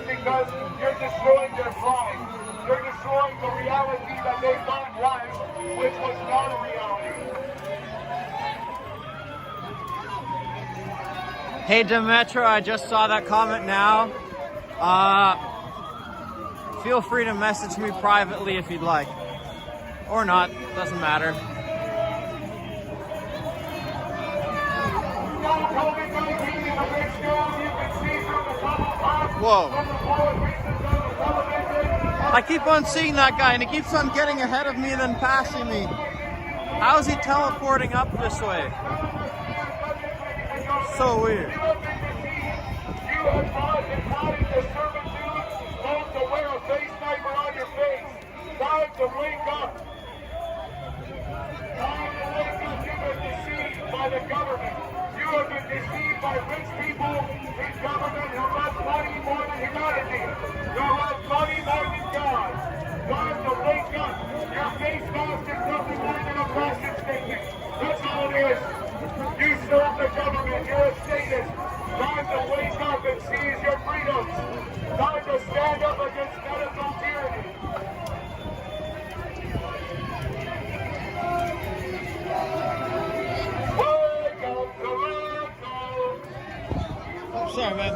Because you're destroying their pride. You're destroying the reality that they thought was, which was not a reality. Hey Demetra, I just saw that comment now. Feel free to message me privately if you'd like. Or not, doesn't matter. Whoa. I keep on seeing that guy and he keeps on getting ahead of me and then passing me. How is he teleporting up this way? So weird. The government. You have been deceived by rich people in government who love money more than humanity, who love money more than God. Time to wake up. Your face mask is nothing more than a fashion statement. That's all it is. You serve the government. You're a statist. Time to wake up and seize your freedoms. Time to stand up against medical tyranny. Sorry, man.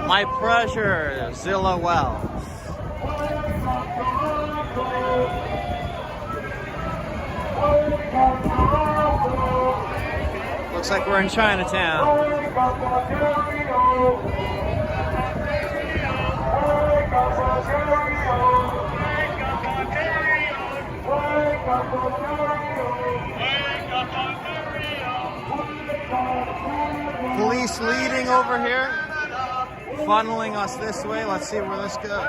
My pleasure, Zilla Wells. Looks like we're in Chinatown. Police leading over here, funneling us this way. Let's see where this goes.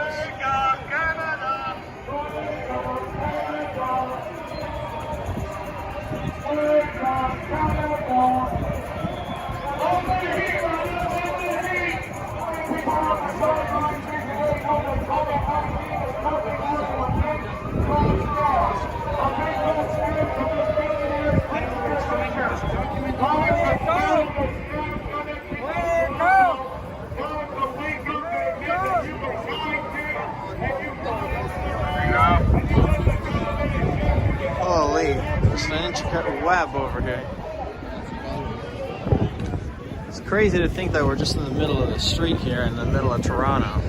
intricate web over here. It's crazy to think that we're just in the middle of the street here in the middle of Toronto.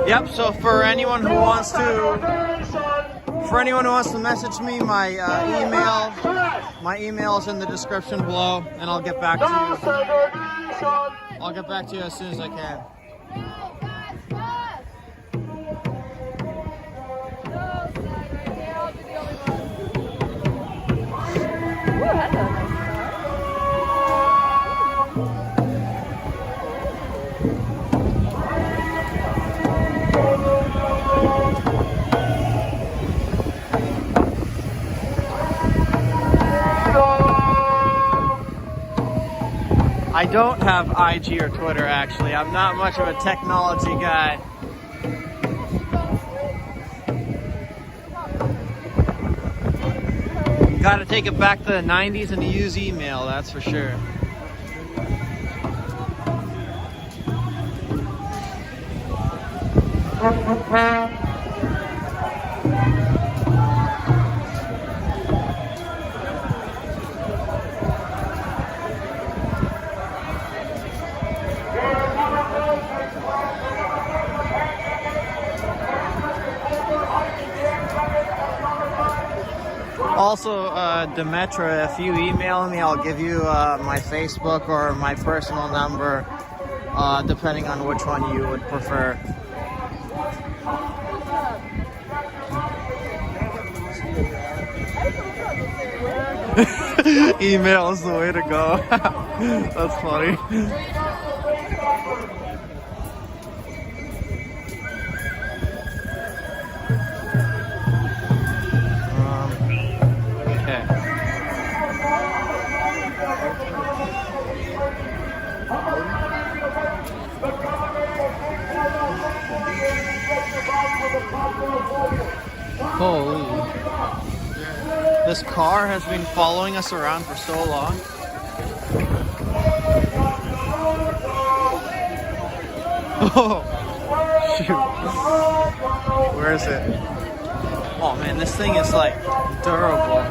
Yep, so for anyone who wants to message me, my email is in the description below, and I'll get back to you. I'll get back to you as soon as I can. I don't have IG or Twitter, actually. I'm not much of a technology guy. Gotta take it back to the 90s and use email, that's for sure. Also, Demetra, if you email me, I'll give you my Facebook or my personal number, depending on which one you would prefer. Email is the way to go. That's funny. Holy. This car has been following us around for so long. Oh, shoot. Where is it? Oh man, this thing is like durable.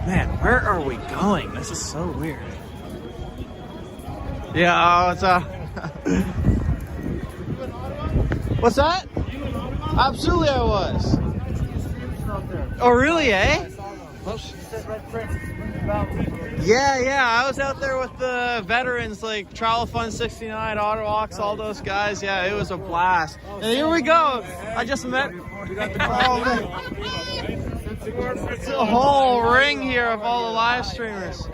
Man, where are we going? This is so weird. Yeah, it's What's that? Absolutely I was. Oh really, eh? Yeah, I was out there with the veterans like Trial Fund 69, Ottawa, all those guys. Yeah, it was a blast. And here we go. I just met it's a whole ring here of all the live streamers.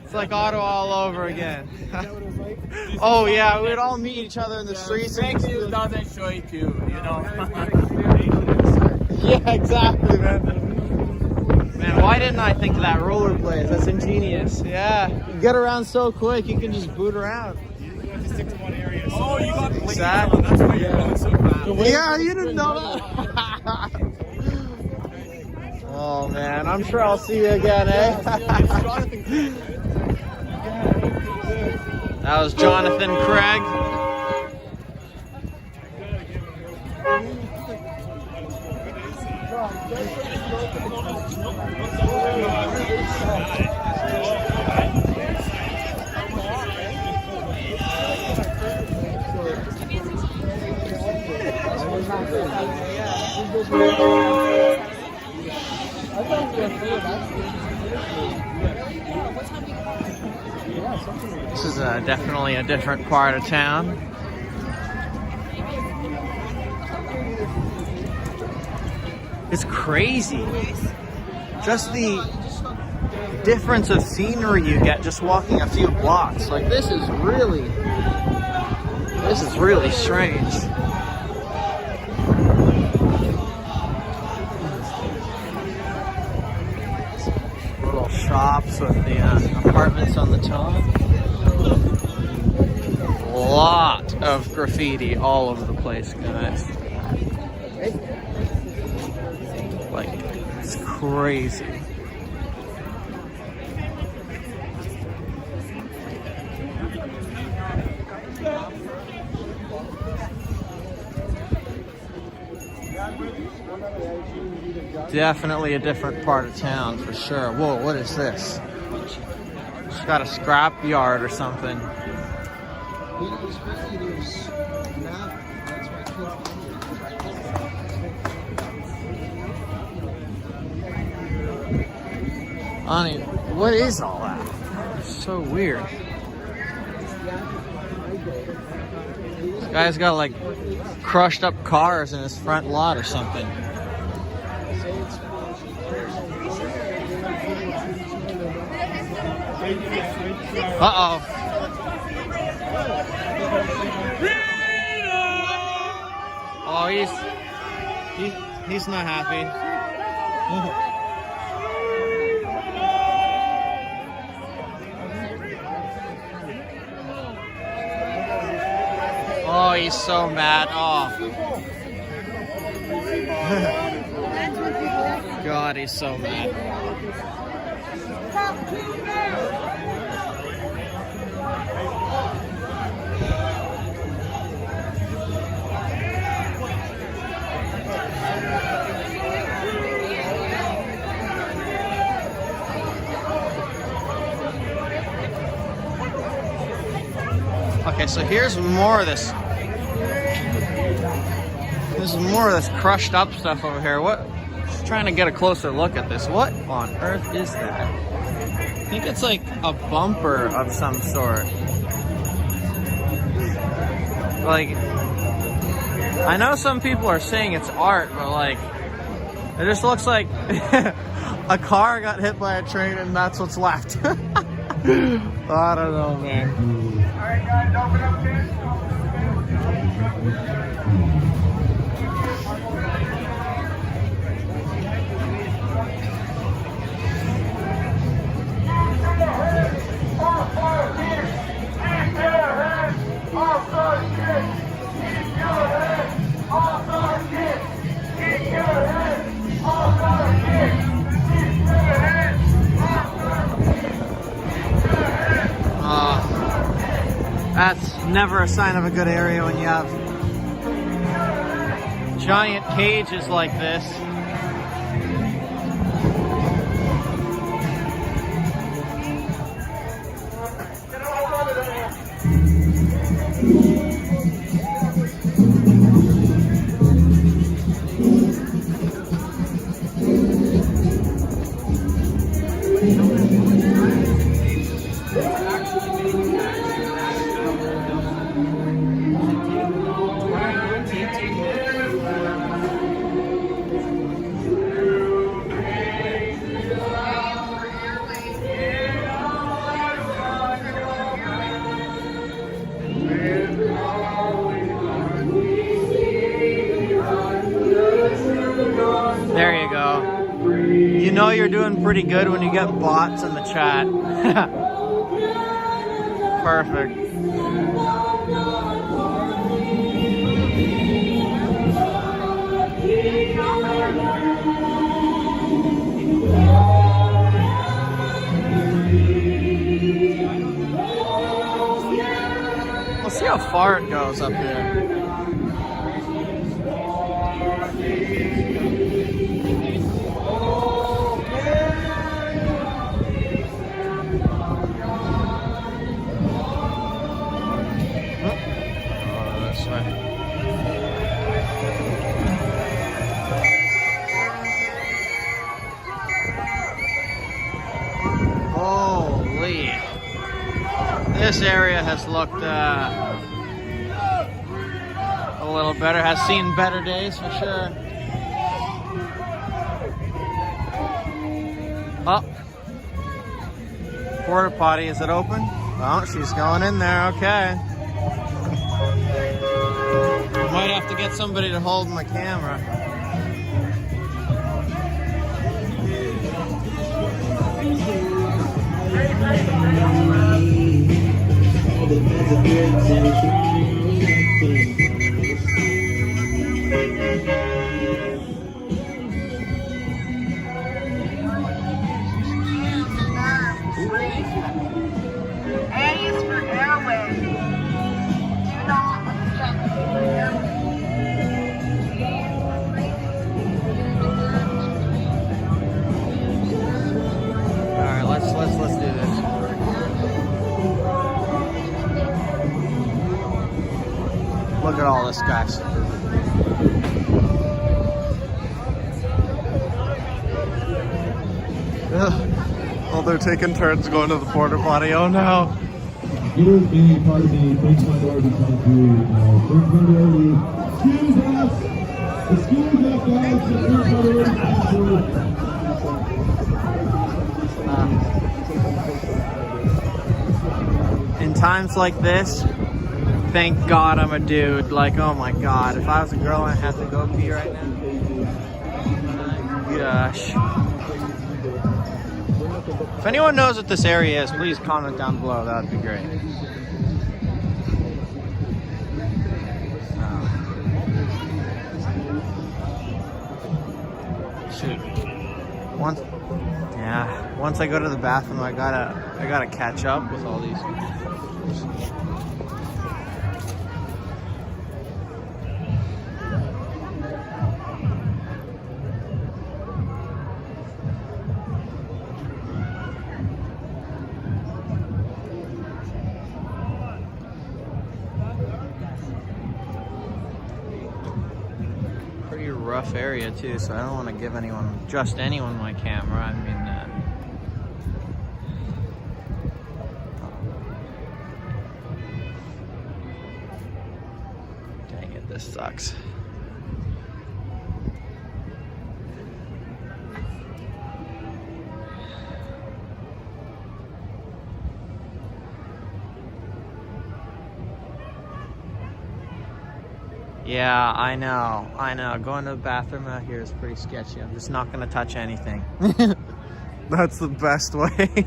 It's like Ottawa all over again. Oh yeah, we'd all meet each other in the streets. Makes you doesn't show it to you, you know. Yeah, exactly, man. Man, why didn't I think of that rollerblades? That's ingenious. Yeah, you get around so quick, you can just boot around. Oh, you got exactly. That's why you're going so fast. Yeah, you didn't know that. Oh man, I'm sure I'll see you again, eh? That was Jonathan Craig. This is definitely a different part of town. It's crazy. Just the difference of scenery you get just walking a few blocks. Like this is really strange. Little shops with the apartments on the top. A lot of graffiti all over the place, guys. Like, it's crazy. Definitely a different part of town for sure. Whoa, what is this? It's got a scrap yard or something. I mean, what is all that? It's so weird. This guy's got like crushed up cars in his front lot or something. Uh-oh. Oh, he's not happy. Oh, he's so mad. Oh. God, he's so mad. Okay, so here's more of this. There's more of this crushed up stuff over here. What? Just trying to get a closer look at this. What on earth is that? I think it's like a bumper of some sort. Like, I know some people are saying it's art, but like, it just looks like a car got hit by a train and that's what's left. I don't know, man. Alright guys, open up this. That's never a sign of a good area when you have giant cages like this. There you go. You know you're doing pretty good when you get bots in the chat. Perfect. Let's see how far it goes up here. This area has looked a little better, has seen better days for sure. Oh, porta potty, is it open? Oh, she's going in there, okay. Might have to get somebody to hold my camera. Let's do this. Look at all this, guys. Oh, they're taking turns going to the porta potty. Oh no. It is being part of the Frontline door to come through. Third quarter early. Excuse us! Excuse us, guys! The third quarter early come through. In times like this, thank God I'm a dude. Like, oh my God, if I was a girl and I had to go pee right now, my gosh. If anyone knows what this area is, please comment down below. That would be great. Shoot. Once I go to the bathroom, I gotta catch up with all these. Pretty rough area too, so I don't want to give anyone my camera. I mean, dang it, this sucks. Yeah, I know. Going to the bathroom out here is pretty sketchy. I'm just not gonna touch anything. That's the best way.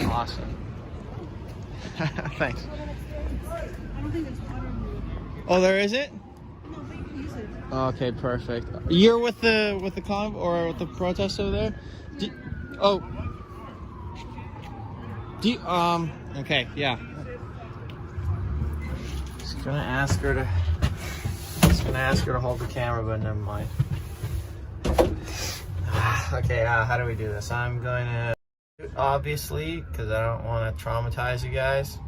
Awesome. Thanks. Oh, there isn't? Okay, perfect. You're with the conv or with the protest over there? Okay, yeah. Just gonna ask her to hold the camera, but never mind. Okay, how do we do this? I'm going to, obviously, because I don't want to traumatize you guys.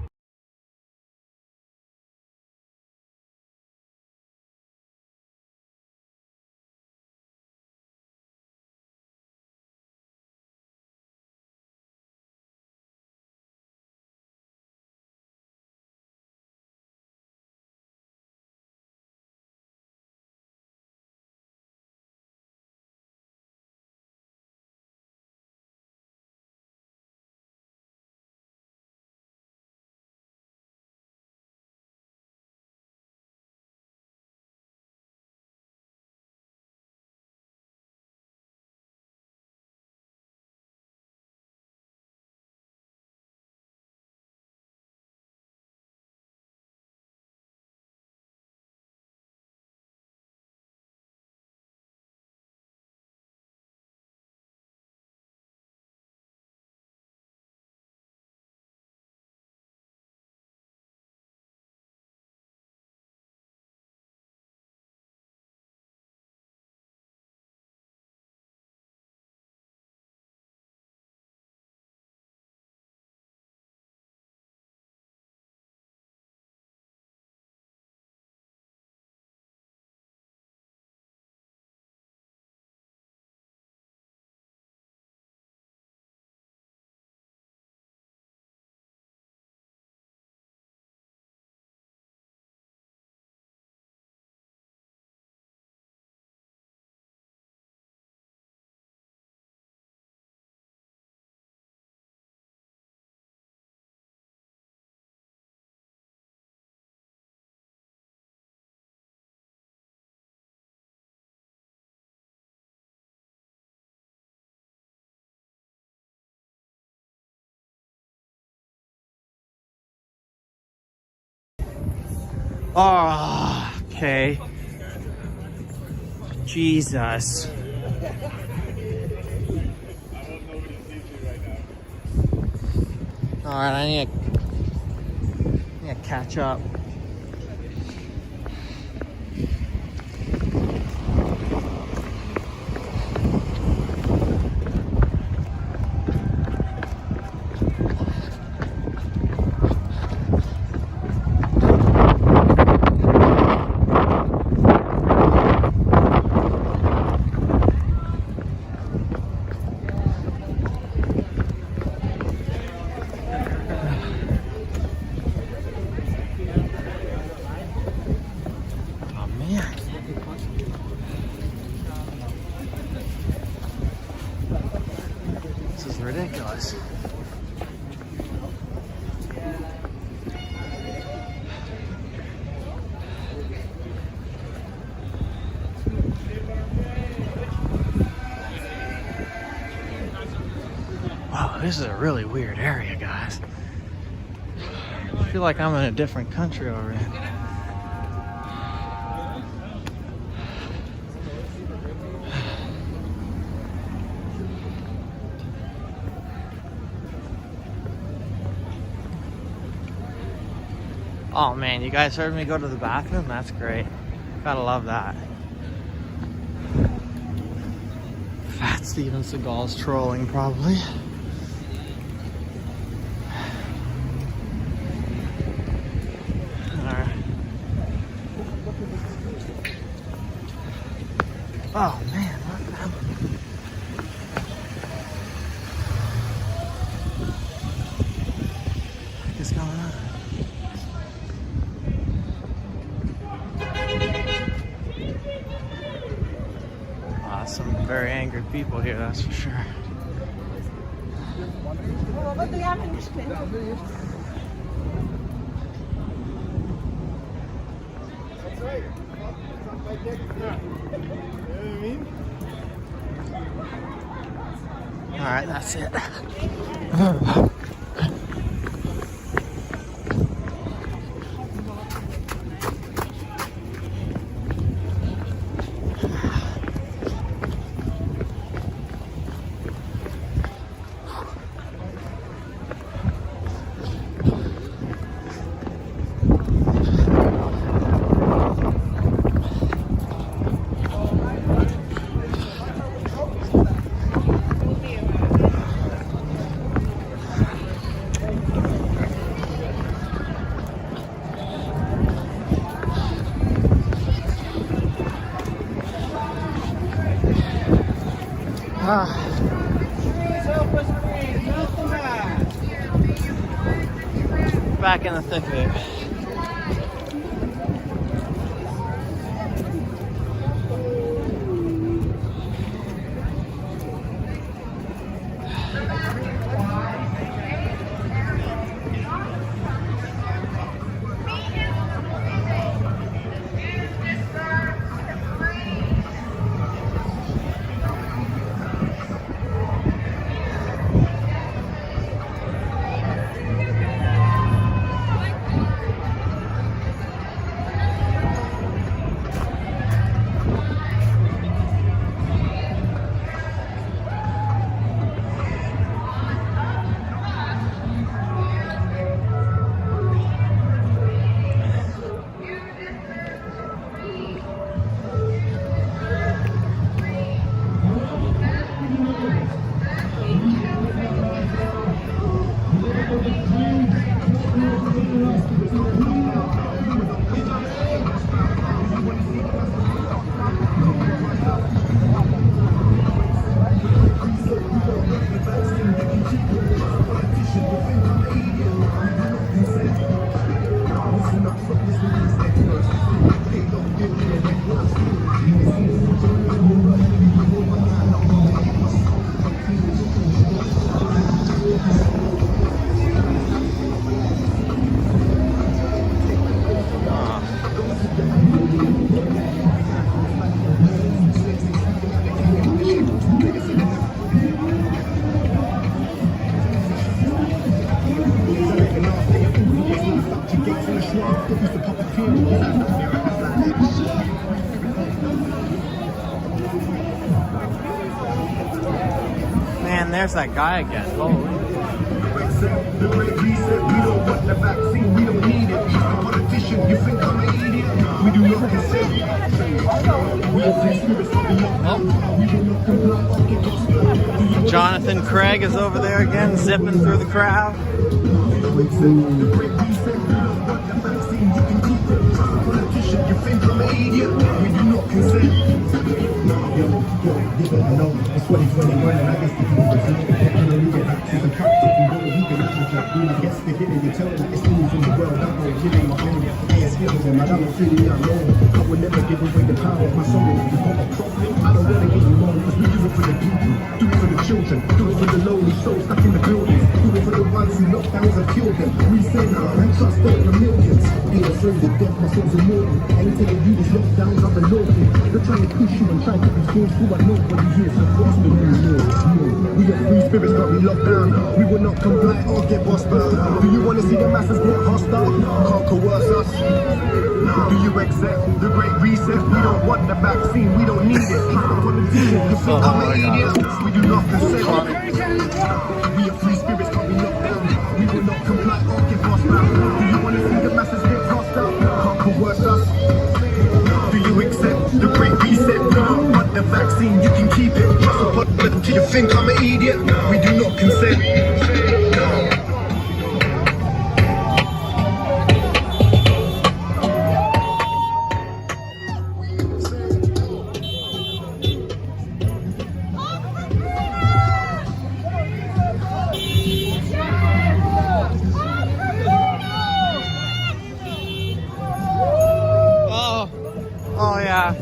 Oh, okay. Jesus. Alright, I need to catch up. Ridiculous. Wow, this is a really weird area, guys. I feel like I'm in a different country already. Oh man, you guys heard me go to the bathroom? That's great. Gotta love that. Fat Steven Seagal's trolling, probably. Alright. Oh man, what the hell? What is going on? Some very angry people here, that's for sure. All right, that's it. Back in the thick of it. Get to the Man, there's that guy again. Holy. The great reset, we don't want the vaccine, we don't need it. The politician, you think I'm an idiot? We do not consent. We are free spirits, we do not comply. Jonathan Craig is over there again, zipping through the crowd. The great reset, we don't want the vaccine, you can keep it. The politician, you think I'm an idiot? We do not consent. Yo, give it a no. It's 2021 and I guess the people are technology get access and practice and go you can actually just do. I guess they get it, you tell them that it's things in the world. I'm going to give it my own. Hey, it's skills and I don't feel it alone. I will never give away the power of my soul. You got a problem? I don't want to get you wrong. Because we do it for the people. Do it for the children. Do it for the lonely souls stuck in the buildings. Do it for the ones who lockdowns have killed them. We say now and trust over millions. Ain't afraid of death, my soul's immortal. Ain't telling you these lockdowns are the normal. They're trying to push you and try to be forceful, but nobody here supports the new law. We are free spirits, but we locked down. We will not comply or get bossed out. Do you want to see the masses get hostile? Can't coerce us. Do you accept the great reset? We don't want the vaccine, we don't need it. The politician, you think I'm an idiot? We do not consent. We are free spirits, but we locked down. We will not comply or get bossed out. Do you want to see the masses get hostile? Can't coerce us. Do you accept the great reset? We don't want the vaccine, you can keep it. Do you think I'm an idiot? We do not consent. Oh yeah.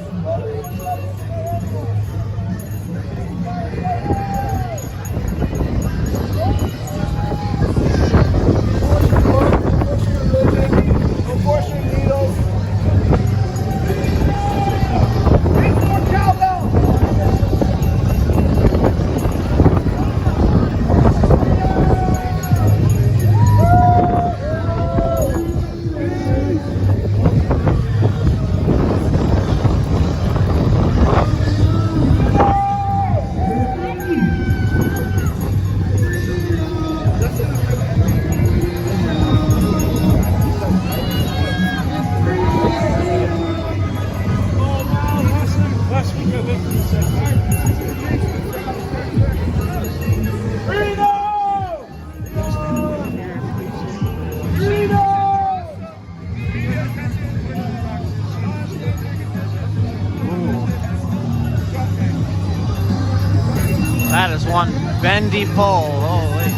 That is one bendy pole. Holy.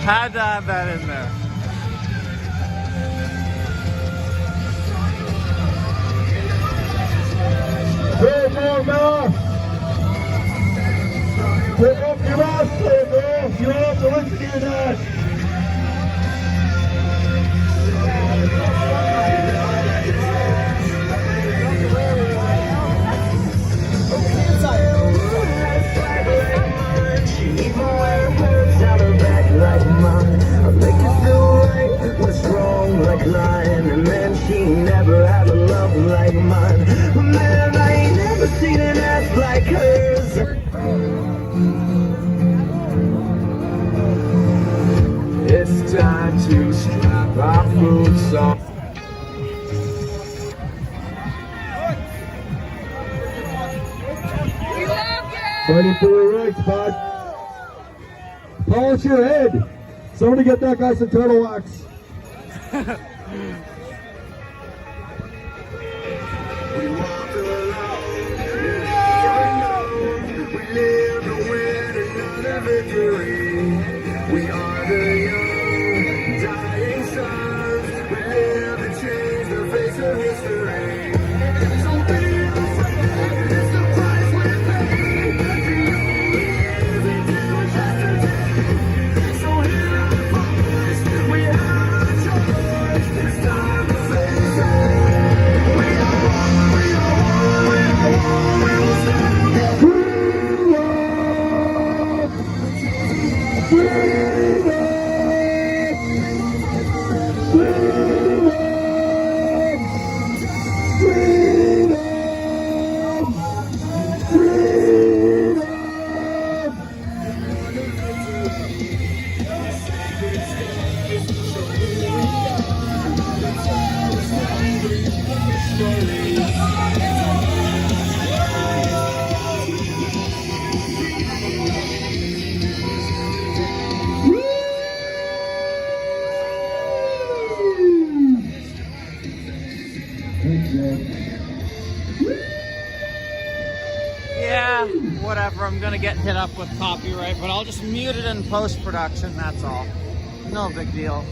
Had to have that in there. No more masks! Take off your mask, man! You don't have to listen to your dad! What's wrong like lying? And man, she never had a love like mine. Man, I ain't never seen an ass like hers. It's time to strap our boots on. We love you! Fighting for your rights, bud. Polish your head. Somebody get that guy some turtle wax. We are the young, dying sons. We live to change the face of history. So be afraid, it's the price we pay. The only easy deal is yesterday. So hear our voice, we have a choice. It's time to face it. We are one, we are one, we are one, we will stand together. Yeah, whatever. I'm gonna get hit up with copyright, but I'll just mute it in post-production, that's all. No big deal.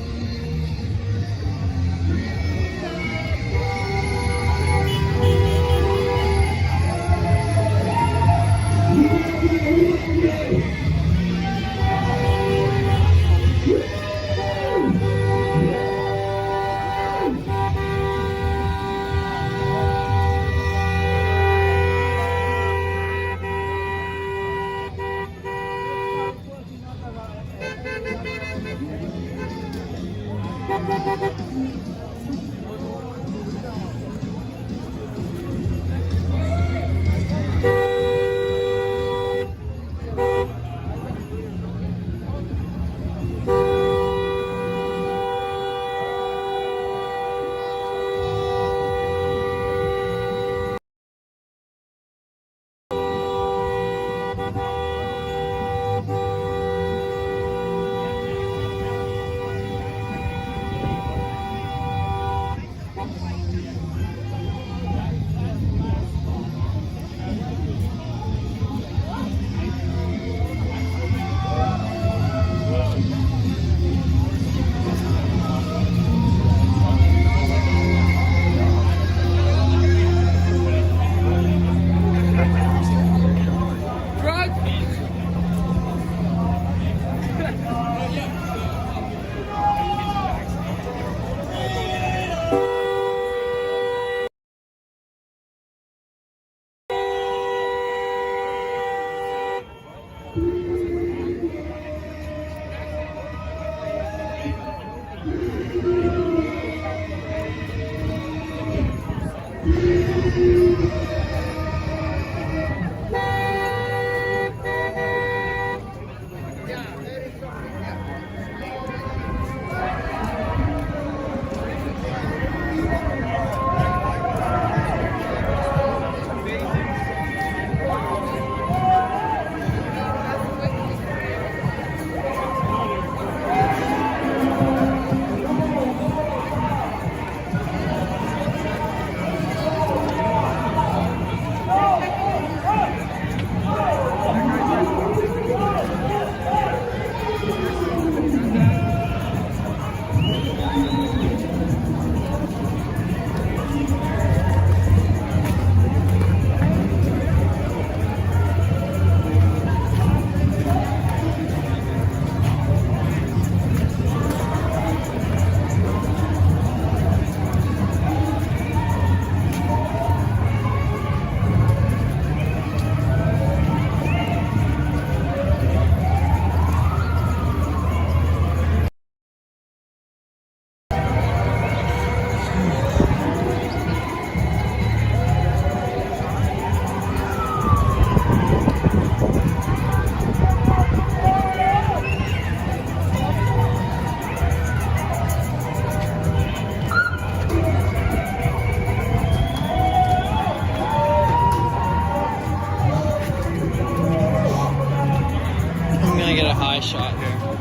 high shot here.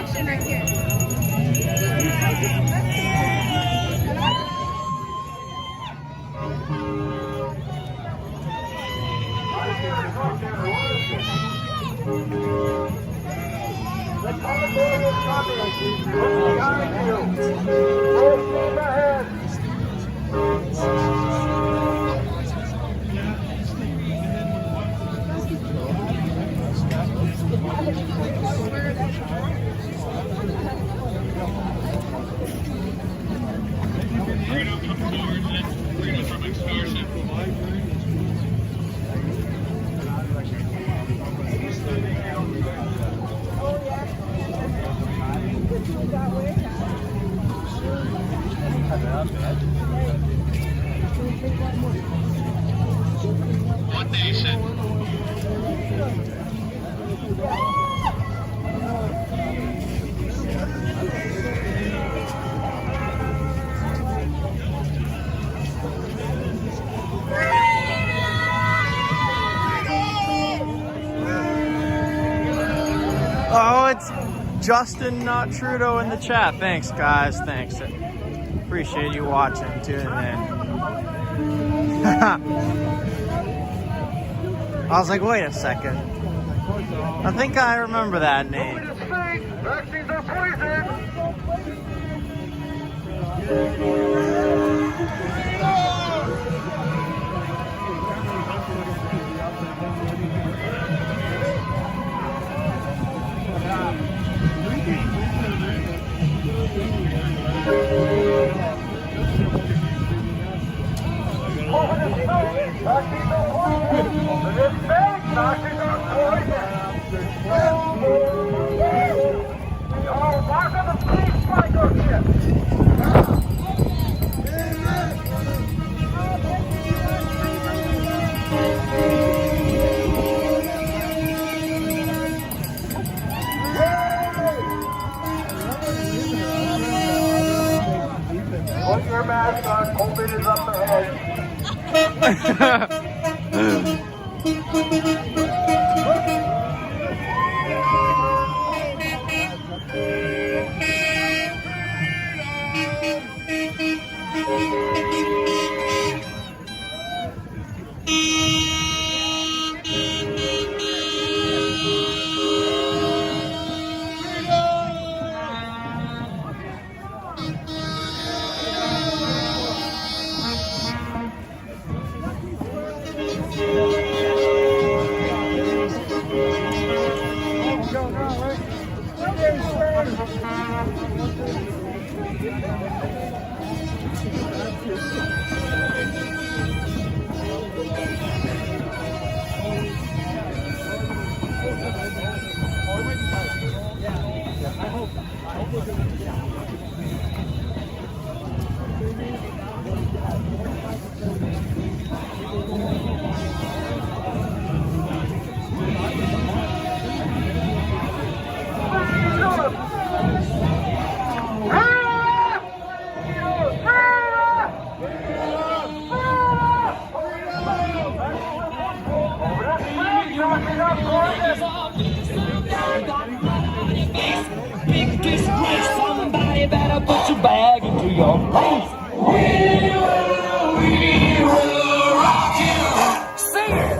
section right here. One nation. Oh, it's Justin, not Trudeau, in the chat. Thanks, guys. Thanks. Appreciate you watching, tuning in. I was like, wait a second. I think I remember that name. Vaccines are poison. Put your mask on, COVID is up ahead. Big disgrace, somebody better put your bag into your place. We will rock you. Sing it.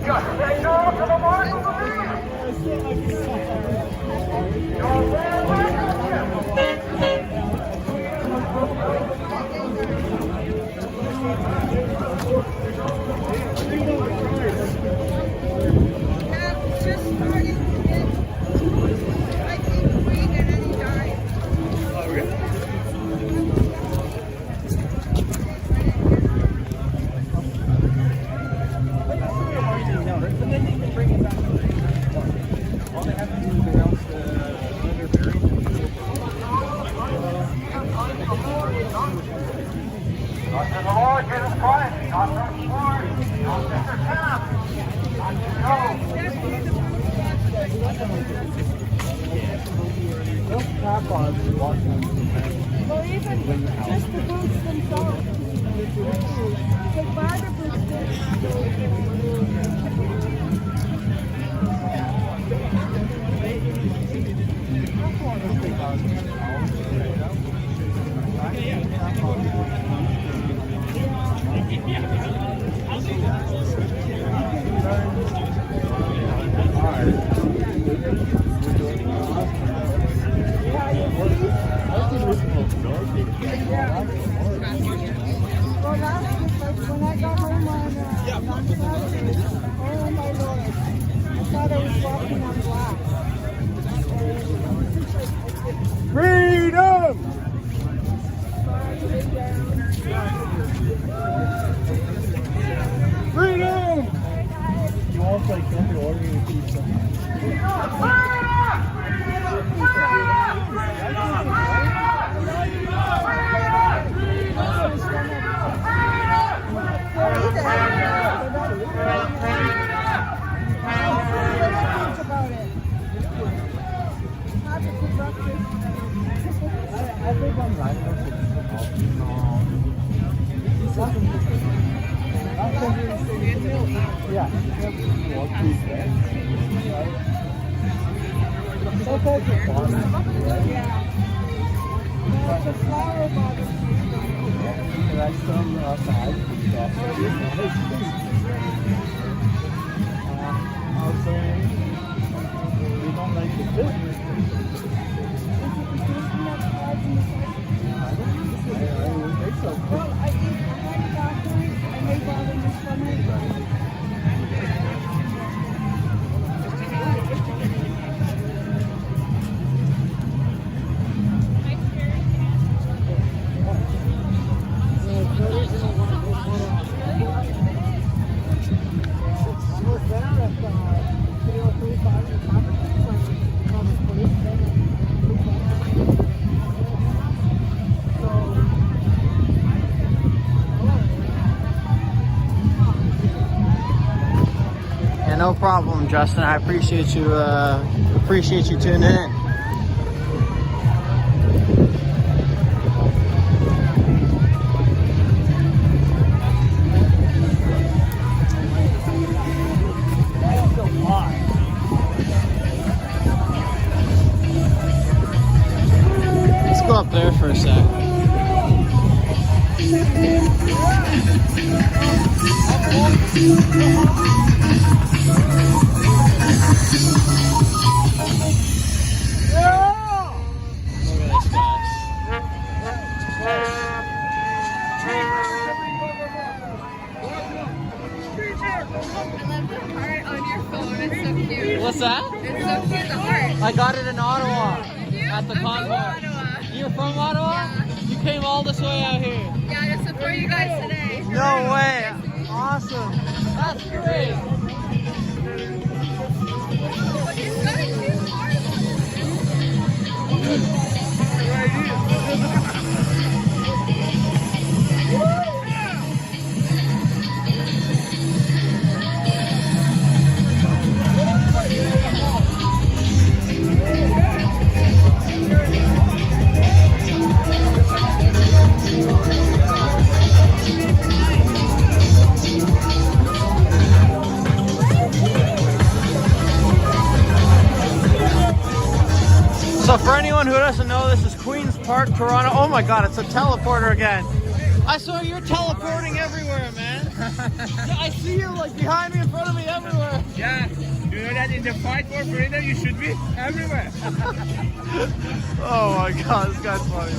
Just say no to the mark of the beast. Well, even just the boots themselves. Like well, last week, like when I got home on Saturday, oh my Lord, I thought I was walking on glass. Freedom! Freedom! You also like can't be ordering a pizza. I think I'm right. Yeah. The flower bothers me. Like some outside. Also, we don't like the business. I would think so. Well, I had it afterwards, and they bother me from it. Yeah, no problem, Justin. I appreciate you tuning in. Let's go up there for a sec. What's that? It's so cute, the heart. I got it in Ottawa at the I'm convoy. from Ottawa. You're from Ottawa? Yeah. You came all this way out here? Yeah, to support you guys today. No way. Awesome. That's great. But you guys do hard. So for anyone who doesn't know, this is Queen's Park, Toronto. Oh my God, it's a teleporter again. I saw you're teleporting everywhere, man. I see you like behind me, in front of me, everywhere. Yeah, you know that in the fight for freedom, you should be everywhere. Oh my God, this guy's funny.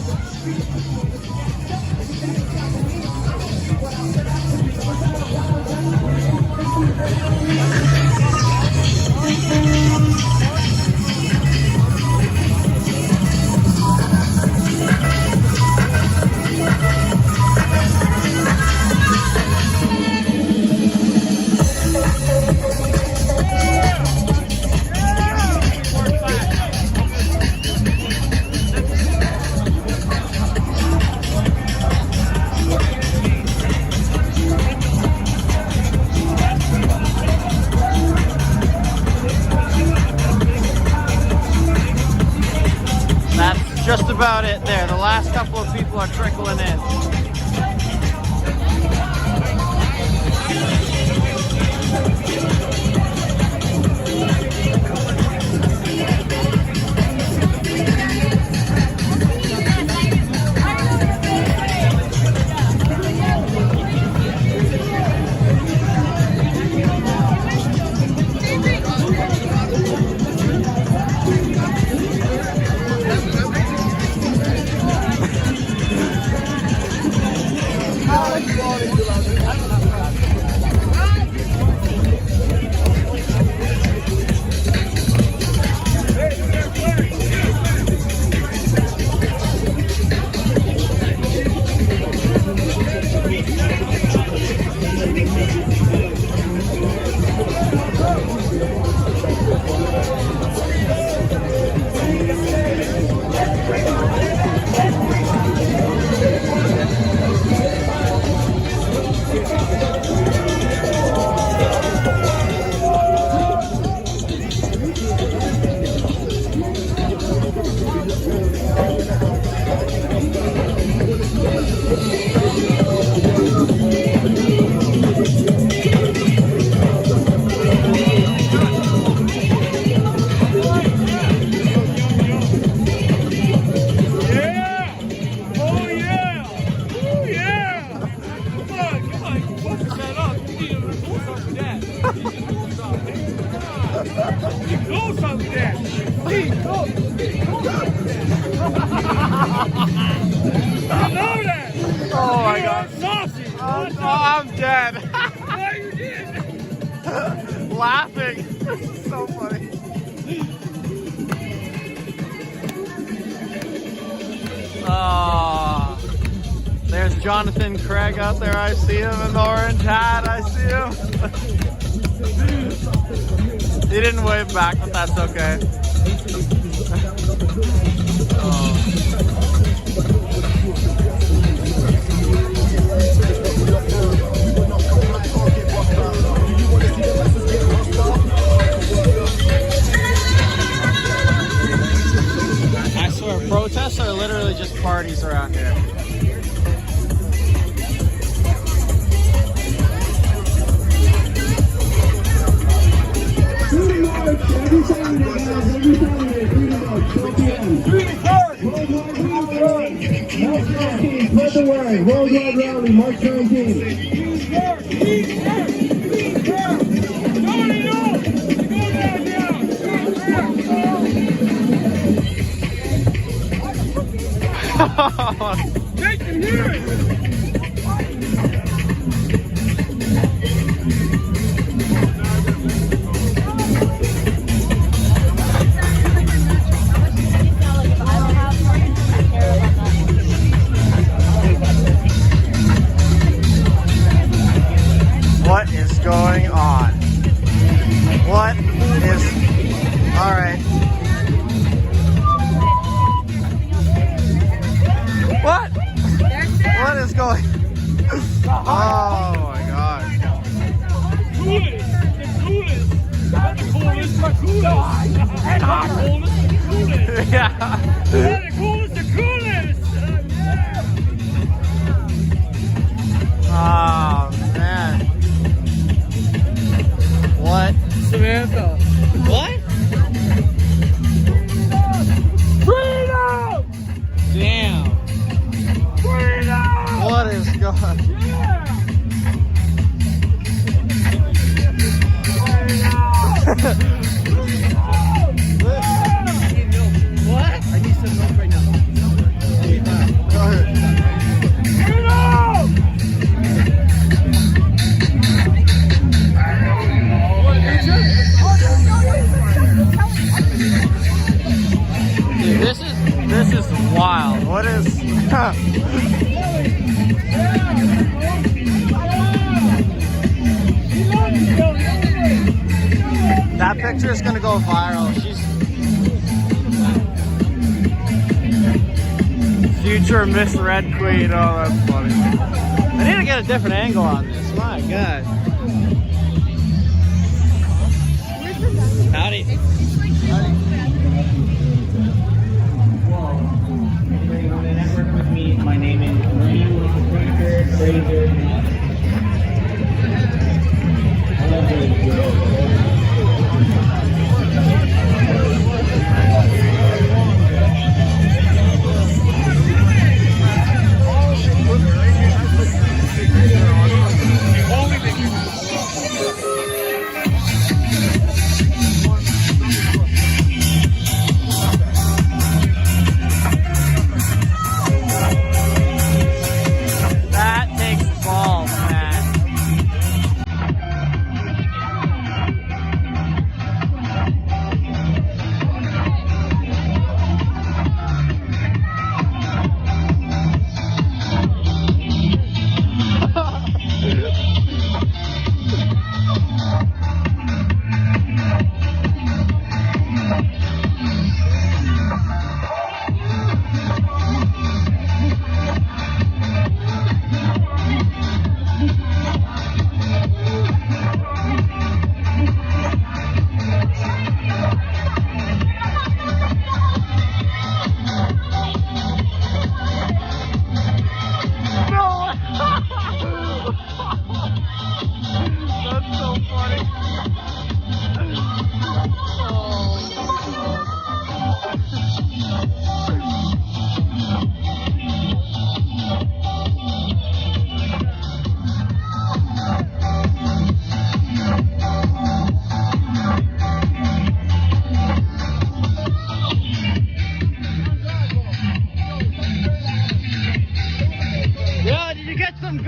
about it there. The last couple of people are trickling in. Oh my God. Oh, I'm dead. Laughing. This is so funny. Oh, there's Jonathan Craig out there. I see him in the orange hat. I see him. He didn't wave back, but that's okay. Oh. I swear, protests are literally just parties around here. Every Saturday, Freedom March, 12 p.m. Spread the word. Worldwide rally, March 19th. Make them hear it! What is going on? What is... All right. What? What is going... Oh my God. Coolest! The coolest! Not the coolest, but coolest! And hotter! The coolest, the coolest! Yeah. The coolest, the coolest! Oh man. What? Samantha. What? Freedom! Damn. Freedom! What is going? What? I need some milk right now. Go ahead. Dude, this is wild. What is... That picture is gonna go viral. She's future Miss Red Queen. Oh, that's funny. I need to get a different angle on this. My God. Howdy.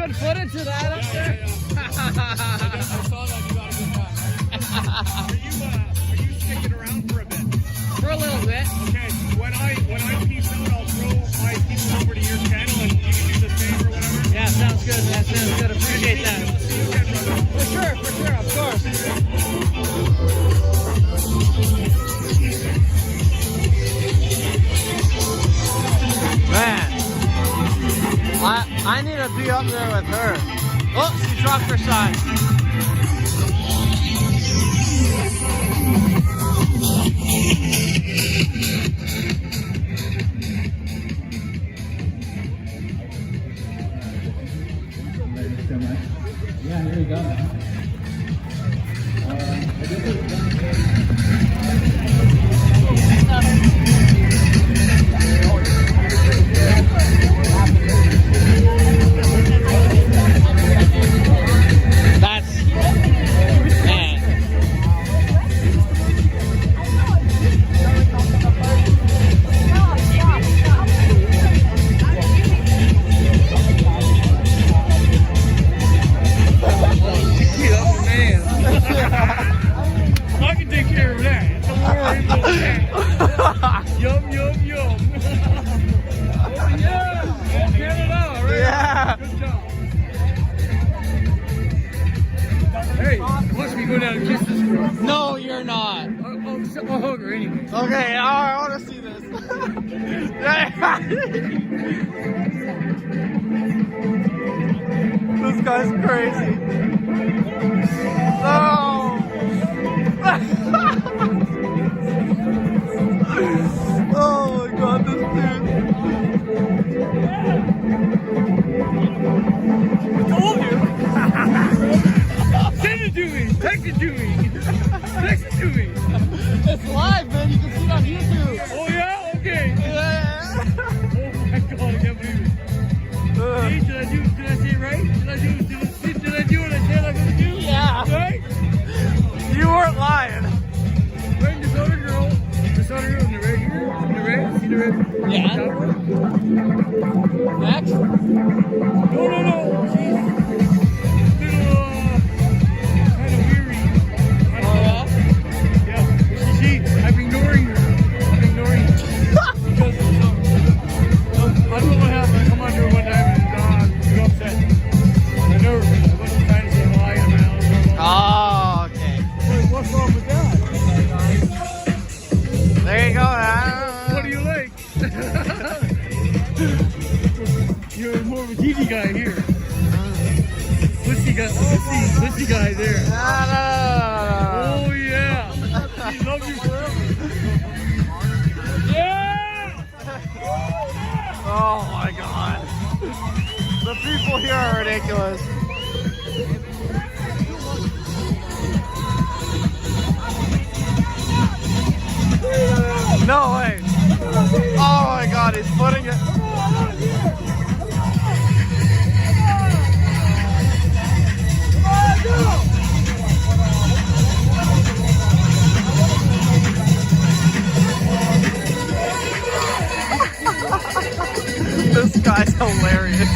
good footage of that up there? I saw that. You got a good time, right? Are you sticking around for a bit? For a little bit. Okay. When I peace out, I'll throw my people over to your channel and you can do the same or whatever. Yeah, sounds good. That sounds good. Appreciate that. For sure, of course. Man, I need to be up there with her. Oh, she dropped her sign. Yeah, here you go. Yum, yum, yum. Yeah, Canada, right? Yeah. Good job. Hey, watch me go down and kiss this girl. No, you're not. I'll hug her anyway. Okay, I want to see this. This guy's crazy. No. Oh my god, this dude. I told you. Send it to me. Text it to me. Text it to me. It's live, man. You can see it on YouTube. Oh yeah? Okay. Yeah. Oh my god, I can't believe it. See, did I say it right? Did I do what I said I was going to do? Yeah. Right? You weren't lying. Right, this other girl in the red here. In the red? See the red? Yeah. Next? No. She's little, kind of weary. Yeah. She, I'm ignoring her. Because I don't know what happened. I come on to her one time and she got upset. I know I wasn't trying to say hi and Oh, okay. what's wrong with that? There you go. What do you like? You're more of a TV guy here. Pussy guy there. No. Oh yeah. He loves you forever. Yeah! Oh my god. The people here are ridiculous. No way. Oh my God, he's putting it. This guy's hilarious.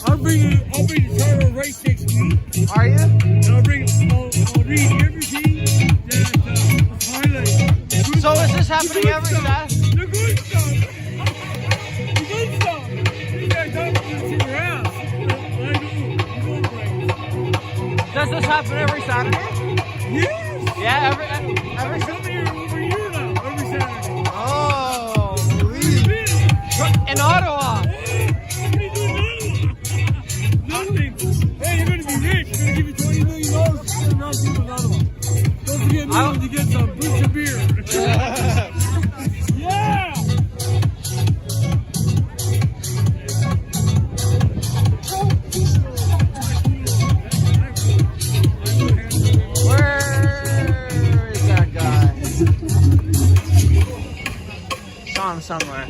I'll bring the title right next week. Are you? And I'll read everything that highlights. So is this happening every Saturday? The good stuff. The good stuff. You guys don't see your ass. I do. Does this happen every Saturday? Yes. Yeah, every Saturday. Over here now. Every Saturday. Oh, in Ottawa. Hey, you're gonna be rich. We're gonna give you $20 million to sit around people in Ottawa. Don't forget me to get some boots of beer. Yeah! Where is that guy? Saw him somewhere.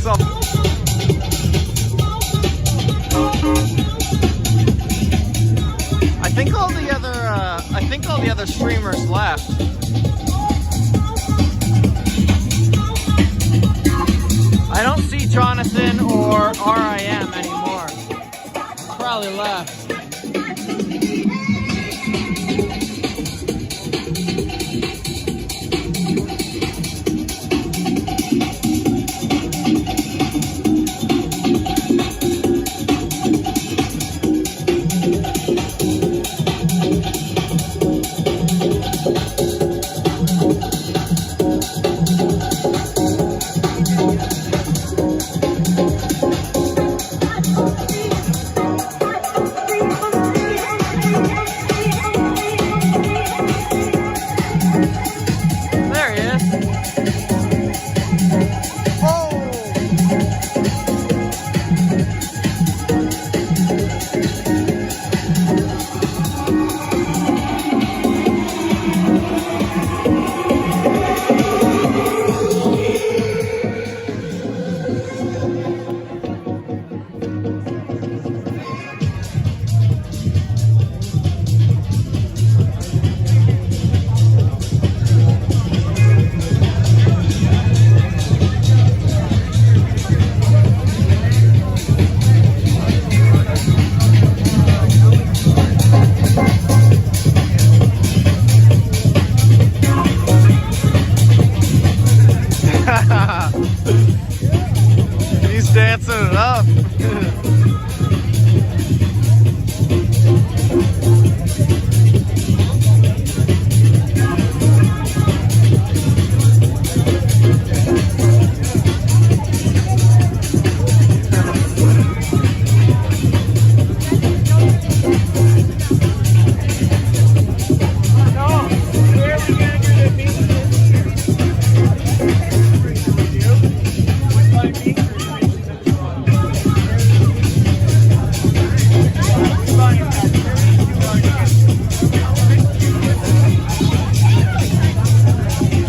So I think all the other streamers left. I don't see Jonathan or RIM anymore. Probably left. He's dancing it up.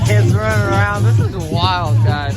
Kids running around. This is wild, guys.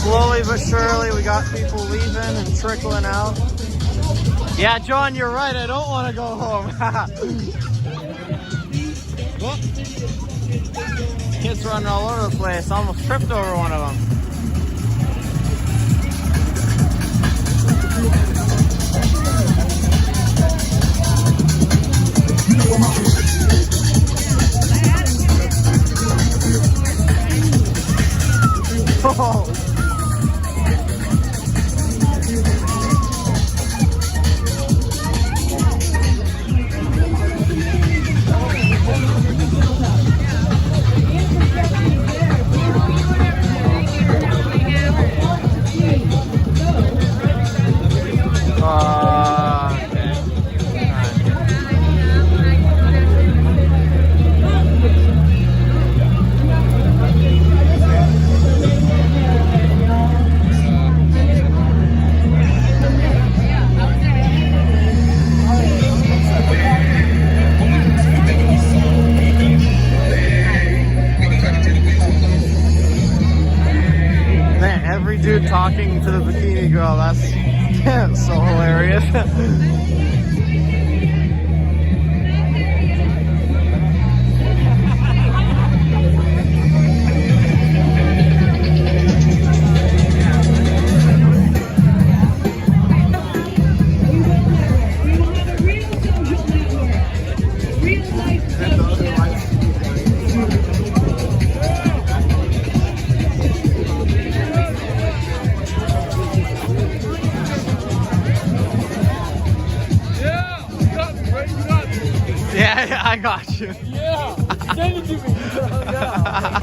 Slowly but surely, we got people leaving and trickling out. Yeah, John, you're right. I don't want to go home. Kids running all over the place. Almost tripped over one of them. Oh. dude talking to the bikini girl. That's so hilarious. Yeah, I got you. Yeah, send it to me. Yeah.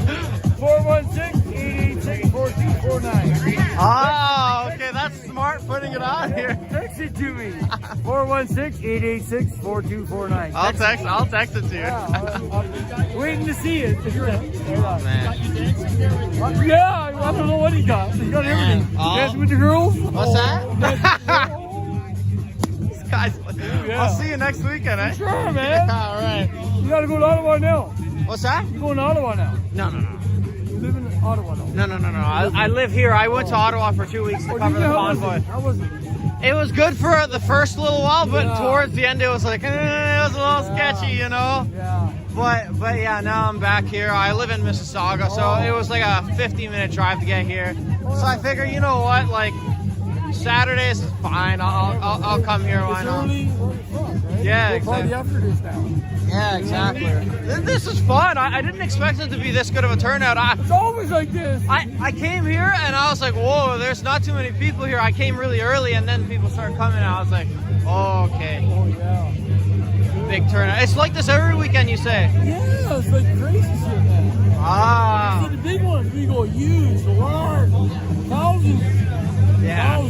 416-886-4249. Oh, okay, that's smart putting it on here. Text it to me. 416-886-4249. I'll text it to you. Yeah, waiting to see it. Oh, man. Yeah, I don't know what he got. He got everything. Dancing with the girls. What's that? Guys, I'll see you next weekend, eh? Sure, man. All right. You gotta go to Ottawa now. What's that? You're going to Ottawa now. No. You live in Ottawa now. No. I live here. I went to Ottawa for 2 weeks to cover the convoy. How was it? It was good for the first little while, but towards the end it was like, it was a little sketchy, you know? Yeah. But yeah, now I'm back here. I live in Mississauga, so it was like a 50-minute drive to get here. So I figure, you know what, like, Saturdays is fine. I'll come here. Why not? Yeah, exactly. Yeah, exactly. This is fun. I didn't expect it to be this good of a turnout. It's always like this. I came here and I was like, whoa, there's not too many people here. I came really early and then people started coming. I was like, oh, okay. Oh, yeah. Big turnout. It's like this every weekend, you say? Yeah, it's like crazy shit, man. Ah. See, the big ones, we go huge, large, thousands. Yeah.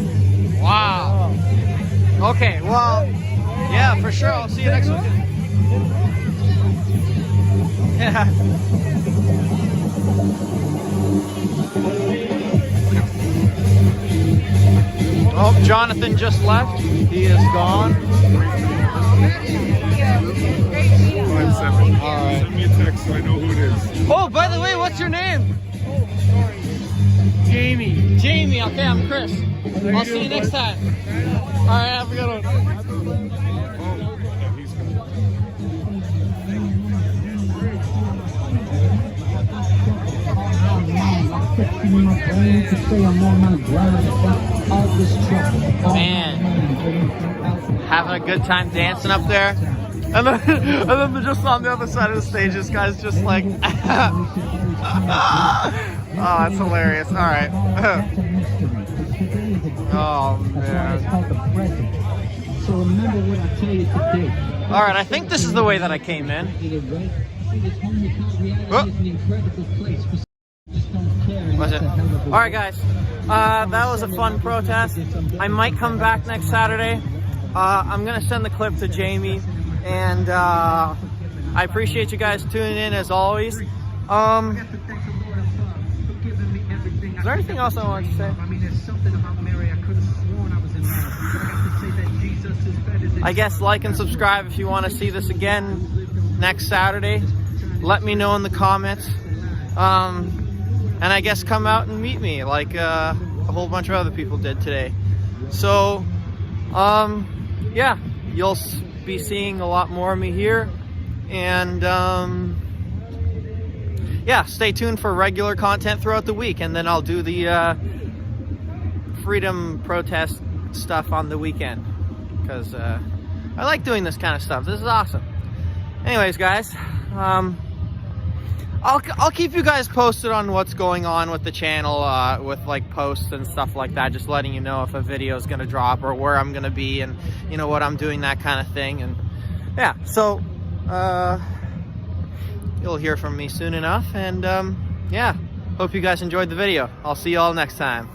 Wow. Okay, well, yeah, for sure. I'll see you next weekend. Yeah. Oh, Jonathan just left. He is gone. All right. Send me a text so I know who it is. Oh, by the way, what's your name? Jamie. Jamie. Okay, I'm Chris. I'll see you next time. All right, have a good one. Man, having a good time dancing up there. And then just on the other side of the stage, this guy's just like, oh, that's hilarious. All right. Oh, man. All right, I think this is the way that I came in. Was it? All right, guys. That was a fun protest. I might come back next Saturday. I'm going to send the clip to Jamie. And I appreciate you guys tuning in as always. Is there anything else I wanted to say? I guess like and subscribe if you want to see this again next Saturday. Let me know in the comments. And I guess come out and meet me like a whole bunch of other people did today. So, yeah, you'll be seeing a lot more of me here. And, yeah, stay tuned for regular content throughout the week. And then I'll do the freedom protest stuff on the weekend. Because I like doing this kind of stuff. This is awesome. Anyways, guys, I'll keep you guys posted on what's going on with the channel, with like posts and stuff like that, just letting you know if a video is going to drop or where I'm going to be and, you know, what I'm doing, that kind of thing. And yeah, so you'll hear from me soon enough. And yeah, hope you guys enjoyed the video. I'll see you all next time.